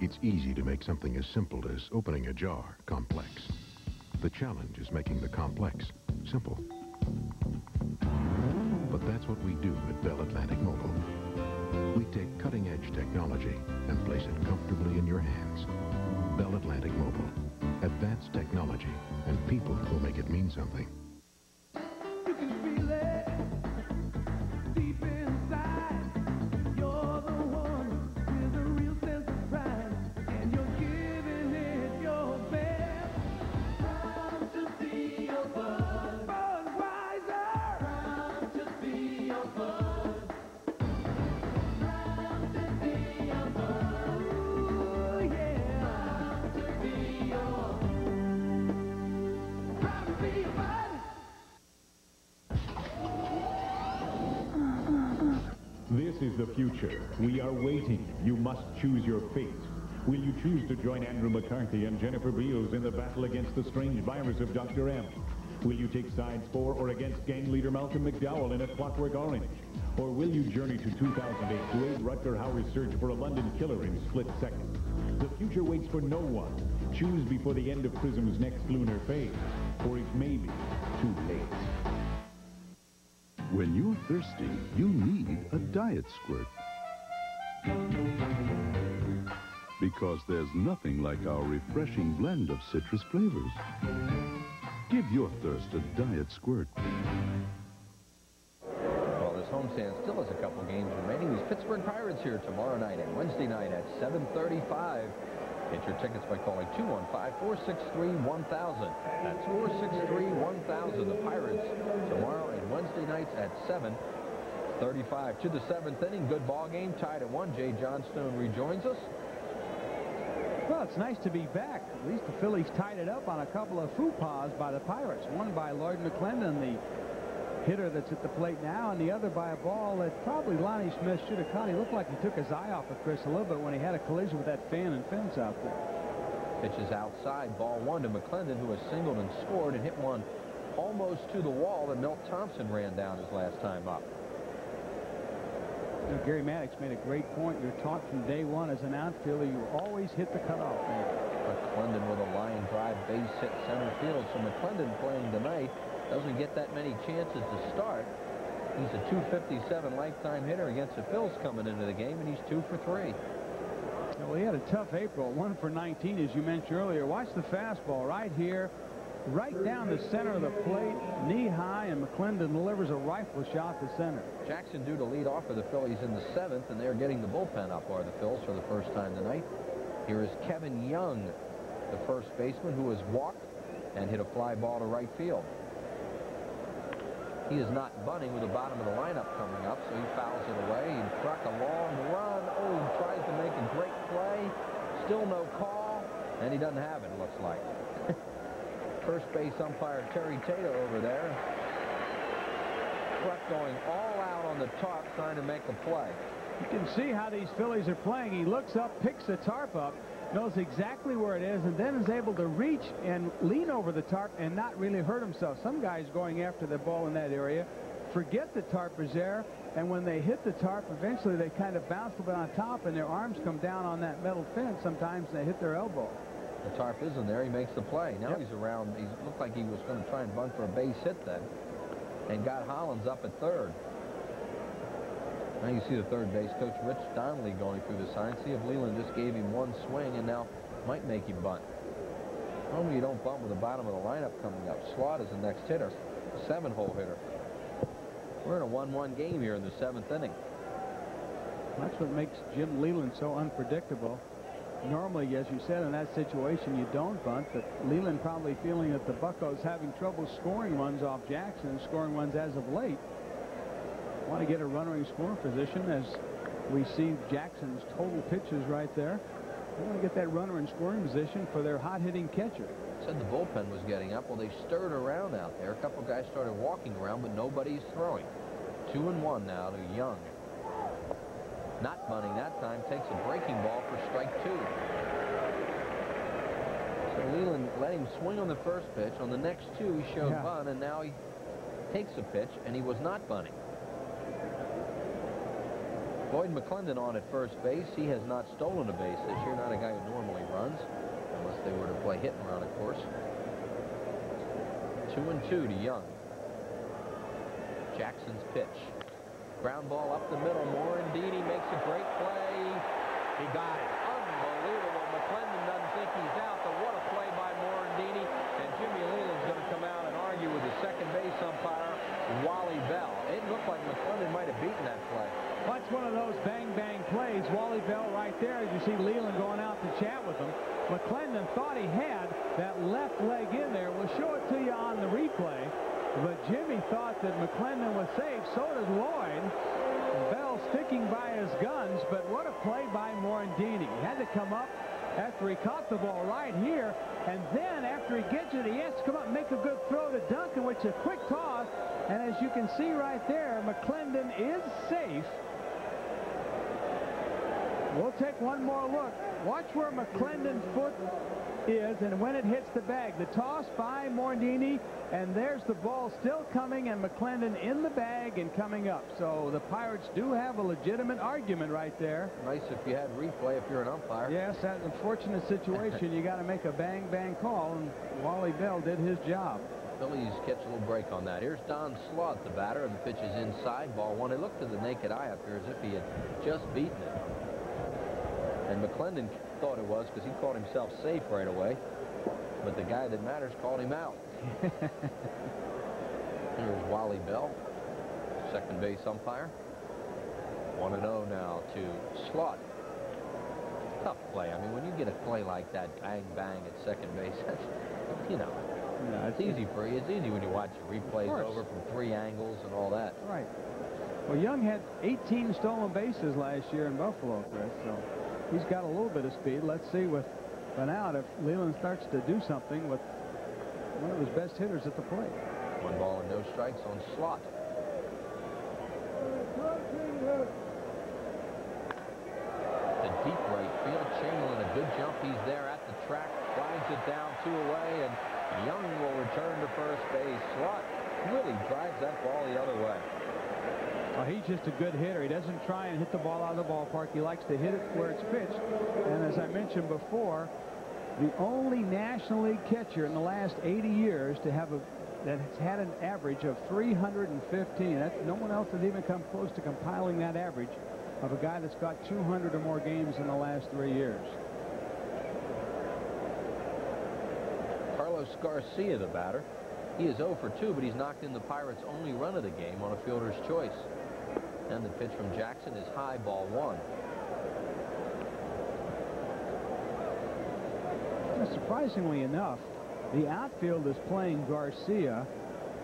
It's easy to make something as simple as opening a jar complex. The challenge is making the complex simple. But that's what we do at Bell Atlantic Mobile. We take cutting-edge technology and place it comfortably in your hands. Bell Atlantic Mobile. Advanced technology and people who make it mean something. You can feel it deep inside. You're the one with a real sense of pride, and you're giving it your best. Proud to be your bud, Budweiser. Proud to be your bud. Proud to be your bud. Ooh, yeah. Proud to be your. Proud to be your bud. This is the future. We are waiting. You must choose your fate. Will you choose to join Andrew McCarthy and Jennifer Beals in the battle against the strange virus of Dr. M? Will you take sides for or against gang leader Malcolm McDowell in A Clockwork Orange? Or will you journey to 2008 to aid Rutger Hauer's search for a London killer in split seconds? The future waits for no one. Choose before the end of Prism's next lunar phase, or it may be too late. When you're thirsty, you need a diet squirt. Because there's nothing like our refreshing blend of citrus flavors. Give your thirst a diet squirt. Well, this homestand still has a couple games remaining. These Pittsburgh Pirates here tomorrow night and Wednesday night at 7:35. Get your tickets by calling 215-463-1000. That's 463-1000. The Pirates tomorrow and Wednesday nights at 7:35. To the 7th inning. Good ball game. Tied at 1. Jay Johnstone rejoins us. Well, it's nice to be back. At least the Phillies tied it up on a couple of faux pas by the Pirates. One by Lloyd McClendon, the hitter that's at the plate now, and the other by a ball that probably Lonnie Smith should have caught. He looked like he took his eye off of Chris a little bit when he had a collision with that fan and fence out there. Pitch is outside. Ball 1 to McClendon, who has singled and scored and hit one almost to the wall that Milt Thompson ran down his last time up. You know, Gary Maddox made a great point. You're taught from day one as an outfielder, you always hit the cutoff man. McClendon with a line drive base hit center field. So McClendon playing tonight doesn't get that many chances to start. He's a .257 lifetime hitter against the Phils coming into the game, and he's 2 for 3. Well, he had a tough April, 1 for 19, as you mentioned earlier. Watch the fastball right here. right down the center of the plate, knee high, and McClendon delivers a rifle shot to center. Jackson due to lead off for the Phillies in the 7th, and they're getting the bullpen up for the Phils for the first time tonight. Here is Kevin Young, the first baseman, who has walked and hit a fly ball to right field. He is not bunting with the bottom of the lineup coming up, so he fouls it away. He struck a long run. Oh, tries to make a great play. Still no call, and he doesn't have it, looks like. First base umpire Terry Tato over there. Struck going all out on the tarp, trying to make a play. You can see how these Phillies are playing. He looks up, picks the tarp up, knows exactly where it is, and then is able to reach and lean over the tarp and not really hurt himself. Some guys going after the ball in that area forget the tarp is there, and when they hit the tarp, eventually they kind of bounce a bit on top, and their arms come down on that metal fence. Sometimes they hit their elbow. The tarp isn't there. He makes the play. Now he's around. He looked like he was going to try and bunt for a base hit then, and got Hollins up at third. Now you see the third base coach Rich Donnelly going through the signs. See if Leland just gave him one swing and now might make him bunt. Normally you don't bunt with the bottom of the lineup coming up. Slot is the next hitter, 7-hole hitter. We're in a 1-1 game here in the 7th inning. That's what makes Jim Leland so unpredictable. Normally, as you said, in that situation you don't bunt, but Leland probably feeling that the Buccos having trouble scoring runs off Jackson and scoring runs as of late. Want to get a runner in scoring position as we see Jackson's total pitches right there. They want to get that runner in scoring position for their hot-hitting catcher. Said the bullpen was getting up. Well, they stirred around out there. A couple guys started walking around, but nobody's throwing. 2-1 now to Young. Not bunting that time. Takes a breaking ball for strike 2. So Leland let him swing on the first pitch. On the next 2, he showed bunt, and now he takes a pitch, and he was not bunting. Boyd McClendon on at first base. He has not stolen a base this year. Not a guy who normally runs, unless they were to play hit and run, of course. 2-2 to Young. Jackson's pitch. Ground ball up the middle. Morandini makes a great play. He got it. Unbelievable. McClendon doesn't think he's out, but what a play by Morandini. And Jimmy Leland's going to come out and argue with the second base umpire, Wally Bell. It looked like McClendon might have beaten that play. That's one of those bang-bang plays. Wally Bell right there, as you see Leland going out to chat with him. McClendon thought he had that left leg in there. We'll show it to you on the replay. But Jimmy thought that McClendon was safe. So did Lloyd. Bell sticking by his guns. But what a play by Morandini. He had to come up after he caught the ball right here. And then after he gets it, he has to come up and make a good throw to Duncan, which is a quick toss. And as you can see right there, McClendon is safe. We'll take one more look. Watch where McClendon's foot is and when it hits the bag. The toss by Morandini, and there's the ball still coming, and McClendon in the bag and coming up. So the Pirates do have a legitimate argument right there. Nice if you had replay if you're an umpire. Yes, that unfortunate situation. You got to make a bang-bang call, and Wally Bell did his job. Phillies catch a little break on that. Here's Don Slaught, the batter, and the pitch is inside. Ball 1. It looked to the naked eye up here as if he had just beaten it. And McClendon thought it was because he called himself safe right away. But the guy that matters called him out. Here's Wally Bell, second base umpire. 1-0 now to Slaught. Tough play. I mean, when you get a play like that, bang, bang at second base, that's, you know. Yeah, it's easy for you. It's easy when you watch the replays over from 3 angles and all that. Right. Well, Young had 18 stolen bases last year in Buffalo, Chris, so he's got a little bit of speed. Let's see with Benoit if Leland starts to do something with one of his best hitters at the plate. 1 ball and no strikes on Slaught. The deep right field. Chamberlain, a good jump. He's there at the track. Flies it down 2 away, and Young will return to first base. Slaught really drives that ball the other way. Well, he's just a good hitter. He doesn't try and hit the ball out of the ballpark. He likes to hit it where it's pitched. And as I mentioned before, the only National League catcher in the last 80 years to have that has had an average of 315. No one else has even come close to compiling that average of a guy that's got 200 or more games in the last 3 years. Carlos Garcia, the batter. He is 0 for 2, but he's knocked in the Pirates' only run of the game on a fielder's choice. And the pitch from Jackson is high, ball 1. Surprisingly enough, the outfield is playing Garcia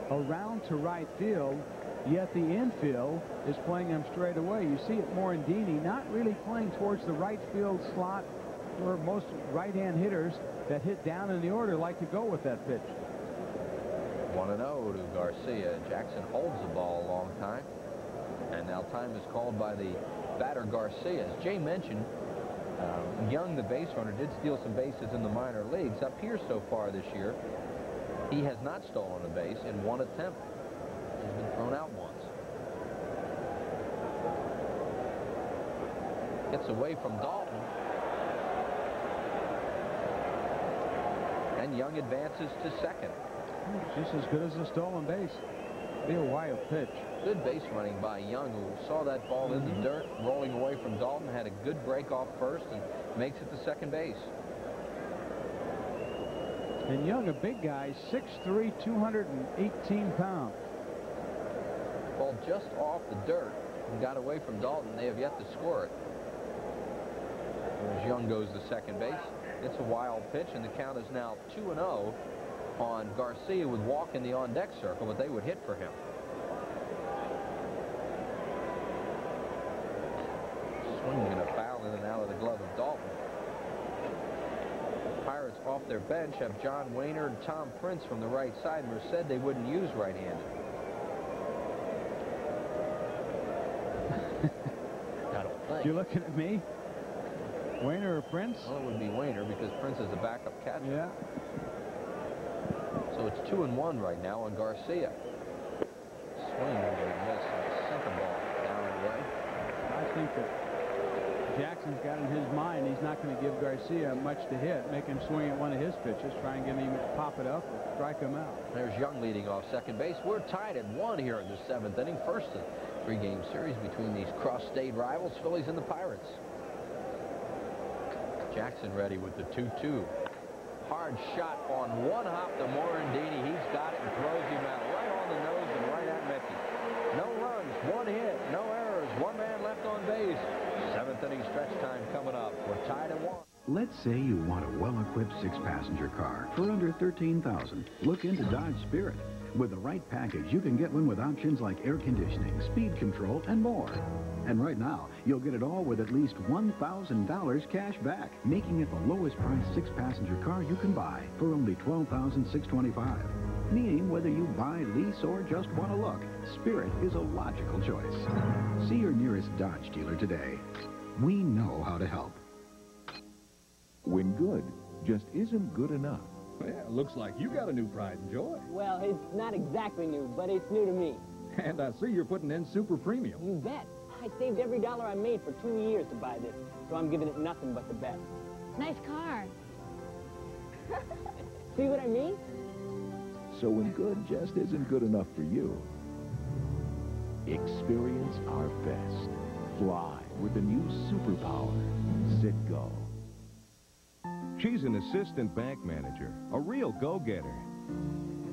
around to right field, yet the infield is playing him straight away. You see it more in Dini, not really playing towards the right field slot where most right-hand hitters that hit down in the order like to go with that pitch. 1-0 to Garcia. Jackson holds the ball a long time. And now time is called by the batter Garcia. As Jay mentioned, Young, the base runner, did steal some bases in the minor leagues. Up here so far this year, he has not stolen a base in one attempt. He's been thrown out once. Gets away from Dalton. And Young advances to second. Just as good as a stolen base. Be a wild pitch. Good base running by Young, who saw that ball in the dirt rolling away from Dalton, had a good break off first, and makes it to second base. And Young, a big guy, 6'3", 218 pounds. Ball just off the dirt and got away from Dalton. They have yet to score it. As Young goes to second base, it's a wild pitch, and the count is now 2-0 on Garcia with walk in the on-deck circle, but they would hit for him. Swinging and a foul in and out of the glove of Dalton. Pirates off their bench have John Wehner and Tom Prince from the right side. Merced said they wouldn't use right-handed. I don't think. You looking at me? Wehner or Prince? Well, it would be Wehner because Prince is the backup catcher. Yeah. So it's 2-1 right now on Garcia. Swing and a miss. Center ball down and away. I think that Jackson's got in his mind he's not going to give Garcia much to hit. Make him swing at one of his pitches. Try and get him to pop it up or strike him out. There's Young leading off second base. We're tied at 1 here in the 7th inning. First of 3-game series between these cross-state rivals, Phillies and the Pirates. Jackson ready with the 2-2. Hard shot on one hop to Morandini. He's got it and throws him out right on the nose and right at Mickey. No runs, 1 hit, no errors, 1 man left on base. 7th inning stretch time coming up. We're tied at 1. Let's say you want a well-equipped 6-passenger car for under $13,000. Look into Dodge Spirit. With the right package, you can get one with options like air conditioning, speed control, and more. And right now, you'll get it all with at least $1,000 cash back, making it the lowest priced 6-passenger car you can buy for only $12,625. Meaning whether you buy, lease, or just want to look, Spirit is a logical choice. See your nearest Dodge dealer today. We know how to help. When good just isn't good enough. Well, looks like you got a new pride and joy. Well, it's not exactly new, but it's new to me. And I see you're putting in super premium. You bet. I saved every dollar I made for 2 years to buy this, so I'm giving it nothing but the best. Nice car. See what I mean? So when good just isn't good enough for you, experience our best. Fly with the new superpower, Citgo. She's an assistant bank manager, a real go-getter.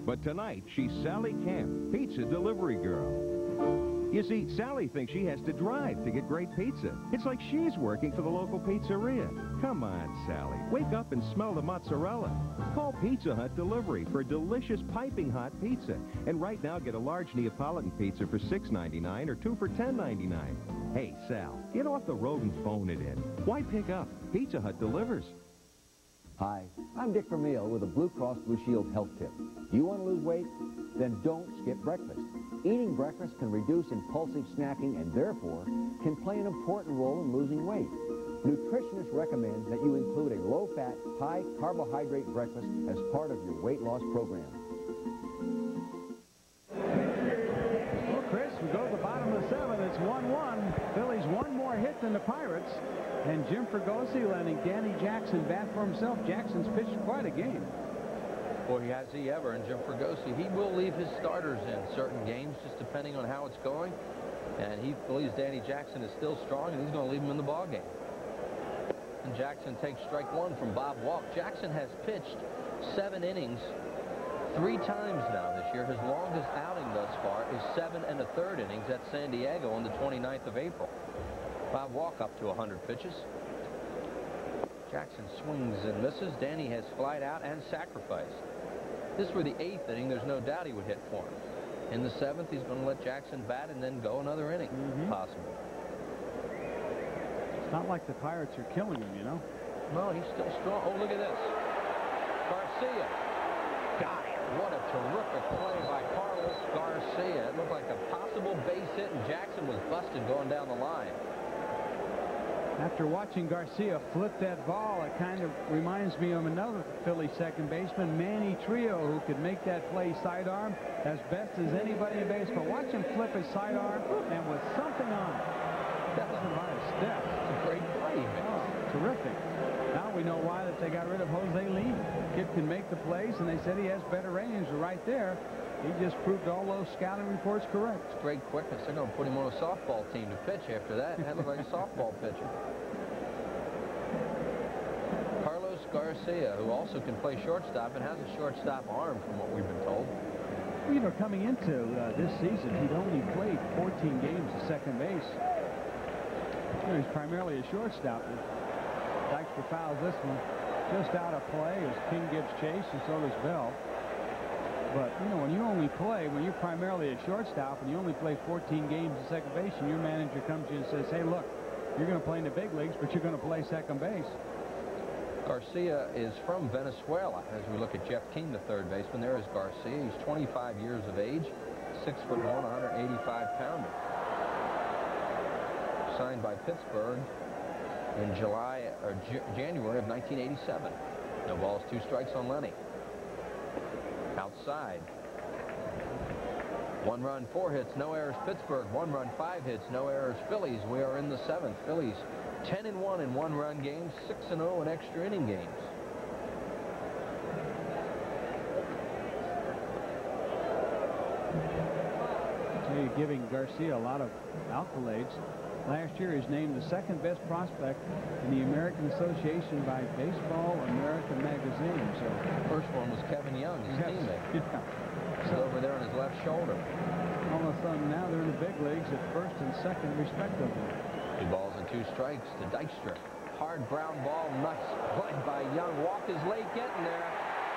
But tonight, she's Sally Camp, pizza delivery girl. You see, Sally thinks she has to drive to get great pizza. It's like she's working for the local pizzeria. Come on, Sally. Wake up and smell the mozzarella. Call Pizza Hut Delivery for delicious piping hot pizza. And right now, get a large Neapolitan pizza for $6.99 or 2 for $10.99. Hey, Sal, get off the road and phone it in. Why pick up? Pizza Hut delivers. Hi, I'm Dick Vermeil with a Blue Cross Blue Shield health tip. Do you want to lose weight? Then don't skip breakfast. Eating breakfast can reduce impulsive snacking and therefore can play an important role in losing weight. Nutritionists recommend that you include a low-fat, high-carbohydrate breakfast as part of your weight loss program. Well, Chris, we go to the bottom of the 7th. It's 1-1. Phillies 1 more hit than the Pirates. And Jim Fregosi letting Danny Jackson bat for himself. Jackson's pitched quite a game. Boy, has he ever. And Jim Fregosi, he will leave his starters in certain games, just depending on how it's going. And he believes Danny Jackson is still strong, and he's going to leave him in the ballgame. And Jackson takes strike 1 from Bob Walk. Jackson has pitched 7 innings 3 times now this year. His longest outing thus far is 7 1/3 innings at San Diego on the 29th of April. Bob Walk up to 100 pitches. Jackson swings and misses. Danny has flied out and sacrificed. This were the 8th inning, there's no doubt he would hit for him. In the 7th, he's going to let Jackson bat and then go another inning, possible. It's not like the Pirates are killing him, you know. No, he's still strong. Oh, look at this. Garcia. Got it. What a terrific play by Carlos Garcia. It looked like a possible base hit, and Jackson was busted going down the line. After watching Garcia flip that ball, it kind of reminds me of another Philly second baseman, Manny Trio, who could make that play sidearm as best as anybody in baseball. Watch him flip his sidearm and with something on it. That wasn't a lot of step. It's a great play. Oh, terrific. Now we know why that they got rid of Jose Lee. Kid can make the plays, and they said he has better range right there. He just proved all those scouting reports correct. It's great quickness. They're going to put him on a softball team to pitch after that. That looked like a softball pitcher. Carlos Garcia, who also can play shortstop and has a shortstop arm from what we've been told. Well, you know, coming into this season, he'd only played 14 games at second base. You know, he's primarily a shortstop. Dykstra fouls this one. Just out of play as King gives chase, and so does Bell. But, you know, when you're primarily a shortstop and you only play 14 games at second base, and your manager comes to you and says, hey, look, you're going to play in the big leagues, but you're going to play second base. Garcia is from Venezuela. As we look at Jeff King, the third baseman, there is Garcia. He's 25 years of age, 6'1", 185-pounder. Signed by Pittsburgh in January of 1987. No balls, 2 strikes on Lenny. Outside. 1 run, 4 hits, no errors. Pittsburgh. 1 run, 5 hits, no errors. Phillies. We are in the 7th. Phillies 10-1 in 1-run games, 6-0 in extra inning games. So you're giving Garcia a lot of accolades. Last year, he's named the 2nd best prospect in the American Association by Baseball America magazine. So first one was Kevin Young, his teammate. Yeah. He's over there on his left shoulder. All of a sudden, now they're in the big leagues at 1st and 2nd, respectively. 2 balls and 2 strikes to Dykstra. Hard ground ball, nice play by Young. Walk is late getting there,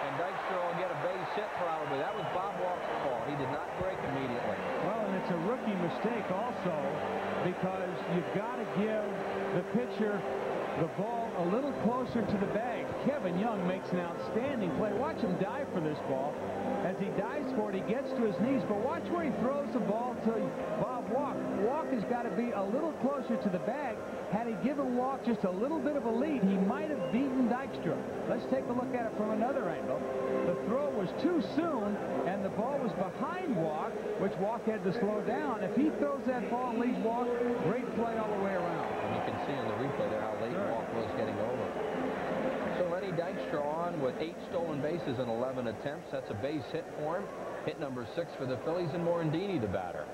and Dykstra will get a base hit probably. That was Bob Walk's fault. He did not break immediately. Well, and it's a rookie mistake also, because you've got to give the pitcher the ball a little closer to the bag. Kevin Young makes an outstanding play. Watch him dive for this ball. As he dives for it, he gets to his knees, but watch where he throws the ball to Bob Walk. Walk has got to be a little closer to the bag. Had he given Walk just a little bit of a lead, he might have beaten Dykstra. Let's take a look at it from another angle. The throw was too soon, and the ball was behind Walk, which Walk had to slow down. If he throws that ball and leads Walk, great play all the way around. And you can see in the replay there how late Walk was getting over. So Lenny Dykstra on with 8 stolen bases in 11 attempts. That's a base hit for him. Hit number 6 for the Phillies, and Morandini the batter.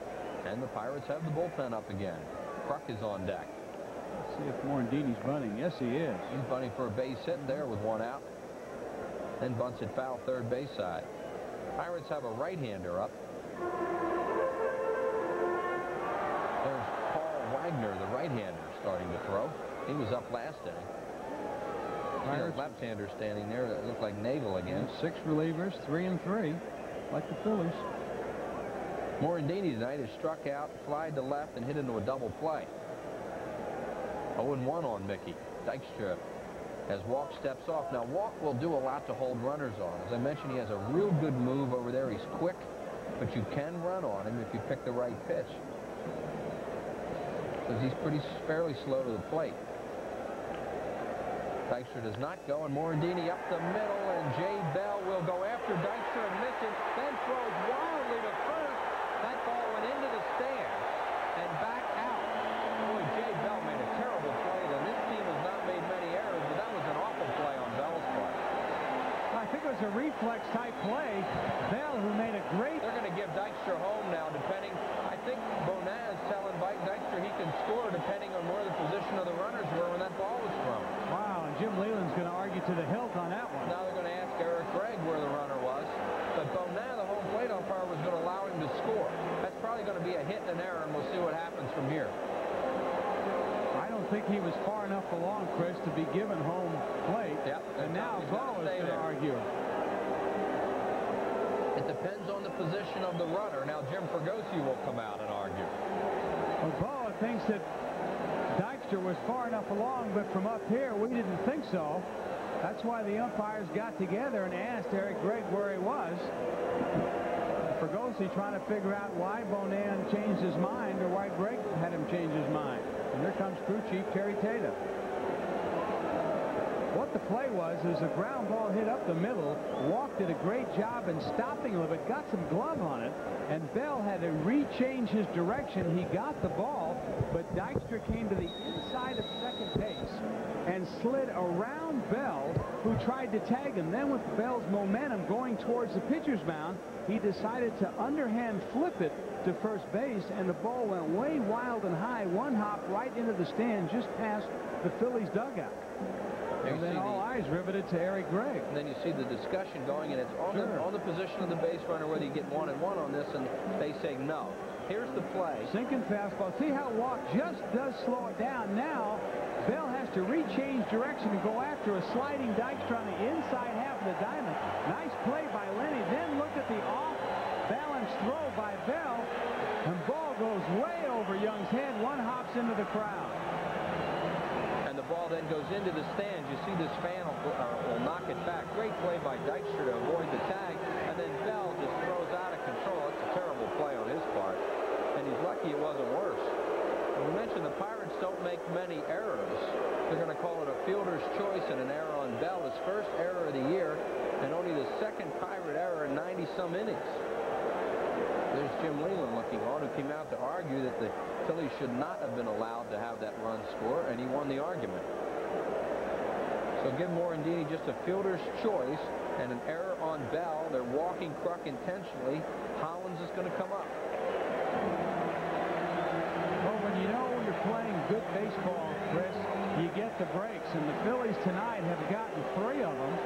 And the Pirates have the bullpen up again. Kruk is on deck. Let's see if Morandini's bunting. Yes, he is. He's bunting for a base hit there with 1 out. Then bunts it foul third base side. Pirates have a right-hander up. There's Paul Wagner, the right-hander, starting to throw. He was up last inning. Left-hander standing there that looked like Nagel again. 6 relievers, 3 and 3, like the Phillies. Morandini tonight has struck out, flied to left, and hit into a double play. 0-1 on Mickey. Dykstra as Walk steps off. Now, Walk will do a lot to hold runners on. As I mentioned, he has a real good move over there. He's quick, but you can run on him if you pick the right pitch. Because he's fairly slow to the plate. Dykstra does not go, and Morandini up the middle, and Jay Bell will go after Dykstra and miss it, then throws wildly to first. That ball went into the stands and back out. Boy, Jay Bell made a terrible play. Then this team has not made many errors, but that was an awful play on Bell's part. I think it was a reflex-type play. Bell, who made a great... They're going to give Dykstra home now, depending... I think Bonaz telling Dykstra he can score depending on where the position of the runners were when that ball was thrown. Wow, and Jim Leland's going to argue to the hilt on that one. Now they're going to ask Eric Gregg where the runner was. But to be a hit and an error, and we'll see what happens from here. I don't think he was far enough along, Chris, to be given home plate. Yep. And now Bo is going to argue. It depends on the position of the runner. Now Jim Fregosi will come out and argue. Well, Bo thinks that Dykstra was far enough along, but from up here, we didn't think so. That's why the umpires got together and asked Eric Gregg where he was. Fregosi trying to figure out why Bonan changed his mind or why Gregg had him change his mind. And here comes crew chief Terry Tata. What the play was is a ground ball hit up the middle. Walk did a great job in stopping a little bit, got some glove on it, and Bell had to rechange his direction. He got the ball, but Dykstra came to the inside of second base and slid around Bell, who tried to tag him. Then with Bell's momentum going towards the pitcher's mound, he decided to underhand flip it to first base, and the ball went way wild and high, one hop right into the stand just past the Phillies dugout. And then all eyes riveted to Eric Gregg. And then you see the discussion going, and it's on, on the position of the base runner whether you get 1-1 on this, and they say no. Here's the play. Sinking fastball. See how Walk just does slow it down. Now Bell has to rechange direction and go after a sliding Dykstra on the inside half of the diamond. Nice play by Lenny. Then look at the off-balance throw by Bell, and ball goes way over Young's head. One hops into the crowd. And the ball then goes into the stands. You see this fan will knock it back. Great play by Dykstra to avoid the tag, and then Bell just throws out of control. It's a terrible play on his part, and he's lucky it wasn't worse. And we mentioned the Pirates don't make many errors. They're going to call it a fielder's choice and an error on Bell. His first error of the year, and only the second Pirate error in 90-some innings. There's Jim Leland looking on, who came out to argue that the Phillies should not have been allowed to have that run score, and he won the argument. So give Morandini just a fielder's choice and an error on Bell. They're walking Kruk intentionally. Hollins is going to come up. Well, when you know you're playing good baseball, Chris, you get the breaks, and the Phillies tonight have gotten 3 of them.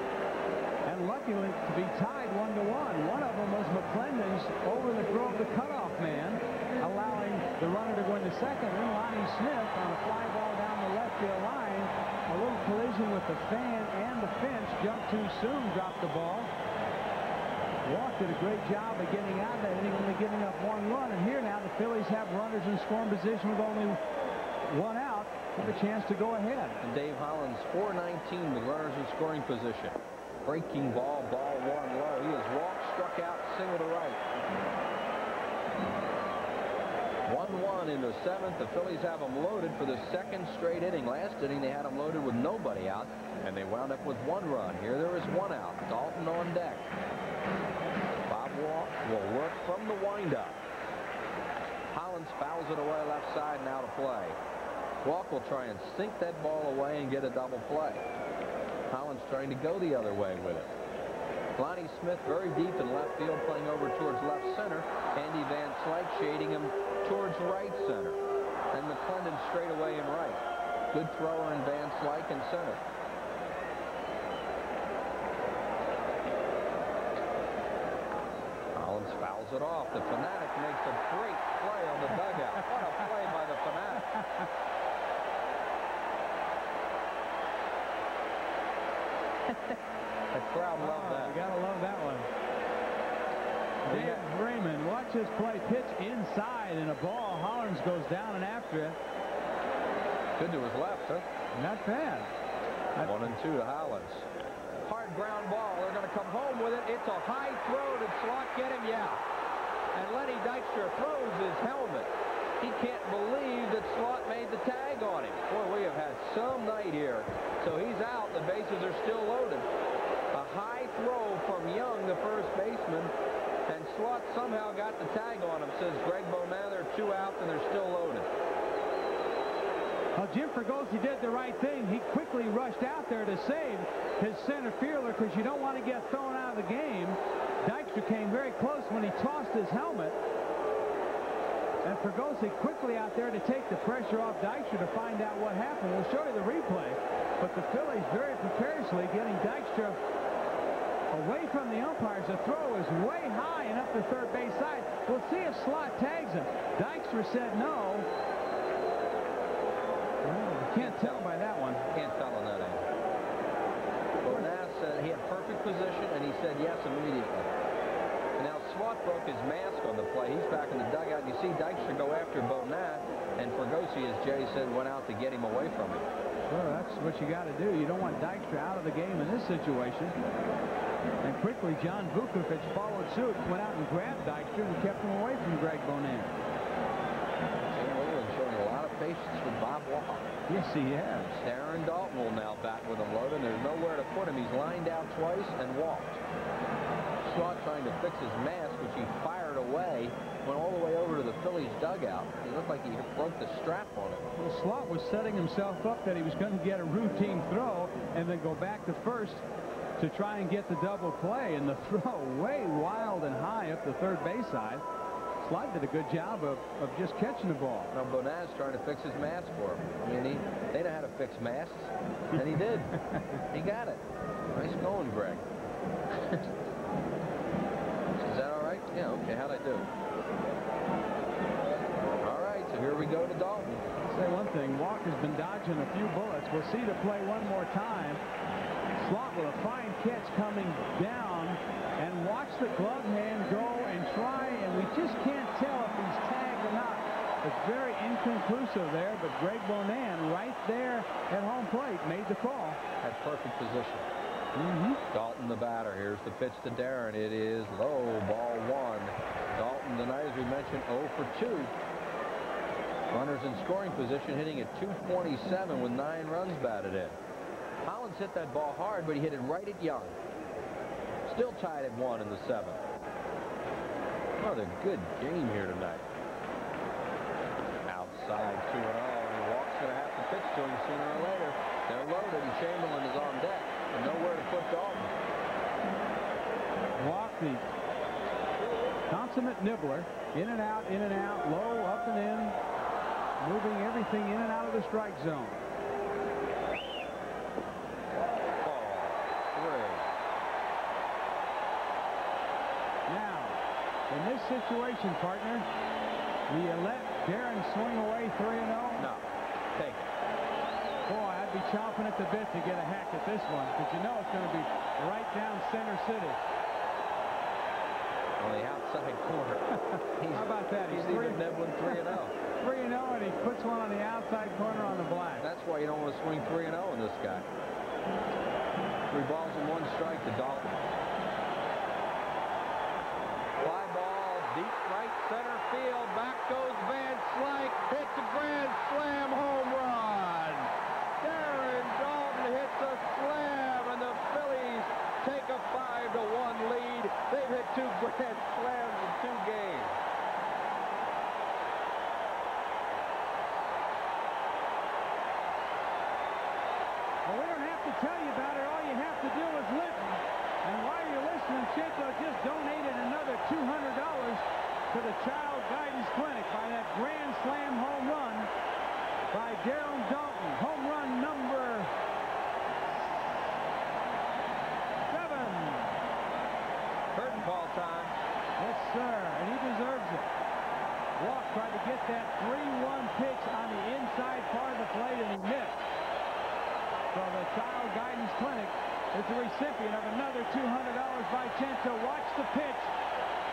And luckily to be tied 1-1. One of them was McClendon's over the throw of the cutoff man, allowing the runner to go into second. And Lonnie Smith on a fly ball down the left field line. A little collision with the fan and the fence. Jumped too soon, dropped the ball. Walk did a great job of getting out of that inning, only giving up 1 run. And here now the Phillies have runners in scoring position with only 1 out, with a chance to go ahead. And Dave Hollins, 419 with runners in scoring position. Breaking ball, ball 1 low. He has walked, struck out, single to right. 1-1 in the 7th. The Phillies have them loaded for the 2nd straight inning. Last inning they had them loaded with nobody out, and they wound up with 1 run. Here there is 1 out. Dalton on deck. Bob Walk will work from the windup. Hollins fouls it away left side, now to play. Walk will try and sink that ball away and get a double play. Hollins trying to go the other way with it. Lonnie Smith very deep in left field, playing over towards left center. Andy Van Slyke shading him towards right center. And McClendon straight away in right. Good thrower in Van Slyke in center. Hollins fouls it off. The Fanatic makes a great play on the dugout. What a play by the Fanatic. The crowd loved that. You gotta love that one. Dave Raymond, watch this play. Pitch inside and a ball. Hollins goes down and after it. Good to his left, huh? Not bad. 1-2 to Hollins. Hard ground ball. They're going to come home with it. It's a high throw. Did Slot get him? Yeah. And Lenny Dykstra throws his helmet. He can't believe that Slot made the tag on him. Boy, we have had some night here. So he's out. The bases are still loaded. A high throw from Young, the first baseman, and Slot somehow got the tag on him, says Greg Bonan. They're 2 out and they're still loaded. Well, Jim Fregosi did the right thing. He quickly rushed out there to save his center fielder because you don't want to get thrown out of the game. Dykstra came very close when he tossed his helmet. And Fregosi quickly out there to take the pressure off Dykstra to find out what happened. We'll show you the replay. But the Phillies very precariously getting Dykstra away from the umpires. The throw is way high and up the third base side. We'll see if Slot tags him. Dykstra said no. Can't tell by that one. Can't tell on that end. Bonas said he had perfect position, and he said yes immediately. And now Swat broke his mask on the play. He's back in the dugout. You see Dykstra go after Bonas, and Fregosi, as Jay said, went out to get him away from him. Well, that's what you got to do. You don't want Dykstra out of the game in this situation. And quickly, John Vukovic followed suit, went out and grabbed Dykstra and kept him away from Greg Bonan. Showing a lot of patience with Bob Walker. Yes, he has. Darren Dalton will now bat with him loaded. There's nowhere to put him. He's lined out twice and walked. Swat trying to fix his mask, which he fired away, went all the way over to the Phillies dugout. He looked like he broke the strap on it. Well, Slot was setting himself up that he was going to get a routine throw and then go back to first to try and get the double play, and the throw way wild and high up the third base side. Slot did a good job of just catching the ball. Now Bonaz trying to fix his mask for him. I mean, they know how to fix masks, and he did. He got it. Nice going, Greg. Is that all right? Yeah, okay. How'd I do? All right, so here we go to Dalton. I'll say one thing. Walker's been dodging a few bullets. We'll see the play one more time. Slot with a fine catch coming down, and watch the glove hand go and try, and we just can't tell if he's tagged or not. It's very inconclusive there, but Greg Bonan right there at home plate made the call. Had perfect position. Dalton the batter. Here's the pitch to Darren. It is low, ball one. Dalton tonight, as we mentioned, 0 for 2. Runners in scoring position, hitting at 227 with 9 runs batted in. Hollins hit that ball hard, but he hit it right at Young. Still tied at 1 in the 7th. Another good game here tonight. Outside 2-0, and Walk's going to have to pitch to him sooner or later. They're loaded, and Chamberlain is on deck, and nowhere to put Dalton. Walk, the consummate nibbler, in and out, low, up and in, moving everything in and out of the strike zone. In this situation, partner, will you let Darren swing away 3-0? No. Take it. Boy, I'd be chomping at the bit to get a hack at this one, because you know it's going to be right down center city. On the outside corner. How about that? He's even nibbling 3-0. 3-0, and he puts one on the outside corner on the black. That's why you don't want to swing 3-0 in this guy. 3 balls and 1 strike to Dalton. Fly ball, deep right center field. Back goes Van Slyke. Hits a grand slam home run. Darren Dalton hits a slam, and the Phillies take a 5-1 lead. They've hit 2 grand slams in 2 games. Well, we don't have to tell you about it. All you have to do is listen. And while you're listening, Chinko just donated another $200 to the Child Guidance Clinic by that grand slam home run by Darren Dalton. Home run number 7. Curtain call time. Yes, sir, and he deserves it. Walk tried to get that 3-1 pitch on the inside part of the plate, and he missed. So the Child Guidance Clinic is the recipient of another $200 by Chinko. Watch the pitch.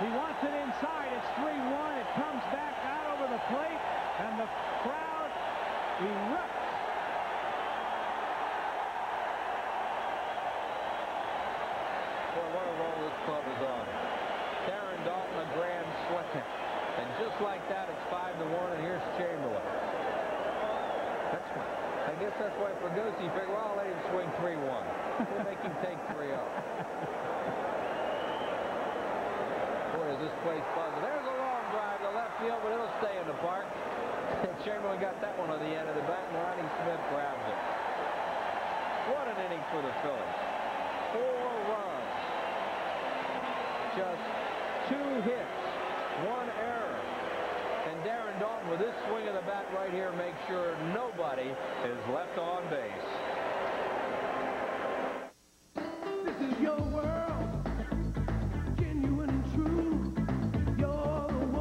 He wants it inside. It's 3-1. It comes back out over the plate, and the crowd erupts. Boy, what a roll this club is on. Darren Dalton, a grand slam. And just like that, it's 5-1, and here's Chamberlain. I guess that's why Fregosi figured, well, I'll let him swing 3-1. We'll make him take 3-0. Boy, is this place buzzing. There's a long drive to left field, but it'll stay in the park. Chamberlain got that one on the end of the bat, and Ronnie Smith grabs it. What an inning for the Phillies. 4 runs. Just 2 hits. 1 error. And Darren Dalton, with this swing of the bat right here, makes sure nobody is left on base. This is your world, genuine and true. You're the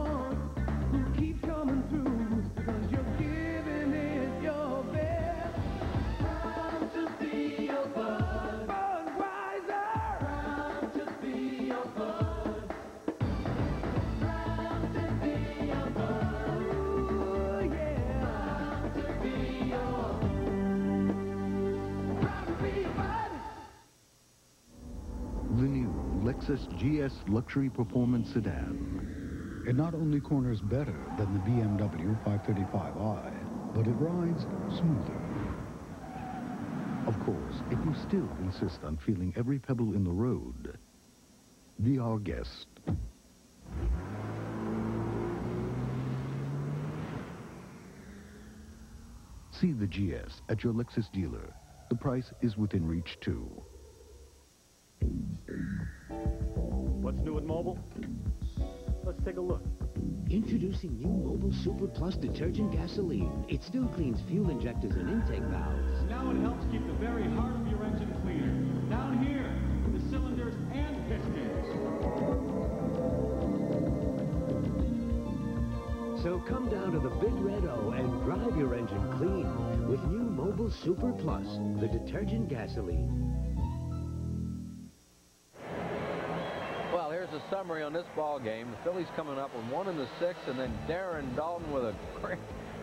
Lexus GS Luxury Performance Sedan. It not only corners better than the BMW 535i, but it rides smoother. Of course, if you still insist on feeling every pebble in the road, be our guest. See the GS at your Lexus dealer. The price is within reach, too. What's new at Mobile? Let's take a look. Introducing new Mobile Super Plus detergent gasoline. It still cleans fuel injectors and intake valves. Now it helps keep the very heart of your engine cleaner. Down here, the cylinders and pistons. So come down to the Big Red O and drive your engine clean with new Mobile Super Plus, the detergent gasoline. Well, here's a summary on this ball game. The Phillies coming up with 1 in the 6th, and then Darren Dalton with a great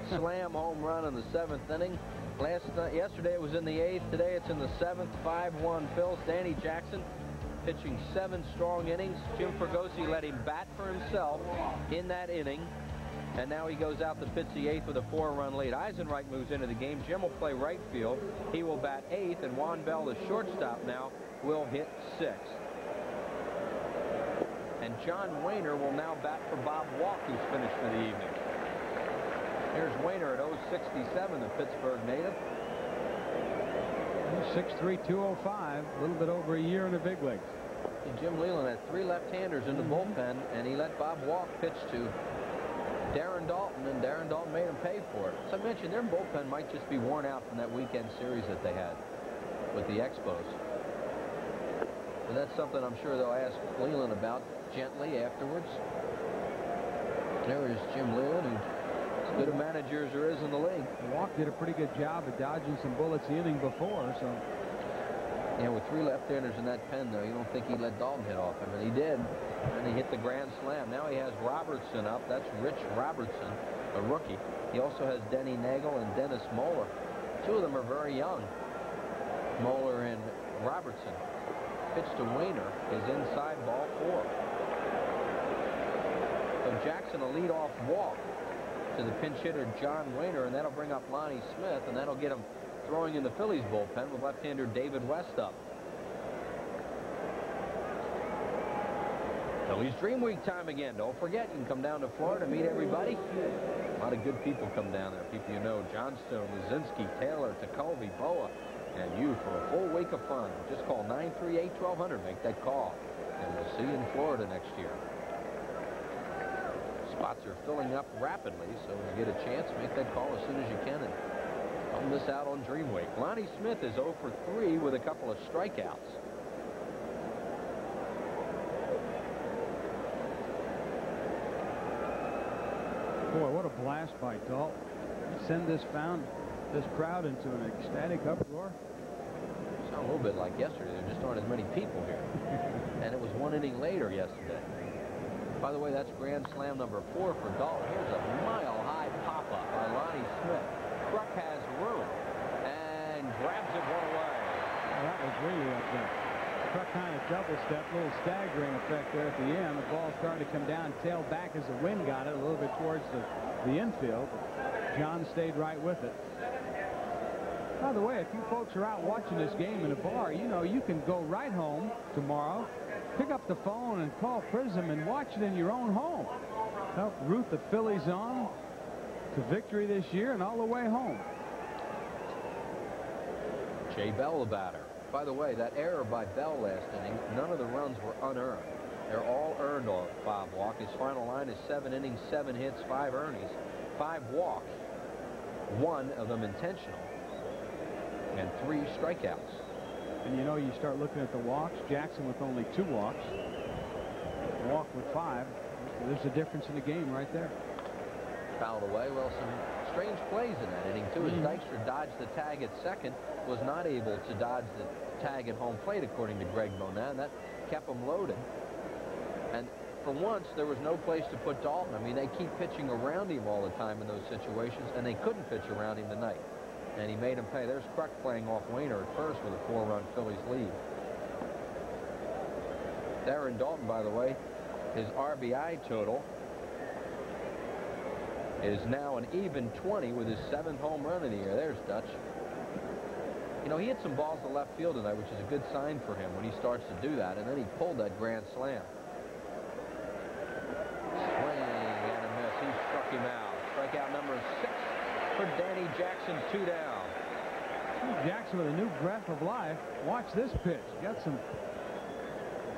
slam home run in the 7th inning. Yesterday it was in the 8th. Today it's in the 7th. 5-1 Phils. Danny Jackson pitching 7 strong innings. Jim Fregosi let him bat for himself in that inning. And now he goes out to pitch the 8th with a 4-run lead. Eisenreich moves into the game. Jim will play right field. He will bat 8th, and Juan Bell, the shortstop now, will hit 6th. And John Wayner will now bat for Bob Walk, who's finished for the evening. Here's Wayner at 0.67, the Pittsburgh native. 6'3", 205, a little bit over a year in the big leagues. And Jim Leland had 3 left-handers in the bullpen, and he let Bob Walk pitch to Darren Dalton, and Darren Dalton made him pay for it. As I mentioned, their bullpen might just be worn out from that weekend series that they had with the Expos. But that's something I'm sure they'll ask Leland about gently afterwards. There is Jim Leland, who's as good a manager as there is in the league. Walk did a pretty good job of dodging some bullets the inning before, so. Yeah, with 3 left-handers in that pen, though, you don't think he'd let Dalton hit off him, and he did. And he hit the grand slam. Now he has Robertson up. That's Rich Robertson, a rookie. He also has Denny Nagel and Dennis Moeller. 2 of them are very young, Moeller and Robertson. Pitch to Wayner is inside, ball 4. So Jackson will lead off walk to the pinch hitter John Wayner, and that'll bring up Lonnie Smith, and that'll get him throwing in the Phillies bullpen with left-hander David West up. Phillies Dream Week time again. Don't forget, you can come down to Florida, meet everybody. A lot of good people come down there. People you know, Johnstone, Lazinski, Taylor, Tekulve, Boa, and you for a full week of fun. Just call 938-1200. Make that call, and we'll see you in Florida next year. Spots are filling up rapidly, so when you get a chance, make that call as soon as you can. And don't miss out on Dream Week. Lonnie Smith is 0 for 3 with a couple of strikeouts. Boy, what a blast by Dalton. Send this crowd into an ecstatic uproar. Sound a little bit like yesterday. There just aren't as many people here. And it was 1 inning later yesterday. By the way, that's grand slam number 4 for Dalton. Here's a mile-high pop-up by Lonnie Smith. Kruk has room and grabs it one away. Well, that was really up there. Kruk kind of double-step, little staggering effect there at the end. The ball started to come down, tail back as the wind got it a little bit towards the infield. John stayed right with it. By the way, if you folks are out watching this game in a bar, you know, you can go right home tomorrow, pick up the phone and call Prism and watch it in your own home. Help root the Phillies on to victory this year and all the way home. Jay Bell, the batter. By the way, that error by Bell last inning, none of the runs were unearned. They're all earned on Bob Walk. His final line is 7 innings, 7 hits, 5 earnings, 5 walks, 1 of them intentional, and 3 strikeouts. And you know, you start looking at the walks. Jackson with only 2 walks. Walk with 5. There's a difference in the game right there. Fouled away. Well, some strange plays in that inning, too, as Dykstra dodged the tag at second, was not able to dodge the tag at home plate, according to Greg Bonan. That kept him loaded. And for once, there was no place to put Dalton. I mean, they keep pitching around him all the time in those situations, and they couldn't pitch around him tonight. And he made him pay. There's Kruk playing off Wayner at first with a 4-run Phillies lead. Darren Dalton, by the way, his RBI total is now an even 20 with his 7th home run in the year. There's Dutch. You know, he hit some balls to left field tonight, which is a good sign for him when he starts to do that, and then he pulled that grand slam. Swing and a miss. He struck him out. Strikeout number 6 for Danny Jackson, 2 down. Jackson with a new breath of life. Watch this pitch. Got some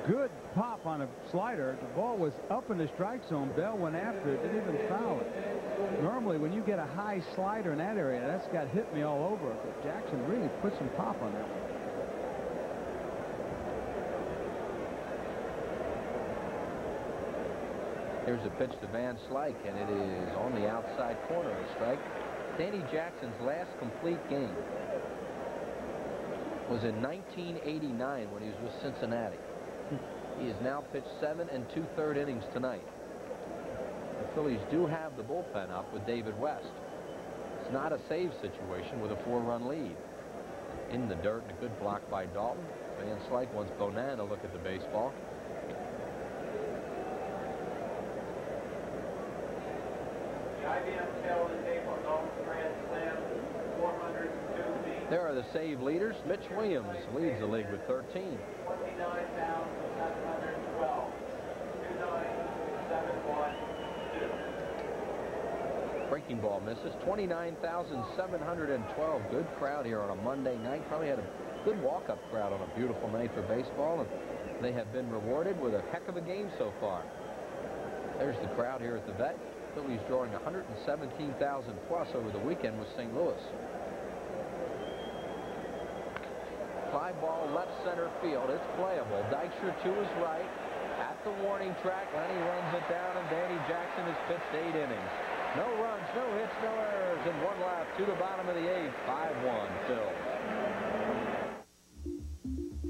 good pop on a slider. The ball was up in the strike zone. Bell went after it, didn't even foul it. Normally, when you get a high slider in that area, that's got hit me all over. But Jackson really put some pop on that one. Here's a pitch to Van Slyke, and it is on the outside corner of the strike. Danny Jackson's last complete game was in 1989 when he was with Cincinnati. He has now pitched 7 2/3 innings tonight. The Phillies do have the bullpen up with David West. It's not a save situation with a 4-run lead. In the dirt, and a good block by Dalton. Van Slyke wants Bonan to look at the baseball. There are the save leaders. Mitch Williams leads the league with 13. 29,712. 29712. Breaking ball misses. 29,712. Good crowd here on a Monday night. Probably had a good walk-up crowd on a beautiful night for baseball, and they have been rewarded with a heck of a game so far. There's the crowd here at the Vet. Phillies drawing 117,000 plus over the weekend with St. Louis. Fly ball left center field. It's playable. Dykstra to his right. At the warning track, Lenny runs it down, and Danny Jackson has pitched 8 innings. No runs, no hits, no errors, and 1 left to the bottom of the 8th. 5-1 Phils.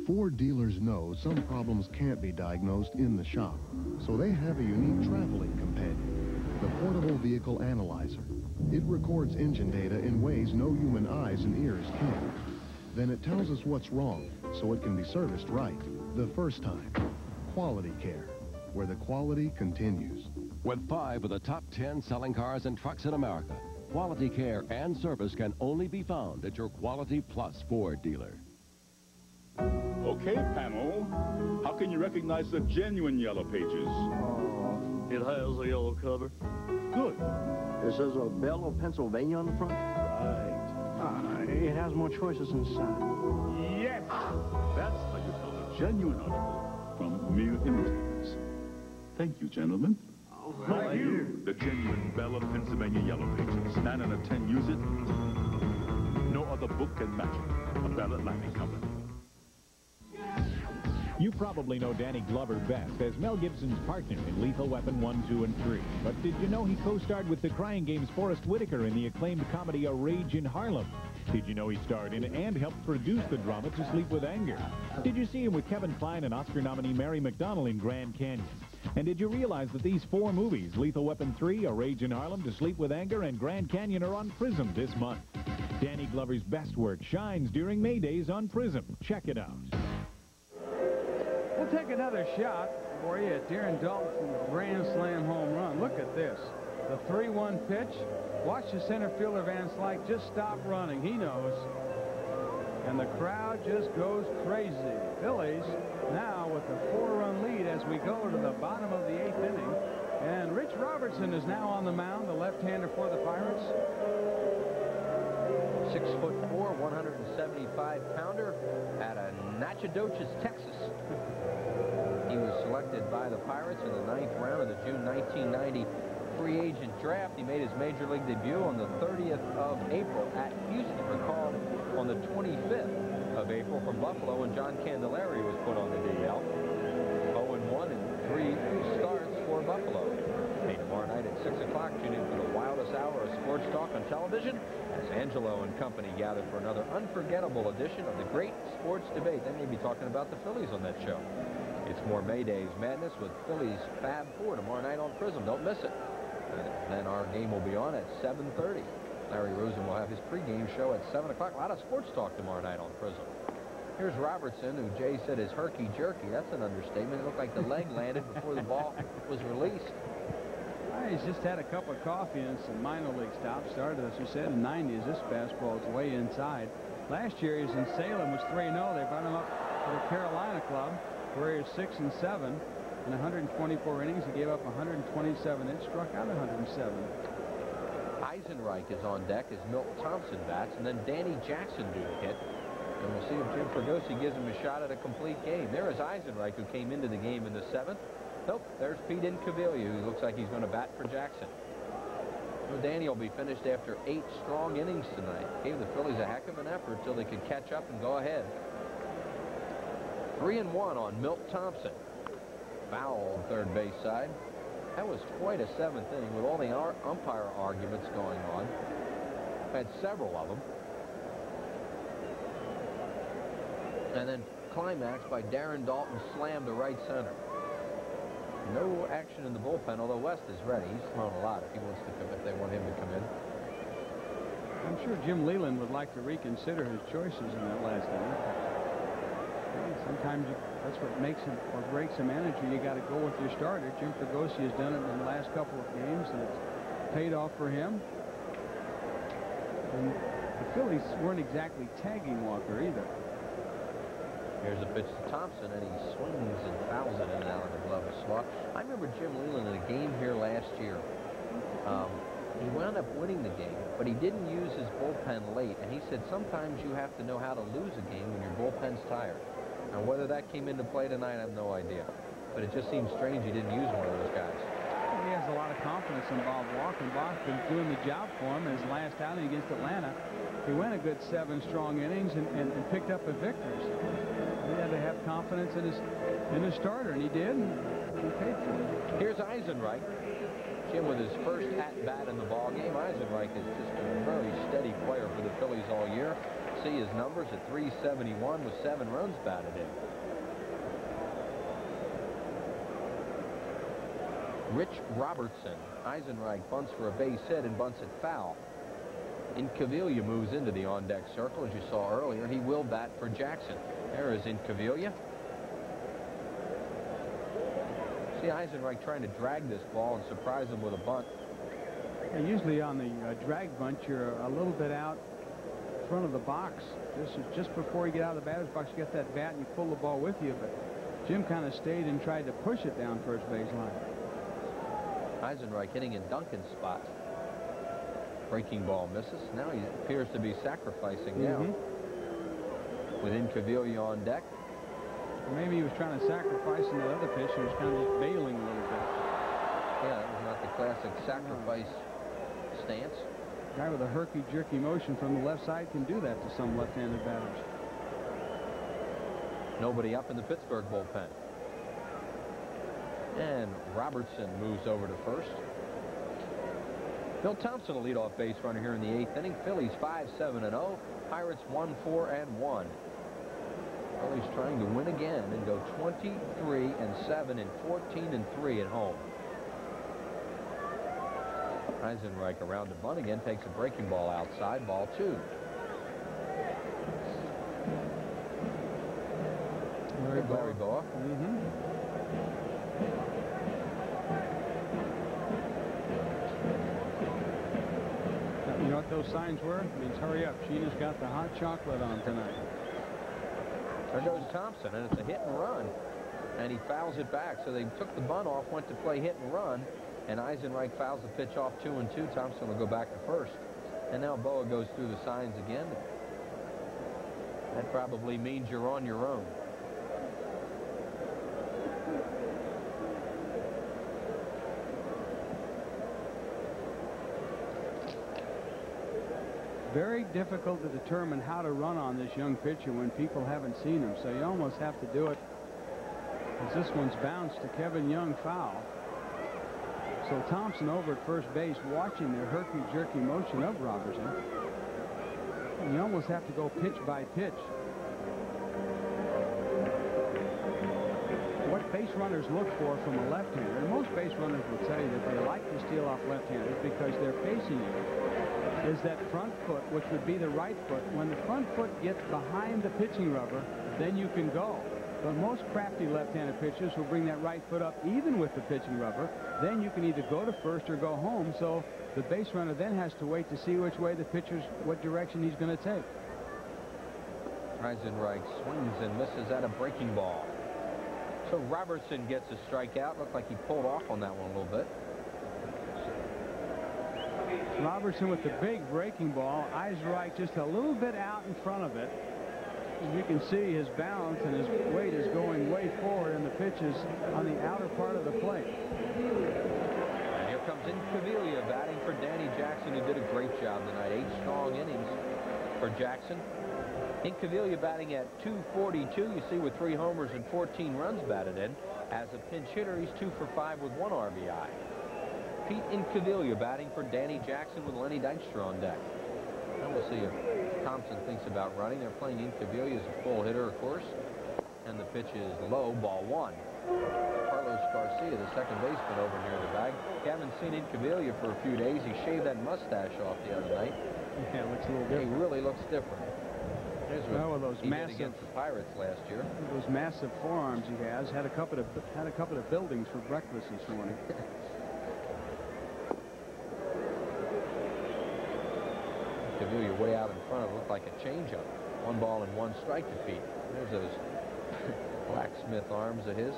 Ford dealers know some problems can't be diagnosed in the shop, so they have a unique traveling companion, the Portable Vehicle Analyzer. It records engine data in ways no human eyes and ears can. Then it tells us what's wrong, so it can be serviced right the first time. Quality care, where the quality continues. With 5 of the top 10 selling cars and trucks in America, quality care and service can only be found at your Quality Plus Ford dealer. Okay, panel. How can you recognize the genuine Yellow Pages? It has a yellow cover. Good. It says Bell of Pennsylvania on the front? Right. It has more choices inside. Yes! That's how you tell a genuine article from mere imitators. Thank you, gentlemen. Thank you. The genuine Bell of Pennsylvania Yellow Pages. 9 out of 10 use it. No other book can match it. A Bell Atlantic company. You probably know Danny Glover best as Mel Gibson's partner in Lethal Weapon 1, 2, and 3. But did you know he co-starred with the Crying Game's Forrest Whitaker in the acclaimed comedy A Rage in Harlem? Did you know he starred in and helped produce the drama To Sleep with Anger? Did you see him with Kevin Kline and Oscar nominee Mary McDonnell in Grand Canyon? And did you realize that these 4 movies, Lethal Weapon 3, A Rage in Harlem, To Sleep with Anger, and Grand Canyon, are on Prism this month? Danny Glover's best work shines during May Days on Prism. Check it out. We'll take another shot for you at Darren Dalton's grand slam home run. Look at this. The 3-1 pitch. Watch the center fielder Van Slyke just stop running. He knows. And the crowd just goes crazy. Phillies now with a 4-run lead as we go to the bottom of the 8th inning. And Rich Robertson is now on the mound, the left-hander for the Pirates. 6'4", 175-pounder out of Natchitoches, Texas. He was selected by the Pirates in the 9th round of the June 1990 free agent draft. He made his major league debut on the 30th of April at Houston. Recall on the 25th of April from Buffalo when John Candelaria was put on the DL. 0-1 in 3 starts for Buffalo. Hey, tomorrow night at 6 o'clock, tune in for the wildest hour of sports talk on television as Angelo and company gather for another unforgettable edition of the Great Sports Debate. They may be talking about the Phillies on that show. It's more May Days madness with Phillies Fab 4 tomorrow night on Prism. Don't miss it. And then our game will be on at 7:30. Larry Rosen will have his pregame show at 7 o'clock. A lot of sports talk tomorrow night on Prism. Here's Robertson, who Jay said is herky-jerky. That's an understatement. It looked like the leg landed before the ball was released. He's just had a cup of coffee and some minor league stops. Started, as you said, in the 90s. This fastball is way inside. Last year he was in Salem, was 3-0. They brought him up to the Carolina club, where he was 6-7. In 124 innings, he gave up 127 hits, struck out 107. Eisenreich is on deck as Milt Thompson bats, and then Danny Jackson due to hit. And we'll see if Jim Fregosi gives him a shot at a complete game. There is Eisenreich, who came into the game in the 7th. Nope, there's Pete Incaviglia, who looks like he's going to bat for Jackson. So Danny will be finished after 8 strong innings tonight. Gave the Phillies a heck of an effort until they could catch up and go ahead. 3-1 on Milt Thompson. Foul on third base side. That was quite a 7th inning with all the umpire arguments going on. Had several of them. And then climaxed by Darren Dalton slam to right center. No action in the bullpen, although West is ready. He's thrown a lot if he wants to come, if they want him to come in. I'm sure Jim Leland would like to reconsider his choices in that last inning. Sometimes that's what makes him or breaks a manager. You got to go with your starter. Jim Fregosi has done it in the last couple of games, and it's paid off for him. And the Phillies weren't exactly tagging Walker either. Here's a pitch to Thompson, and he swings and fouls it in and out of the glove of Swat. I remember Jim Leland in a game here last year. He wound up winning the game, but he didn't use his bullpen late, and he said sometimes you have to know how to lose a game when your bullpen's tired. Now, whether that came into play tonight, I have no idea. But it just seems strange he didn't use one of those guys. He has a lot of confidence in Bob Walker, and Bob's been doing the job for him. His last outing against Atlanta, he went a good 7 strong innings and picked up a victory. He had to have confidence in his starter, and he did, and he paid for it. Here's Eisenreich. Jim with his first at-bat in the ballgame. Eisenreich has just been a very steady player for the Phillies all year. See his numbers at .371 with 7 runs batted in. Rich Robertson. Eisenreich bunts for a base hit and bunts it foul. Incaviglia moves into the on-deck circle, as you saw earlier. He will bat for Jackson. There is Incaviglia. See Eisenreich trying to drag this ball and surprise him with a bunt. And usually on the drag bunt, you're a little bit out front of the box. This is just before you get out of the batter's box. You get that bat and you pull the ball with you. But Jim kind of stayed and tried to push it down first baseline. Eisenreich hitting in Duncan's spot. Breaking ball misses. Now he appears to be sacrificing now. With Incaviglia on deck. Maybe he was trying to sacrifice in the other pitch. He was kind of just bailing a little bit. Yeah, that was not the classic sacrifice stance. A guy with a herky-jerky motion from the left side can do that to some left-handed batters. Nobody up in the Pittsburgh bullpen. And Robertson moves over to first. Bill Thompson, a leadoff base runner here in the 8th inning. Phillies 5-7-0. Pirates 1-4-1. Phillies trying to win again and go 23-7 and 14-3 at home. Eisenreich around to bunt again, takes a breaking ball outside, ball 2. Barry Boa. You know what those signs were? It means hurry up. Sheena's got the hot chocolate on tonight. There goes Thompson, and it's a hit and run. And he fouls it back. So they took the bunt off, went to play hit and run. And Eisenreich fouls the pitch off 2-2. Thompson will go back to first. And now Boa goes through the signs again. That probably means you're on your own. Very difficult to determine how to run on this young pitcher when people haven't seen him. So you almost have to do it as this one's bounced to Kevin Young, foul. So Thompson over at first base watching the herky-jerky motion of Robertson. And you almost have to go pitch by pitch. What base runners look for from a left-hander, and most base runners will tell you that they like to steal off left-handers because they're facing you, is that front foot, which would be the right foot. When the front foot gets behind the pitching rubber, then you can go. But most crafty left-handed pitchers will bring that right foot up even with the pitching rubber. Then you can either go to first or go home. So the base runner then has to wait to see which way the pitcher's, what direction he's going to take. Eisenreich swings and misses at a breaking ball. So Robertson gets a strikeout. Looked like he pulled off on that one a little bit. Robertson with the big breaking ball. Eisenreich just a little bit out in front of it. As you can see, his balance and his weight is going way forward, and the pitch is on the outer part of the plate. And here comes Incaviglia batting for Danny Jackson, who did a great job tonight. 8 strong innings for Jackson. Incaviglia batting at .242, you see, with 3 homers and 14 runs batted in. As a pinch hitter, he's 2 for 5 with 1 RBI. Pete Incaviglia batting for Danny Jackson with Lenny Dykstra on deck. And we'll see if Thompson thinks about running. They're playing Incaviglia as a full hitter, of course. And the pitch is low, ball 1. Carlos Garcia, the second baseman, over near the bag. You haven't seen Incaviglia for a few days. He shaved that mustache off the other night. Yeah, it looks a little different. He really looks different. Here's what those he massive, did against the Pirates last year. Those massive forearms he has. Had a couple of buildings for breakfast this morning. Incaviglia way out in front of it, looked like a changeup. 1 ball and 1 strike to Pete. There's those blacksmith arms of his.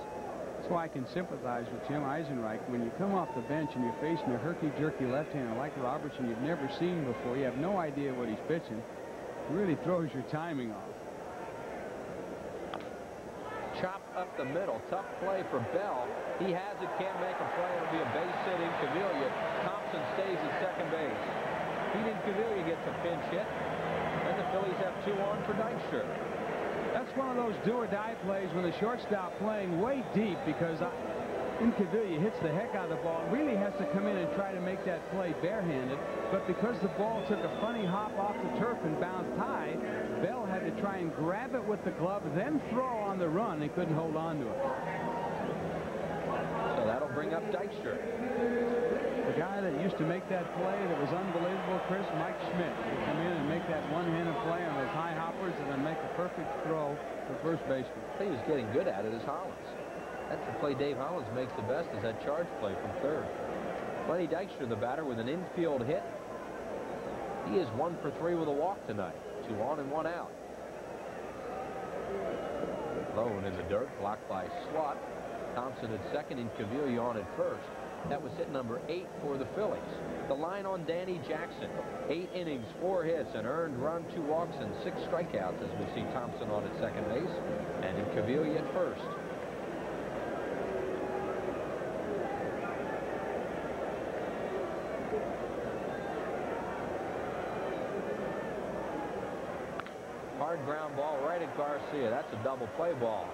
That's why I can sympathize with Jim Eisenreich. When you come off the bench and you're facing a herky-jerky left-hander like Robertson you've never seen before, you have no idea what he's pitching. It really throws your timing off. Chop up the middle. Tough play for Bell. He has it, can't make a play. It'll be a base hit. Incaviglia. Thompson stays at second base. Pete Incaviglia gets a pinch hit. And the Phillies have 2 on for Dykstra. That's one of those do-or-die plays when the shortstop playing way deep, because Incaviglia hits the heck out of the ball. Really has to come in and try to make that play barehanded. But because the ball took a funny hop off the turf and bounced high, Bell had to try and grab it with the glove, then throw on the run, and couldn't hold on to it. So that'll bring up Dykstra. The guy that used to make that play that was unbelievable, Chris, Mike Schmidt, would come in and make that one-handed play on those high hoppers and then make a perfect throw for first baseman. He was getting good at it as Hollins. That's the play Dave Hollins makes the best, is that charge play from third. Lenny Dykstra, the batter, with an infield hit. He is 1 for 3 with a walk tonight. 2 on and 1 out. Low and in the dirt, blocked by Swat. Thompson at second, Incaviglia on at first. That was hit number 8 for the Phillies. The line on Danny Jackson. 8 innings, 4 hits, an earned run, 2 walks, and 6 strikeouts as we see Thompson on at second base and Incaviglia at first. Hard ground ball right at Garcia. That's a double play ball.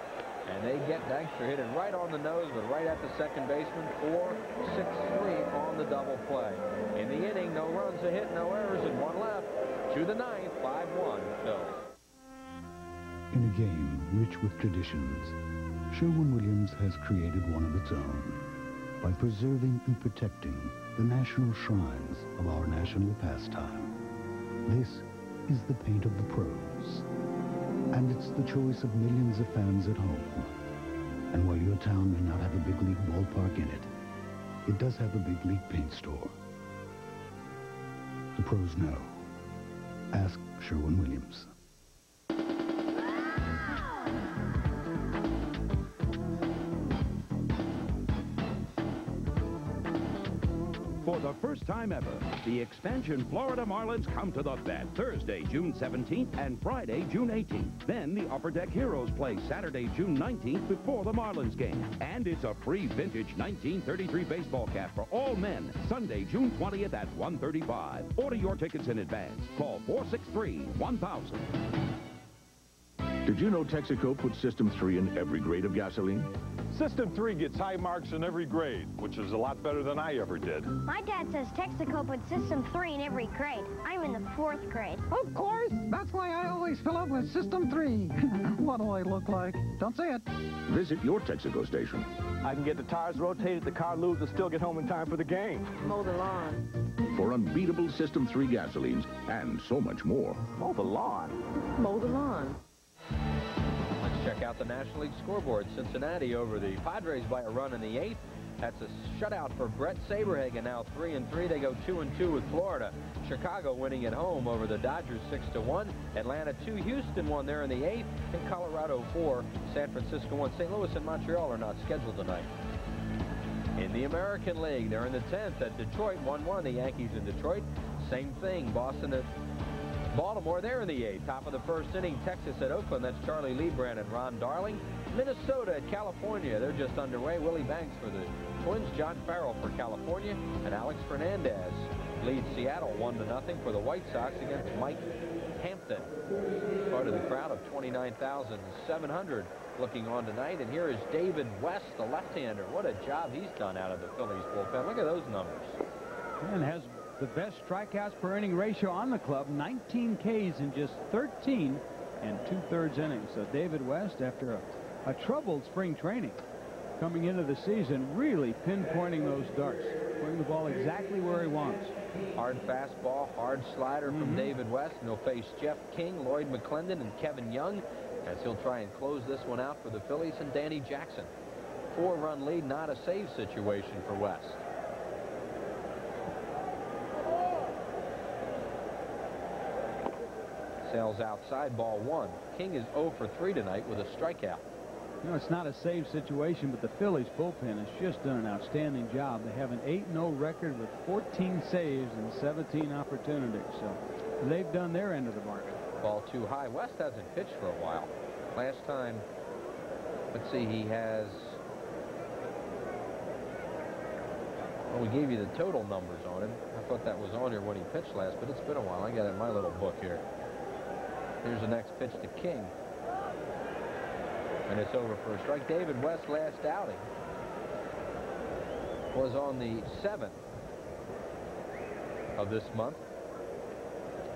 And they get Dykstra hit it right on the nose, but right at the second baseman. 4-6-3 on the double play. In the inning, no runs, a hit, no errors, and 1 left. To the 9th, 5-1 Phillies. In a game rich with traditions, Sherwin-Williams has created one of its own by preserving and protecting the national shrines of our national pastime. This is the paint of the pros. And it's the choice of millions of fans at home. And while your town may not have a big league ballpark in it, it does have a big league paint store. The pros know. Ask Sherwin-Williams. For the first time ever, the expansion Florida Marlins come to the Bat Thursday, June 17th and Friday, June 18th. Then the Upper Deck Heroes play Saturday, June 19th before the Marlins game. And it's a free vintage 1933 baseball cap for all men, Sunday, June 20th at 1:35. Order your tickets in advance. Call 463-1000. Did you know Texaco puts System 3 in every grade of gasoline? System 3 gets high marks in every grade, which is a lot better than I ever did. My dad says Texaco puts System 3 in every grade. I'm in the 4th grade. Of course. That's why I always Always fill up with System 3. What do I look like? Don't say it. Visit your Texaco station. I can get the tires rotated, the car lubed, and still get home in time for the game. Mow the lawn. For unbeatable System 3 gasolines and so much more. Mow the lawn. Mow the lawn. Let's check out the National League scoreboard. Cincinnati over the Padres by a run in the 8th. That's a shutout for Brett Saberhagen, now 3-3. They go 2-2 with Florida. Chicago winning at home over the Dodgers 6-1. Atlanta 2, Houston 1 there in the 8th. And Colorado 4, San Francisco 1. St. Louis and Montreal are not scheduled tonight. In the American League, they're in the 10th at Detroit 1-1. The Yankees in Detroit. Same thing. Boston at Baltimore, they're in the 8th. Top of the first inning, Texas at Oakland. That's Charlie Lebrand and Ron Darling. Minnesota at California. They're just underway. Willie Banks for the Twins. John Farrell for California. And Alex Fernandez leads Seattle 1-0 for the White Sox against Mike Hampton. Part of the crowd of 29,700 looking on tonight. And here is David West, the left-hander. What a job he's done out of the Phillies bullpen. Look at those numbers. And has the best strikeouts per inning ratio on the club, 19 Ks in just 13 and 2/3 innings. So David West, after a troubled spring training, coming into the season, really pinpointing those darts, putting the ball exactly where he wants. Hard fastball, hard slider from David West, and he'll face Jeff King, Lloyd McClendon, and Kevin Young as he'll try and close this one out for the Phillies and Danny Jackson. 4-run lead, not a save situation for West. Sails outside, ball 1. King is 0 for 3 tonight with a strikeout. You know, it's not a save situation, but the Phillies bullpen has just done an outstanding job. They have an 8-0 record with 14 saves and 17 opportunities. So they've done their end of the bargain. Ball too high. West hasn't pitched for a while. Last time, let's see, he has... Well, we gave you the total numbers on him. I thought that was on here when he pitched last, but it's been a while. I got it in my little book here. Here's the next pitch to King. And it's over for a strike. David West's last outing was on the 7th of this month.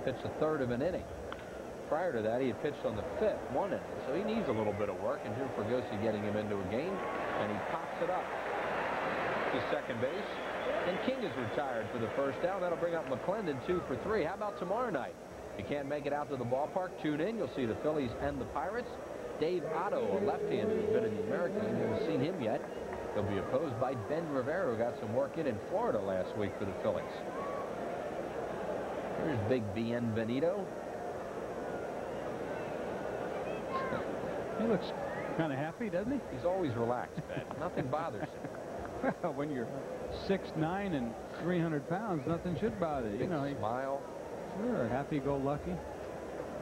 Pitched a 1/3 of an inning. Prior to that, he had pitched on the 5th, 1 inning. So he needs a little bit of work, and Jim Fregosi getting him into a game, and he pops it up to second base. And King is retired for the first down. That'll bring up McClendon 2 for 3. How about tomorrow night? If you can't make it out to the ballpark, tune in. You'll see the Phillies and the Pirates. Dave Otto, a left-hander who's been in the American League. You haven't seen him yet. He'll be opposed by Ben Rivera, who got some work in Florida last week for the Phillies. Here's Big Bienvenido. He looks kind of happy, doesn't he? He's always relaxed, Ben. Nothing bothers him. Well, when you're 6'9" and 300 pounds, nothing should bother you. Big smile. Sure, happy-go-lucky.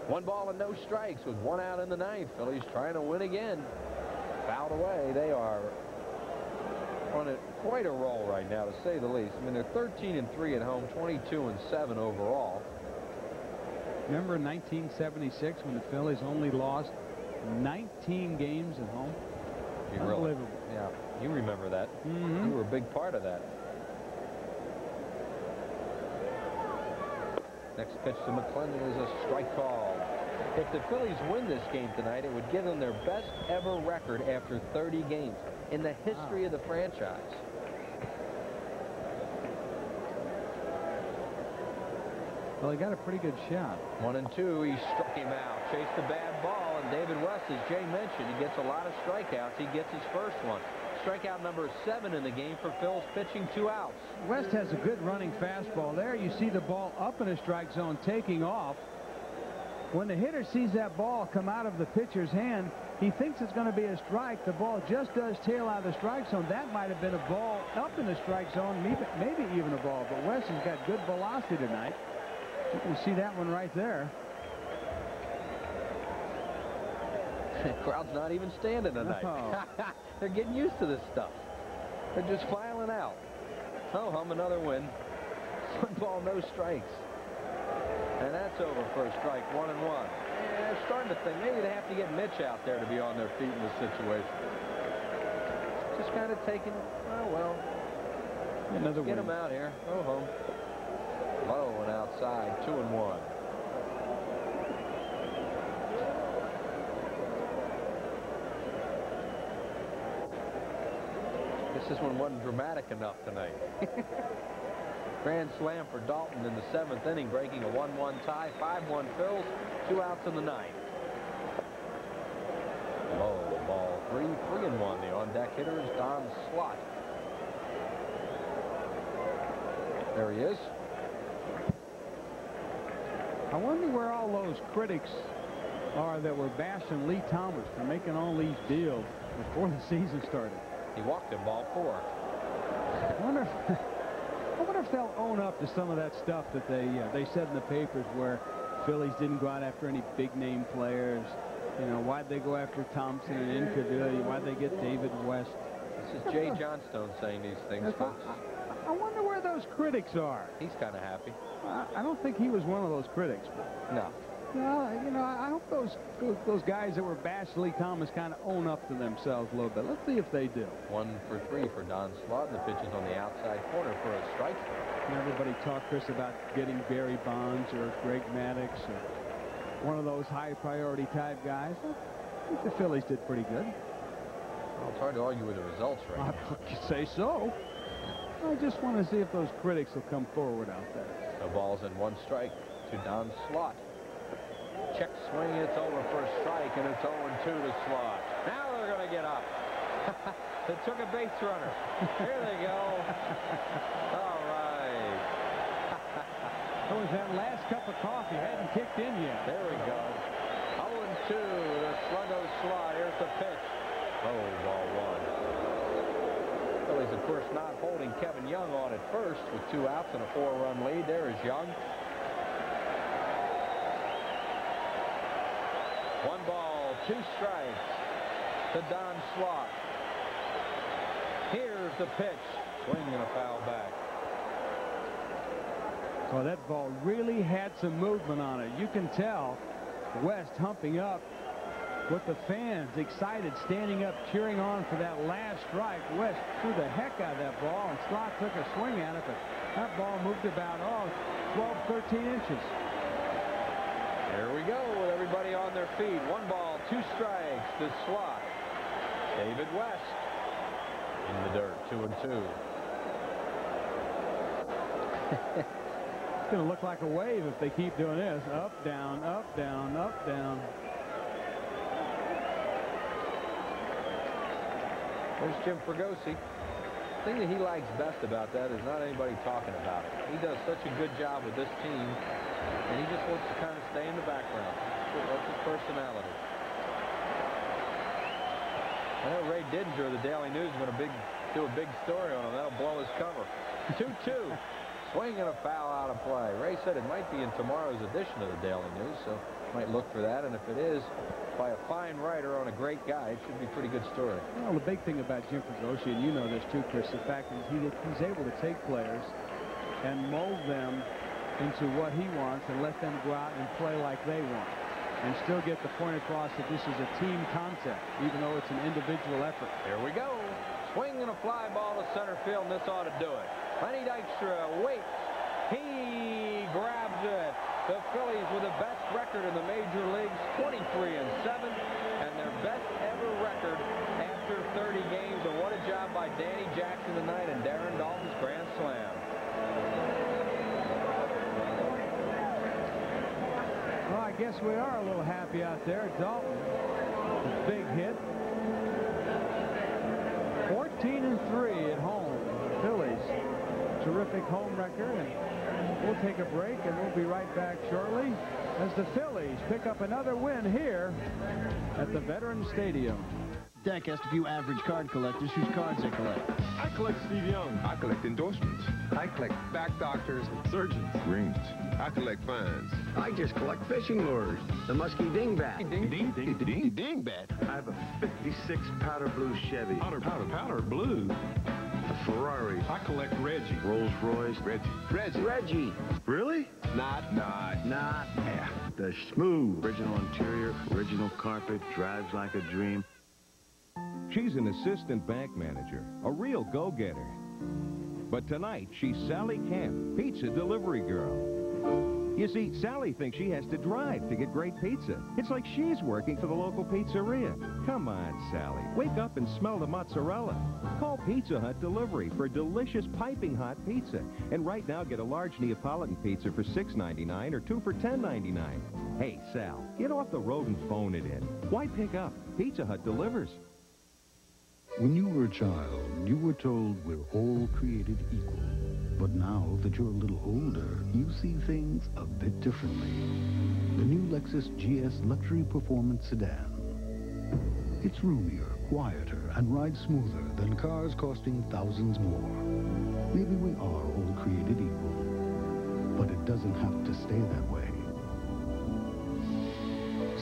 1 ball and no strikes with 1 out in the 9th. Phillies trying to win again. Fouled away. They are on quite a roll right now, to say the least. I mean, they're 13-3 at home, 22-7 overall. Remember 1976 when the Phillies only lost 19 games at home? Unbelievable. Yeah, you remember that. You were a big part of that. Next pitch to McClendon is a strike call. If the Phillies win this game tonight, it would give them their best ever record after 30 games in the history of the franchise. Well, he got a pretty good shot. 1-2, he struck him out. Chased the bad ball, and David West, as Jay mentioned, he gets a lot of strikeouts. He gets his first one. Strikeout number 7 in the game for Phil's pitching, 2 outs. West has a good running fastball there. You see the ball up in the strike zone taking off. When the hitter sees that ball come out of the pitcher's hand, he thinks it's going to be a strike. The ball just does tail out of the strike zone. That might have been a ball up in the strike zone, maybe even a ball. But West has got good velocity tonight. You can see that one right there. The crowd's not even standing tonight. Oh. They're getting used to this stuff. They're just filing out. Oh, another win. 1 ball, no strikes. And that's over for a strike, 1-1. And they're starting to think maybe they have to get Mitch out there to be on their feet in this situation. Just kind of taking, oh, well. Another get win. him out here. Go home. Low and outside, 2-1. This one wasn't dramatic enough tonight. Grand slam for Dalton in the 7th inning, breaking a 1-1 tie. 5-1 Phils, 2 outs in the 9th. Low ball 3-1. The on-deck hitter is Don Slott. There he is. I wonder where all those critics are that were bashing Lee Thomas for making all these deals before the season started. He walked him, ball 4. I wonder if they'll own up to some of that stuff that they said in the papers, where Phillies didn't go out after any big name players. You know, why'd they go after Thompson and Incaviglia? Why'd they get David West? This is Jay Johnstone saying these things, folks. I wonder where those critics are. He's kind of happy. I don't think he was one of those critics. No. Well, you know, I hope those guys that were bashing Lee Thomas kind of own up to themselves a little bit. Let's see if they do. 1 for 3 for Don Slott. The pitch is on the outside corner for a strike. And everybody talked, Chris, about getting Barry Bonds or Greg Maddux or one of those high-priority type guys. I think the Phillies did pretty good. Well, it's hard to argue with the results right now. You say so. I just want to see if those critics will come forward out there. No balls and 1 strike to Don Slott. Check swing, it's over for a strike, and it's 0-2 to Slott. Now they're going to get up. They took a base runner. Here they go. All right. That was that last cup of coffee. Hadn't kicked in yet. There we go. 0-2 to Sluggo Slott. Here's the pitch. Oh, ball 1. Phillies, of course, not holding Kevin Young on at first with 2 outs and a 4-run lead. There is Young. 1 ball, 2 strikes to Don Slott. Here's the pitch. Swing and a foul back. Well, that ball really had some movement on it. You can tell West humping up with the fans excited, standing up, cheering on for that last strike. West threw the heck out of that ball, and Slott took a swing at it, but that ball moved about 12, 13 inches. There we go with everybody on their feet. 1 ball, 2 strikes to Slott. David West in the dirt, 2-2. It's going to look like a wave if they keep doing this. Up, down, up, down, up, down. There's Jim Fregosi. The thing that he likes best about that is not anybody talking about it. He does such a good job with this team, and he just wants to kind of stay in the background. That's his personality. I know Ray Didinger of the Daily News is going to do a big story on him. That'll blow his cover. 2-2. Swing and a foul out of play. Ray said it might be in tomorrow's edition of the Daily News, so might look for that. And if it is by a fine writer on a great guy, it should be a pretty good story. Well, the big thing about Jim Fregosi, and you know this too, Chris, the fact is he's able to take players and mold them into what he wants and let them go out and play like they want, and still get the point across that this is a team concept, even though it's an individual effort. Here we go. Swing and a fly ball to center field, and this ought to do it. Lenny Dykstra waits. He grabs it. The Phillies with the best record in the major leagues, 23-7, and their best ever record after 30 games. And what a job by Danny Jackson tonight and Darren Dalton's grand slam. Well, I guess we are a little happy out there. Dalton, big hit. 14-3 at home. Phillies, terrific home record. And we'll take a break, and we'll be right back shortly as the Phillies pick up another win here at the Veterans Stadium. Dak asked a few average card collectors whose cards they collect. I collect Steve Young. I collect endorsements. I collect back doctors and surgeons. Rings. I collect fines. I just collect fishing lures. The Muskie Dingbat. Dingbat. I have a 56 powder blue Chevy. Powder blue? A Ferrari. I collect Reggie. Rolls Royce. Reggie. Really? Not. Yeah. The smooth. Original interior, original carpet, drives like a dream. She's an assistant bank manager, a real go-getter. But tonight, she's Sally Camp, pizza delivery girl. You see, Sally thinks she has to drive to get great pizza. It's like she's working for the local pizzeria. Come on, Sally. Wake up and smell the mozzarella. Call Pizza Hut Delivery for delicious piping hot pizza. And right now, get a large Neapolitan pizza for $6.99 or 2 for $10.99. Hey, Sal, get off the road and phone it in. Why pick up? Pizza Hut delivers. When you were a child, you were told we're all created equal. But now that you're a little older, you see things a bit differently. The new Lexus GS Luxury Performance Sedan. It's roomier, quieter, and rides smoother than cars costing thousands more. Maybe we are all created equal, but it doesn't have to stay that way.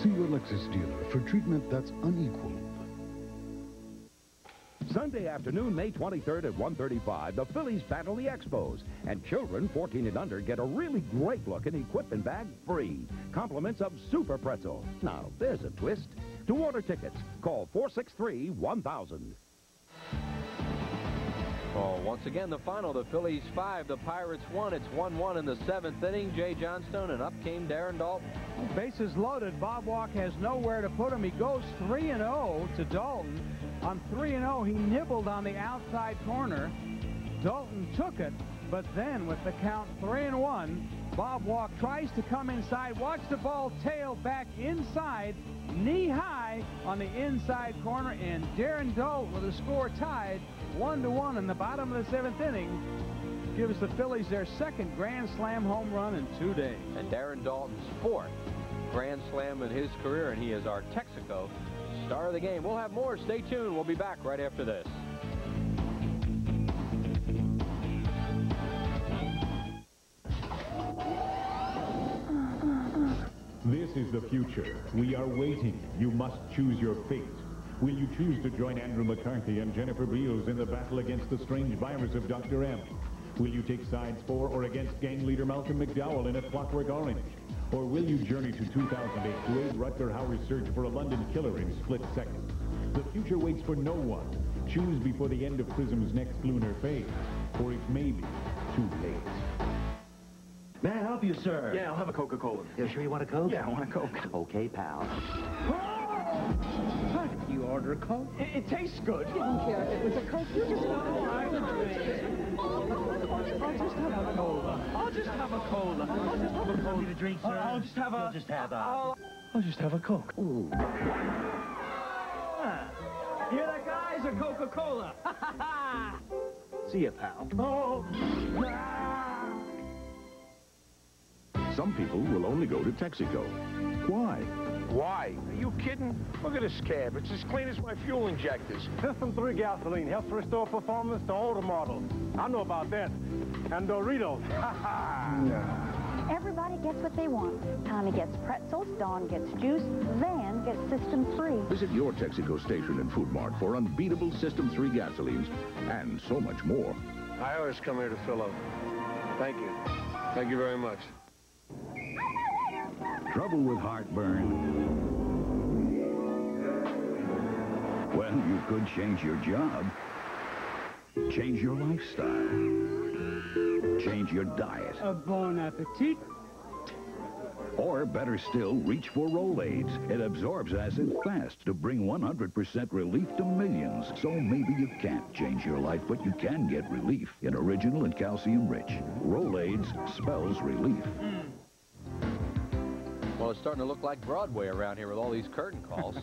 See your Lexus dealer for treatment that's unequal. Sunday afternoon, May 23rd at 1:35, the Phillies battle the Expos. And children 14 and under get a really great-looking equipment bag free. Compliments of Super Pretzel. Now, there's a twist. To order tickets, call 463-1000. Well, once again, the final, the Phillies 5, the Pirates 1. It's 1-1 in the 7th inning. Jay Johnstone, and up came Darren Dalton. Bases loaded. Bob Walk has nowhere to put him. He goes 3-0 to Dalton. On 3-0, he nibbled on the outside corner. Dalton took it, but then with the count 3-1, Bob Walk tries to come inside. Watch the ball tail back inside, knee-high on the inside corner, and Darren Dalton with the score tied 1-1 in the bottom of the 7th inning gives the Phillies their second Grand Slam home run in 2 days. And Darren Dalton's 4th Grand Slam in his career, and he is our Texaco star of the game. We'll have more. Stay tuned. We'll be back right after this. This is the future. We are waiting. You must choose your fate. Will you choose to join Andrew McCarthy and Jennifer Beals in the battle against the strange virus of Dr. M? Will you take sides for or against gang leader Malcolm McDowell in A Clockwork Orange? Or will you journey to 2008 to aid Rutger Hauer's search for a London killer in split seconds? The future waits for no one. Choose before the end of Prism's next lunar phase, or it may be too late. May I help you, sir? Yeah, I'll have a Coca-Cola. You sure you want a Coke? Yeah, I want a Coke. Okay, pal. You order a Coke? It tastes good. You didn't care if it was a Coke. You just want to I'll just have a cola. I'll just have a cola. I'll just have a cola. Need a drink, sir? I'll just have a... You'll just have a... I'll just have a Coke. Ooh. You're the guy's a Coca-Cola. See you, pal. Oh. Some people will only go to Texaco. Why? Why? Are you kidding? Look at this cab. It's as clean as my fuel injectors. System 3 gasoline helps restore performance to older models. I know about that. And Doritos. Ha ha! Everybody gets what they want. Tommy gets pretzels, Dawn gets juice, Van gets System 3. Visit your Texaco station and Food Mart for unbeatable System 3 gasolines and so much more. I always come here to fill up. Thank you. Thank you very much. Trouble with heartburn? Well, you could change your job, change your lifestyle, change your diet. Bon appetit. Or better still, reach for Rolaids. It absorbs acid fast to bring 100% relief to millions. So maybe you can't change your life, but you can get relief in original and calcium-rich. Rolaids spells relief. Well, it's starting to look like Broadway around here with all these curtain calls.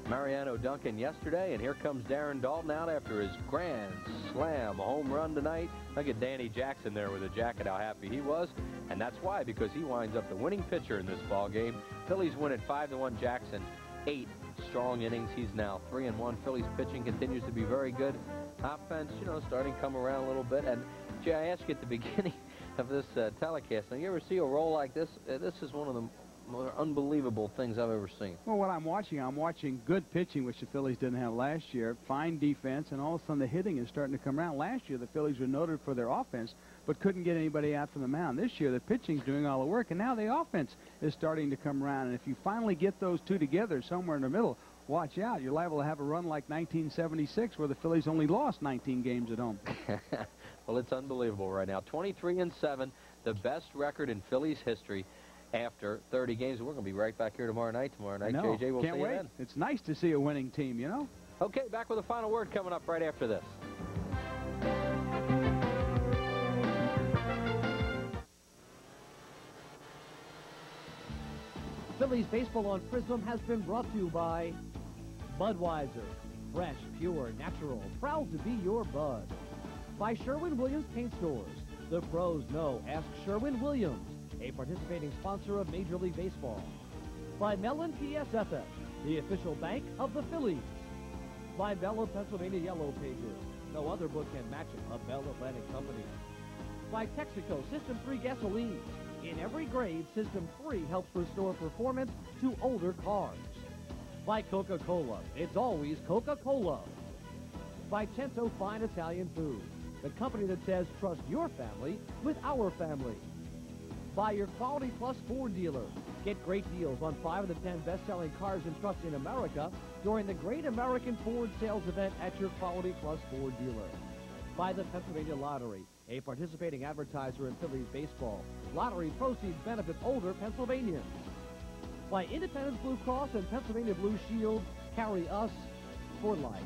Mariano Duncan yesterday, and here comes Darren Dalton out after his Grand Slam home run tonight. Look at Danny Jackson there with a jacket, how happy he was. And that's why, because he winds up the winning pitcher in this ball game. Phillies win at 5-1. Jackson, 8 strong innings. He's now 3-1. Phillies pitching continues to be very good. Offense, you know, starting to come around a little bit. And, Jay, I asked you at the beginning of this telecast, now, you ever see a roll like this? This is one of the more unbelievable things I've ever seen. Well, what I'm watching good pitching, which the Phillies didn't have last year, fine defense, and all of a sudden the hitting is starting to come around. Last year, the Phillies were noted for their offense, but couldn't get anybody out from the mound. This year, the pitching's doing all the work, and now the offense is starting to come around. And if you finally get those two together somewhere in the middle, watch out. You're liable to have a run like 1976, where the Phillies only lost 19 games at home. Well, it's unbelievable right now. 23-7. the best record in Phillies history after 30 games. We're going to be right back here tomorrow night. JJ, we'll Can't see wait. you then. It's nice to see a winning team, you know? Okay, back with a final word coming up right after this. Phillies Baseball on Prism has been brought to you by Budweiser. Fresh, pure, natural, proud to be your Bud. By Sherwin-Williams Paint Stores. The pros know. Ask Sherwin-Williams, a participating sponsor of Major League Baseball. By Mellon PSFF, the official bank of the Phillies. By Bell of Pennsylvania Yellow Pages. No other book can match it. A Bell Atlantic company. By Texaco System 3 gasoline. In every grade, System 3 helps restore performance to older cars. By Coca-Cola. It's always Coca-Cola. By Cento Fine Italian Food. The company that says trust your family with our family. By your Quality Plus Ford dealer. Get great deals on 5 of the 10 best-selling cars and trucks in America during the Great American Ford Sales Event at your Quality Plus Ford dealer. By the Pennsylvania Lottery, a participating advertiser in Phillies baseball. Lottery proceeds benefit older Pennsylvanians. By Independence Blue Cross and Pennsylvania Blue Shield, carry us for life.